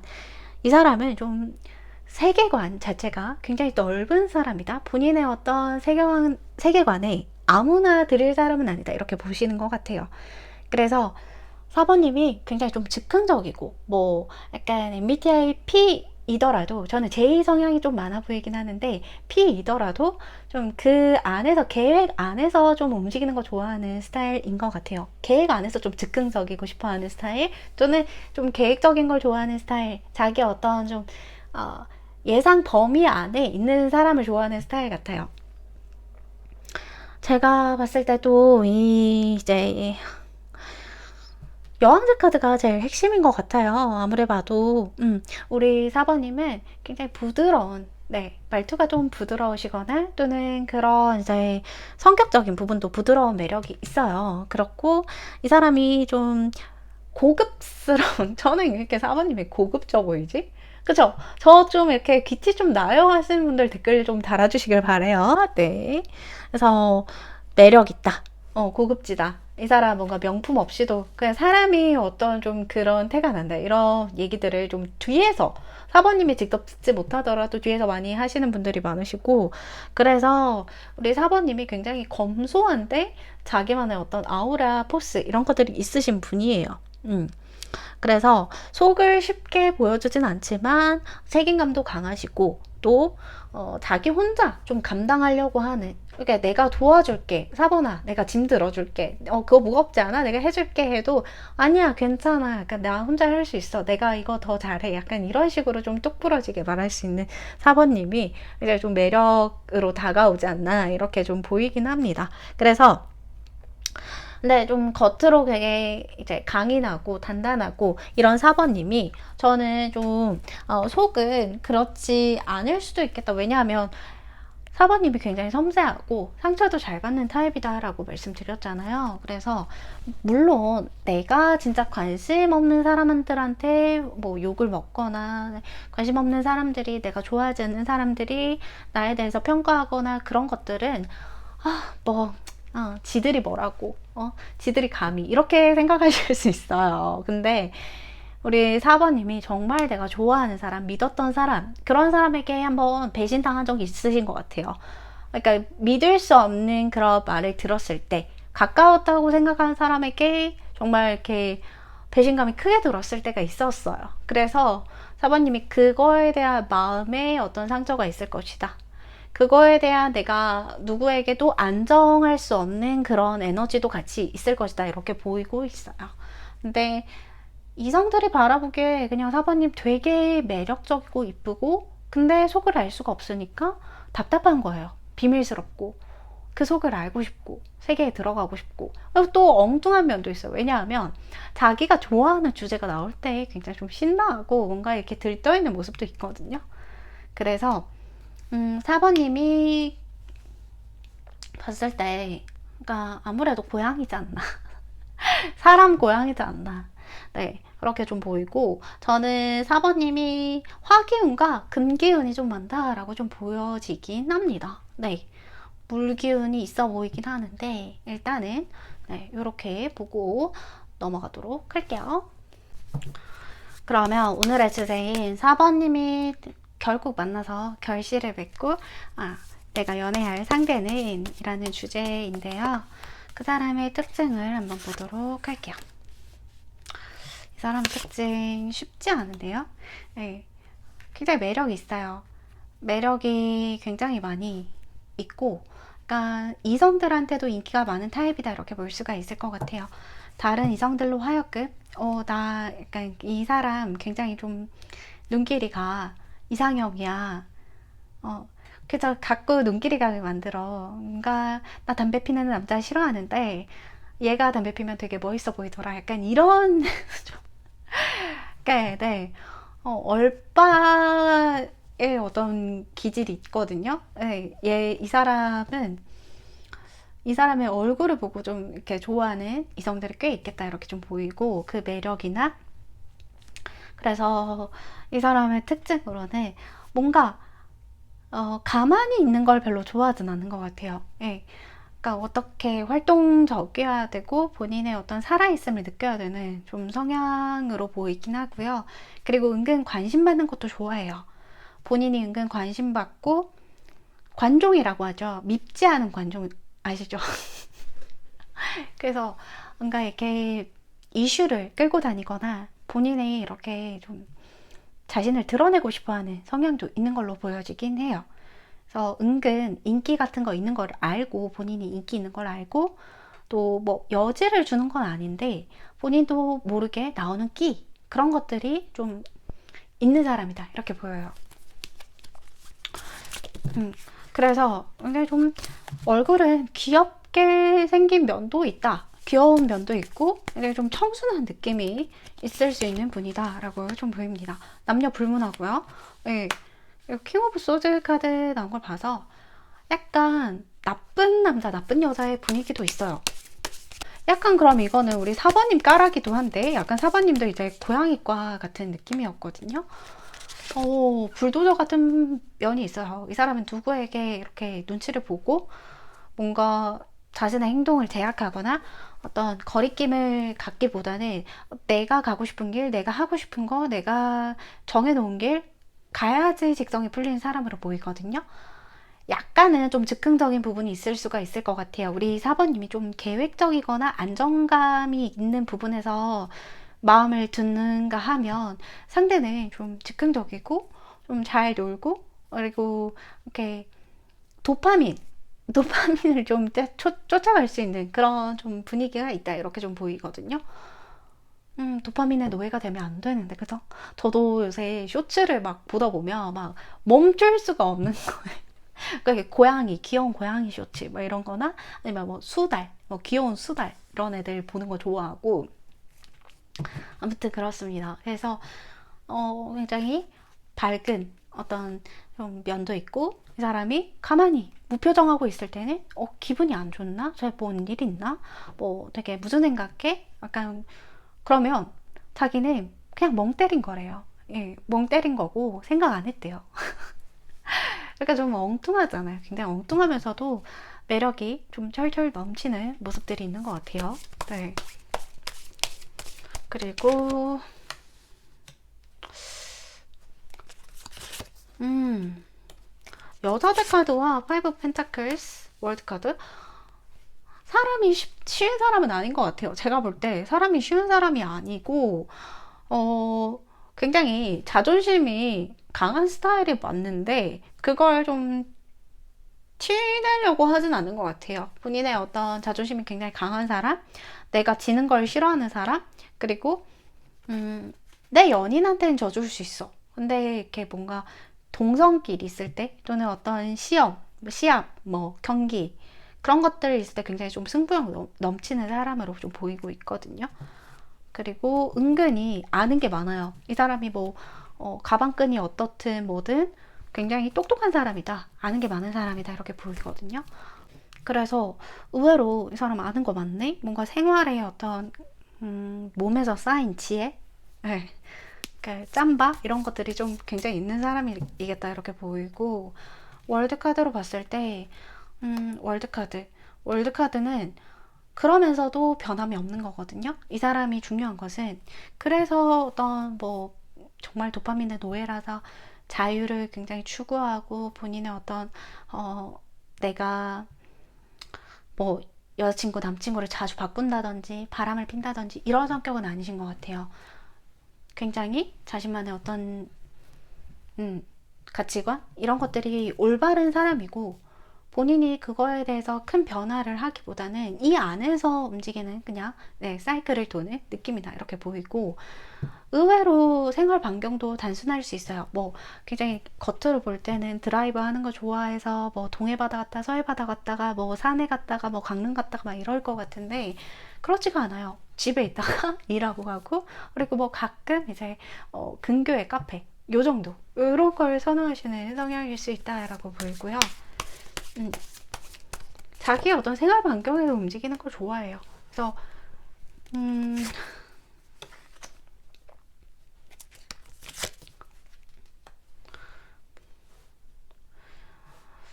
이 사람은 좀 세계관 자체가 굉장히 넓은 사람이다. 본인의 어떤 세계관에 아무나 들을 사람은 아니다, 이렇게 보시는 것 같아요. 그래서 4번님이 굉장히 좀 즉흥적이고 뭐 약간 MBTI P이더라도, 저는 J 성향이 좀 많아 보이긴 하는데 P이더라도 좀 그 안에서, 계획 안에서 좀 움직이는 거 좋아하는 스타일인 것 같아요. 계획 안에서 좀 즉흥적이고 싶어하는 스타일, 또는 좀 계획적인 걸 좋아하는 스타일, 자기 어떤 좀 예상 범위 안에 있는 사람을 좋아하는 스타일 같아요. 제가 봤을 때도 이제 여왕제 카드가 제일 핵심인 것 같아요. 아무리 봐도 우리 4번님은 굉장히 부드러운, 네, 말투가 좀 부드러우시거나 또는 그런 이제 성격적인 부분도 부드러운 매력이 있어요. 그렇고 이 사람이 좀 고급스러운 저는 이렇게 4번님이 고급져 보이지? 그쵸? 저 좀 이렇게 귀티 좀 나요 하시는 분들 댓글 좀 달아주시길 바래요. 네. 그래서 매력 있다. 고급지다. 이 사람 뭔가 명품 없이도 그냥 사람이 어떤 좀 그런 태가 난다, 이런 얘기들을 좀 뒤에서 4번님이 직접 듣지 못하더라도 뒤에서 많이 하시는 분들이 많으시고, 그래서 우리 4번님이 굉장히 검소한데 자기만의 어떤 아우라, 포스 이런 것들이 있으신 분이에요. 그래서 속을 쉽게 보여주진 않지만 책임감도 강하시고, 또 자기 혼자 좀 감당하려고 하는, 그러니까 내가 도와줄게, 4번아 내가 짐 들어줄게, 그거 무겁지 않아? 내가 해줄게 해도 아니야 괜찮아, 약간 나 혼자 할 수 있어, 내가 이거 더 잘해, 약간 이런 식으로 좀 뚝 부러지게 말할 수 있는 4번님이 이제 좀 매력으로 다가오지 않나, 이렇게 좀 보이긴 합니다. 그래서 근데 좀 겉으로 되게 이제 강인하고 단단하고 이런 4번님이, 저는 좀 속은 그렇지 않을 수도 있겠다. 왜냐하면 4번님이 굉장히 섬세하고 상처도 잘 받는 타입이다라고 말씀드렸잖아요. 그래서 물론 내가 진짜 관심 없는 사람들한테 뭐 욕을 먹거나, 관심 없는 사람들이, 내가 좋아하지 않는 사람들이 나에 대해서 평가하거나 그런 것들은 지들이 뭐라고, 지들이 감히, 이렇게 생각하실 수 있어요. 근데 우리 4번님이 정말 내가 좋아하는 사람, 믿었던 사람, 그런 사람에게 한번 배신당한 적이 있으신 것 같아요. 그러니까 믿을 수 없는 그런 말을 들었을 때, 가까웠다고 생각하는 사람에게 정말 이렇게 배신감이 크게 들었을 때가 있었어요. 그래서 4번님이 그거에 대한 마음에 어떤 상처가 있을 것이다. 그거에 대한 내가 누구에게도 안정할 수 없는 그런 에너지도 같이 있을 것이다. 이렇게 보이고 있어요. 근데 이성들이 바라보기에 그냥 사부님 되게 매력적이고 이쁘고 근데 속을 알 수가 없으니까 답답한 거예요. 비밀스럽고 그 속을 알고 싶고 세계에 들어가고 싶고 그리고 또 엉뚱한 면도 있어요. 왜냐하면 자기가 좋아하는 주제가 나올 때 굉장히 좀 신나하고 뭔가 이렇게 들떠있는 모습도 있거든요. 그래서 4번님이 봤을 때 그러니까 아무래도 고양이지 않나 사람 고양이지 않나 네 그렇게 좀 보이고 저는 4번님이 화기운과 금기운이 좀 많다라고 좀 보여지긴 합니다. 네 물기운이 있어 보이긴 하는데 일단은 네, 이렇게 보고 넘어가도록 할게요. 그러면 오늘의 주제인 4번님이 결국 만나서 결실을 맺고 내가 연애할 상대는 이라는 주제인데요. 그 사람의 특징을 한번 보도록 할게요. 이 사람 특징 쉽지 않은데요. 네, 굉장히 매력이 있어요. 매력이 굉장히 많이 있고 그러니까 이성들한테도 인기가 많은 타입이다 이렇게 볼 수가 있을 것 같아요. 다른 이성들로 하여금 나 약간 이 사람 굉장히 좀 눈길이가 이상형이야. 그래서 자꾸 눈길이 가게 만들어. 뭔가 나 담배 피는 남자 싫어하는데 얘가 담배 피면 되게 멋있어 보이더라. 약간 이런 좀, 네. 얼빠의 어떤 기질이 있거든요. 네, 이 사람의 얼굴을 보고 좀 이렇게 좋아하는 이성들이 꽤 있겠다 이렇게 좀 보이고 그 매력이나 그래서 이 사람의 특징으로는 뭔가 가만히 있는 걸 별로 좋아하진 않는 것 같아요. 예. 그러니까 어떻게 활동적이어야 되고 본인의 어떤 살아있음을 느껴야 되는 좀 성향으로 보이긴 하고요. 그리고 은근 관심 받는 것도 좋아해요. 본인이 은근 관심 받고 관종이라고 하죠. 밉지 않은 관종 아시죠? 그래서 뭔가 이렇게 이슈를 끌고 다니거나 본인이 이렇게 좀 자신을 드러내고 싶어하는 성향도 있는 걸로 보여지긴 해요. 그래서 은근 인기 같은 거 있는 걸 알고 본인이 인기 있는 걸 알고 또 뭐 여지를 주는 건 아닌데 본인도 모르게 나오는 끼 그런 것들이 좀 있는 사람이다 이렇게 보여요. 그래서 이게 좀 얼굴은 귀엽게 생긴 면도 있다. 귀여운 면도 있고 이게 좀 청순한 느낌이 있을 수 있는 분이다 라고 좀 보입니다. 남녀 불문하고요. 네. 킹 오브 소드 카드 나온 걸 봐서 약간 나쁜 남자 나쁜 여자의 분위기도 있어요. 약간 그럼 이거는 우리 4번님 까라기도 한데 약간 4번님도 이제 고양이과 같은 느낌이었거든요. 불도저 같은 면이 있어요. 이 사람은 누구에게 이렇게 눈치를 보고 뭔가 자신의 행동을 제약하거나 어떤 거리낌을 갖기보다는 내가 가고 싶은 길, 내가 하고 싶은 거, 내가 정해놓은 길 가야지 직성이 풀리는 사람으로 보이거든요. 약간은 좀 즉흥적인 부분이 있을 수가 있을 것 같아요. 우리 4번님이 좀 계획적이거나 안정감이 있는 부분에서 마음을 두는가 하면 상대는 좀 즉흥적이고 좀 잘 놀고 그리고 이렇게 도파민을 좀 쫓아갈 수 있는 그런 좀 분위기가 있다 이렇게 좀 보이거든요. 도파민의 노예가 되면 안 되는데 그죠? 저도 요새 쇼츠를 막 보다 보면 막 멈출 수가 없는 거예요. 그러니까 고양이, 귀여운 고양이 쇼츠 뭐 이런 거나 아니면 뭐 수달, 뭐 귀여운 수달 이런 애들 보는 거 좋아하고 아무튼 그렇습니다. 그래서 굉장히 밝은 어떤 좀 면도 있고 이 사람이 가만히 무표정하고 있을 때는 기분이 안 좋나? 저 뭔 일 있나? 뭐 되게 무슨 생각해? 약간 그러면 자기는 그냥 멍 때린 거래요. 예, 멍 때린 거고 생각 안 했대요. 그러니까 좀 엉뚱하잖아요. 굉장히 엉뚱하면서도 매력이 좀 철철 넘치는 모습들이 있는 것 같아요. 네. 그리고 여자들 카드와 파이브 펜타클스 월드 카드 사람이 쉬운 사람은 아닌 것 같아요. 제가 볼 때 사람이 쉬운 사람이 아니고 굉장히 자존심이 강한 스타일이 맞는데 그걸 좀 티내려고 하진 않는 것 같아요. 본인의 어떤 자존심이 굉장히 강한 사람, 내가 지는 걸 싫어하는 사람, 그리고 내 연인한테는 져줄 수 있어. 근데 이렇게 뭔가 동성끼리 있을 때 또는 어떤 시합, 뭐 경기 그런 것들 있을 때 굉장히 좀 승부욕 넘치는 사람으로 좀 보이고 있거든요. 그리고 은근히 아는 게 많아요. 이 사람이 뭐 가방끈이 어떻든 뭐든 굉장히 똑똑한 사람이다. 아는 게 많은 사람이다. 이렇게 보이거든요. 그래서 의외로 이 사람 아는 거 많네? 뭔가 생활에 어떤 몸에서 쌓인 지혜? 네. 그러니까 짬바? 이런 것들이 좀 굉장히 있는 사람이겠다. 이렇게 보이고 월드카드로 봤을 때 월드카드. 월드카드는 그러면서도 변함이 없는 거거든요. 이 사람이 중요한 것은 그래서 어떤 뭐 정말 도파민의 노예라서 자유를 굉장히 추구하고 본인의 어떤 내가 뭐 여자친구 남친구를 자주 바꾼다든지 바람을 핀다든지 이런 성격은 아니신 것 같아요. 굉장히 자신만의 어떤 가치관 이런 것들이 올바른 사람이고 본인이 그거에 대해서 큰 변화를 하기보다는 이 안에서 움직이는 그냥 사이클을 도는 느낌이다 이렇게 보이고 의외로 생활 반경도 단순할 수 있어요. 뭐 굉장히 겉으로 볼 때는 드라이브 하는 거 좋아해서 뭐 동해 바다 갔다 서해 바다 갔다가 뭐 산에 갔다가 뭐 강릉 갔다가 막 이럴 것 같은데 그렇지가 않아요. 집에 있다가 일하고 가고 그리고 뭐 가끔 이제 근교의 카페 요 정도 이런 걸 선호하시는 성향일 수 있다라고 보이고요. 자기 어떤 생활 반경에서 움직이는 걸 좋아해요. 그래서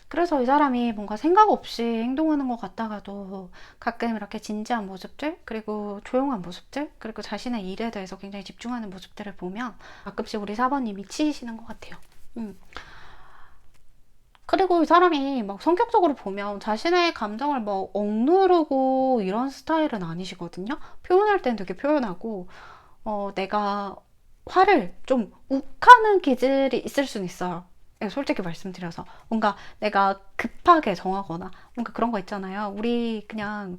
그래서 이 사람이 뭔가 생각 없이 행동하는 것 같다가도 가끔 이렇게 진지한 모습들, 그리고 조용한 모습들, 그리고 자신의 일에 대해서 굉장히 집중하는 모습들을 보면 가끔씩 우리 사번님이 치이시는 것 같아요. 그리고 이 사람이 막 성격적으로 보면 자신의 감정을 막 억누르고 이런 스타일은 아니시거든요. 표현할 땐 되게 표현하고, 내가 화를 좀 욱하는 기질이 있을 수는 있어요. 예, 솔직히 말씀드려서. 뭔가 내가 급하게 정하거나, 뭔가 그런 거 있잖아요. 우리 그냥,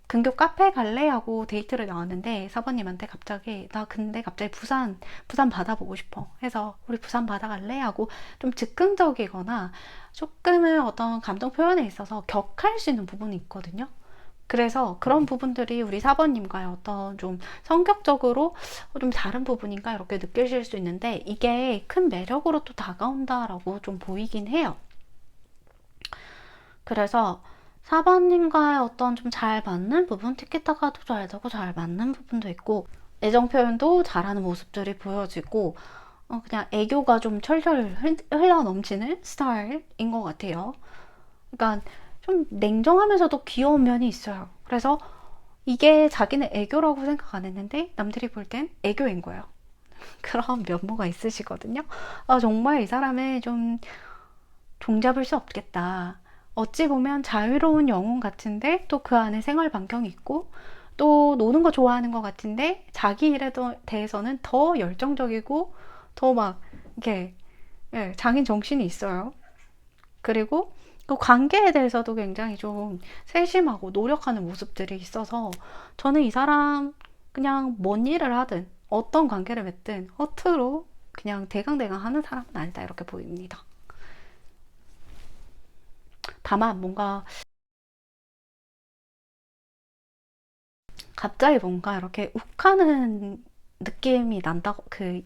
근교 카페 갈래? 하고 데이트를 나왔는데 사번님한테 갑자기 나 근데 갑자기 부산 바다 보고 싶어 해서 우리 부산 바다 갈래? 하고 좀 즉흥적이거나 조금은 어떤 감정 표현에 있어서 격할 수 있는 부분이 있거든요. 그래서 그런 부분들이 우리 사번님과의 어떤 좀 성격적으로 좀 다른 부분인가 이렇게 느끼실 수 있는데 이게 큰 매력으로 또 다가온다라고 좀 보이긴 해요. 그래서 4번님과의 어떤 좀 잘 맞는 부분, 티키타카도 잘 되고 잘 맞는 부분도 있고, 애정 표현도 잘하는 모습들이 보여지고, 그냥 애교가 좀 철철 흘러 넘치는 스타일인 것 같아요. 그러니까 좀 냉정하면서도 귀여운 면이 있어요. 그래서 이게 자기는 애교라고 생각 안 했는데, 남들이 볼 땐 애교인 거예요. 그런 면모가 있으시거든요. 아, 정말 이 사람은 좀 종잡을 수 없겠다. 어찌 보면 자유로운 영혼 같은데 또 그 안에 생활 반경이 있고 또 노는 거 좋아하는 것 같은데 자기 일에 대해서는 더 열정적이고 더 막 이렇게 장인 정신이 있어요. 그리고 그 관계에 대해서도 굉장히 좀 세심하고 노력하는 모습들이 있어서 저는 이 사람 그냥 뭔 일을 하든 어떤 관계를 맺든 허투루 그냥 대강대강 하는 사람은 아니다 이렇게 보입니다. 다만 뭔가 갑자기 뭔가 이렇게 욱하는 느낌이 난다고 그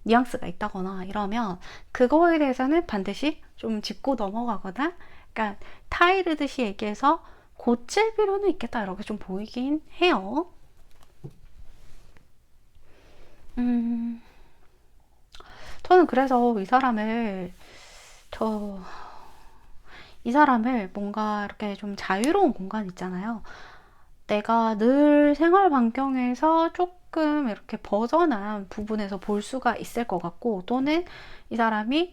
뉘앙스가 있다거나 이러면 그거에 대해서는 반드시 좀 짚고 넘어가거나 그러니까 타이르듯이 얘기해서 고칠 필요는 있겠다 이렇게 좀 보이긴 해요. 음, 저는 그래서 저, 이 사람을 뭔가 이렇게 좀 자유로운 공간 있잖아요. 내가 늘 생활 반경에서 조금 이렇게 벗어난 부분에서 볼 수가 있을 것 같고, 또는 이 사람이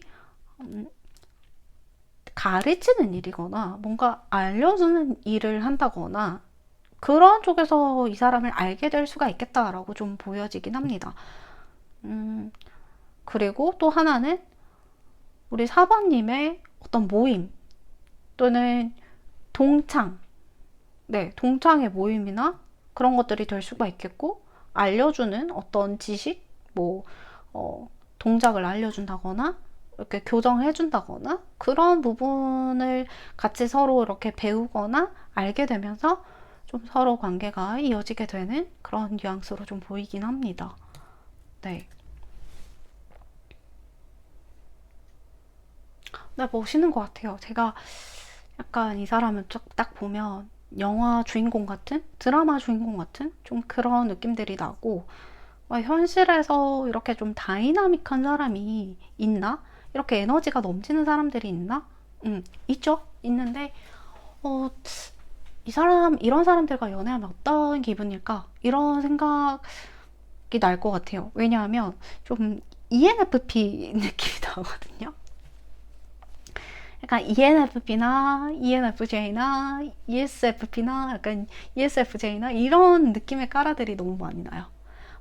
가르치는 일이거나 뭔가 알려주는 일을 한다거나 그런 쪽에서 이 사람을 알게 될 수가 있겠다라고 좀 보여지긴 합니다. 그리고 또 하나는 우리 사번님의 어떤 모임, 또는 동창, 네, 동창의 모임이나 그런 것들이 될 수가 있겠고, 알려주는 어떤 지식, 뭐, 동작을 알려준다거나, 이렇게 교정해준다거나, 그런 부분을 같이 서로 이렇게 배우거나 알게 되면서 좀 서로 관계가 이어지게 되는 그런 뉘앙스로 좀 보이긴 합니다. 네. 네, 멋있는 것 같아요. 제가 약간 이 사람을 딱 보면 영화 주인공 같은? 드라마 주인공 같은? 좀 그런 느낌들이 나고, 현실에서 이렇게 좀 다이나믹한 사람이 있나? 이렇게 에너지가 넘치는 사람들이 있나? 있죠? 있는데, 어, 이 사람, 이런 사람들과 연애하면 어떤 기분일까? 이런 생각이 날 것 같아요. 왜냐하면 좀 ENFP 느낌이 나거든요. 약간 ENFP나 ENFJ나 ESFP나 약간 ESFJ나 이런 느낌의 까라들이 너무 많이 나요.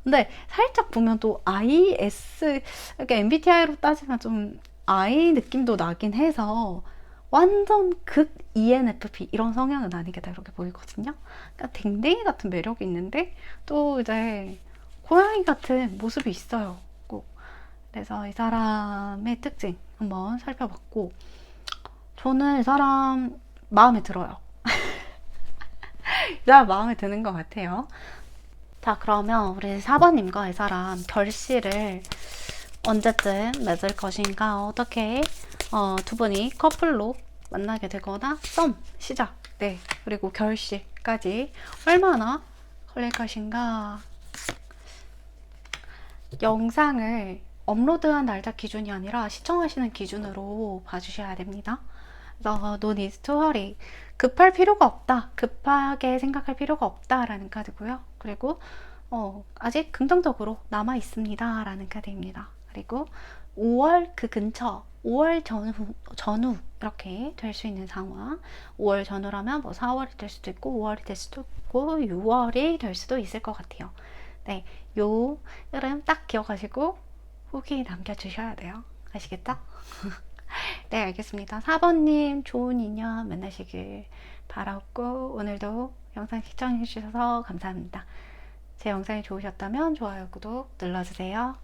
근데 살짝 보면 또 IS, 이렇게 MBTI로 따지면 좀 I 느낌도 나긴 해서 완전 극 ENFP 이런 성향은 아니겠다 이렇게 보이거든요. 그러니까 댕댕이 같은 매력이 있는데 또 이제 고양이 같은 모습이 있어요. 꼭. 그래서 이 사람의 특징 한번 살펴봤고 저는 이 사람 마음에 들어요. 이 사람 마음에 드는 것 같아요. 자, 그러면 우리 4번님과 이 사람 결실을 언제쯤 맺을 것인가? 어떻게 두 분이 커플로 만나게 되거나 썸 시작, 네, 그리고 결실까지 얼마나 걸릴 것인가? 영상을 업로드한 날짜 기준이 아니라 시청하시는 기준으로 봐주셔야 됩니다. 그래서 no need to hurry. 급할 필요가 없다. 급하게 생각할 필요가 없다라는 카드고요. 그리고 아직 긍정적으로 남아 있습니다. 라는 카드입니다. 그리고 5월 그 근처, 5월 전후 이렇게 될 수 있는 상황. 5월 전후라면 뭐 4월이 될 수도 있고 5월이 될 수도 있고 6월이 될 수도 있을 것 같아요. 네, 요 이름 딱 기억하시고 후기 남겨주셔야 돼요. 아시겠죠? 네, 알겠습니다. 4번님 좋은 인연 만나시길 바랐고 오늘도 영상 시청해주셔서 감사합니다. 제 영상이 좋으셨다면 좋아요, 구독 눌러주세요.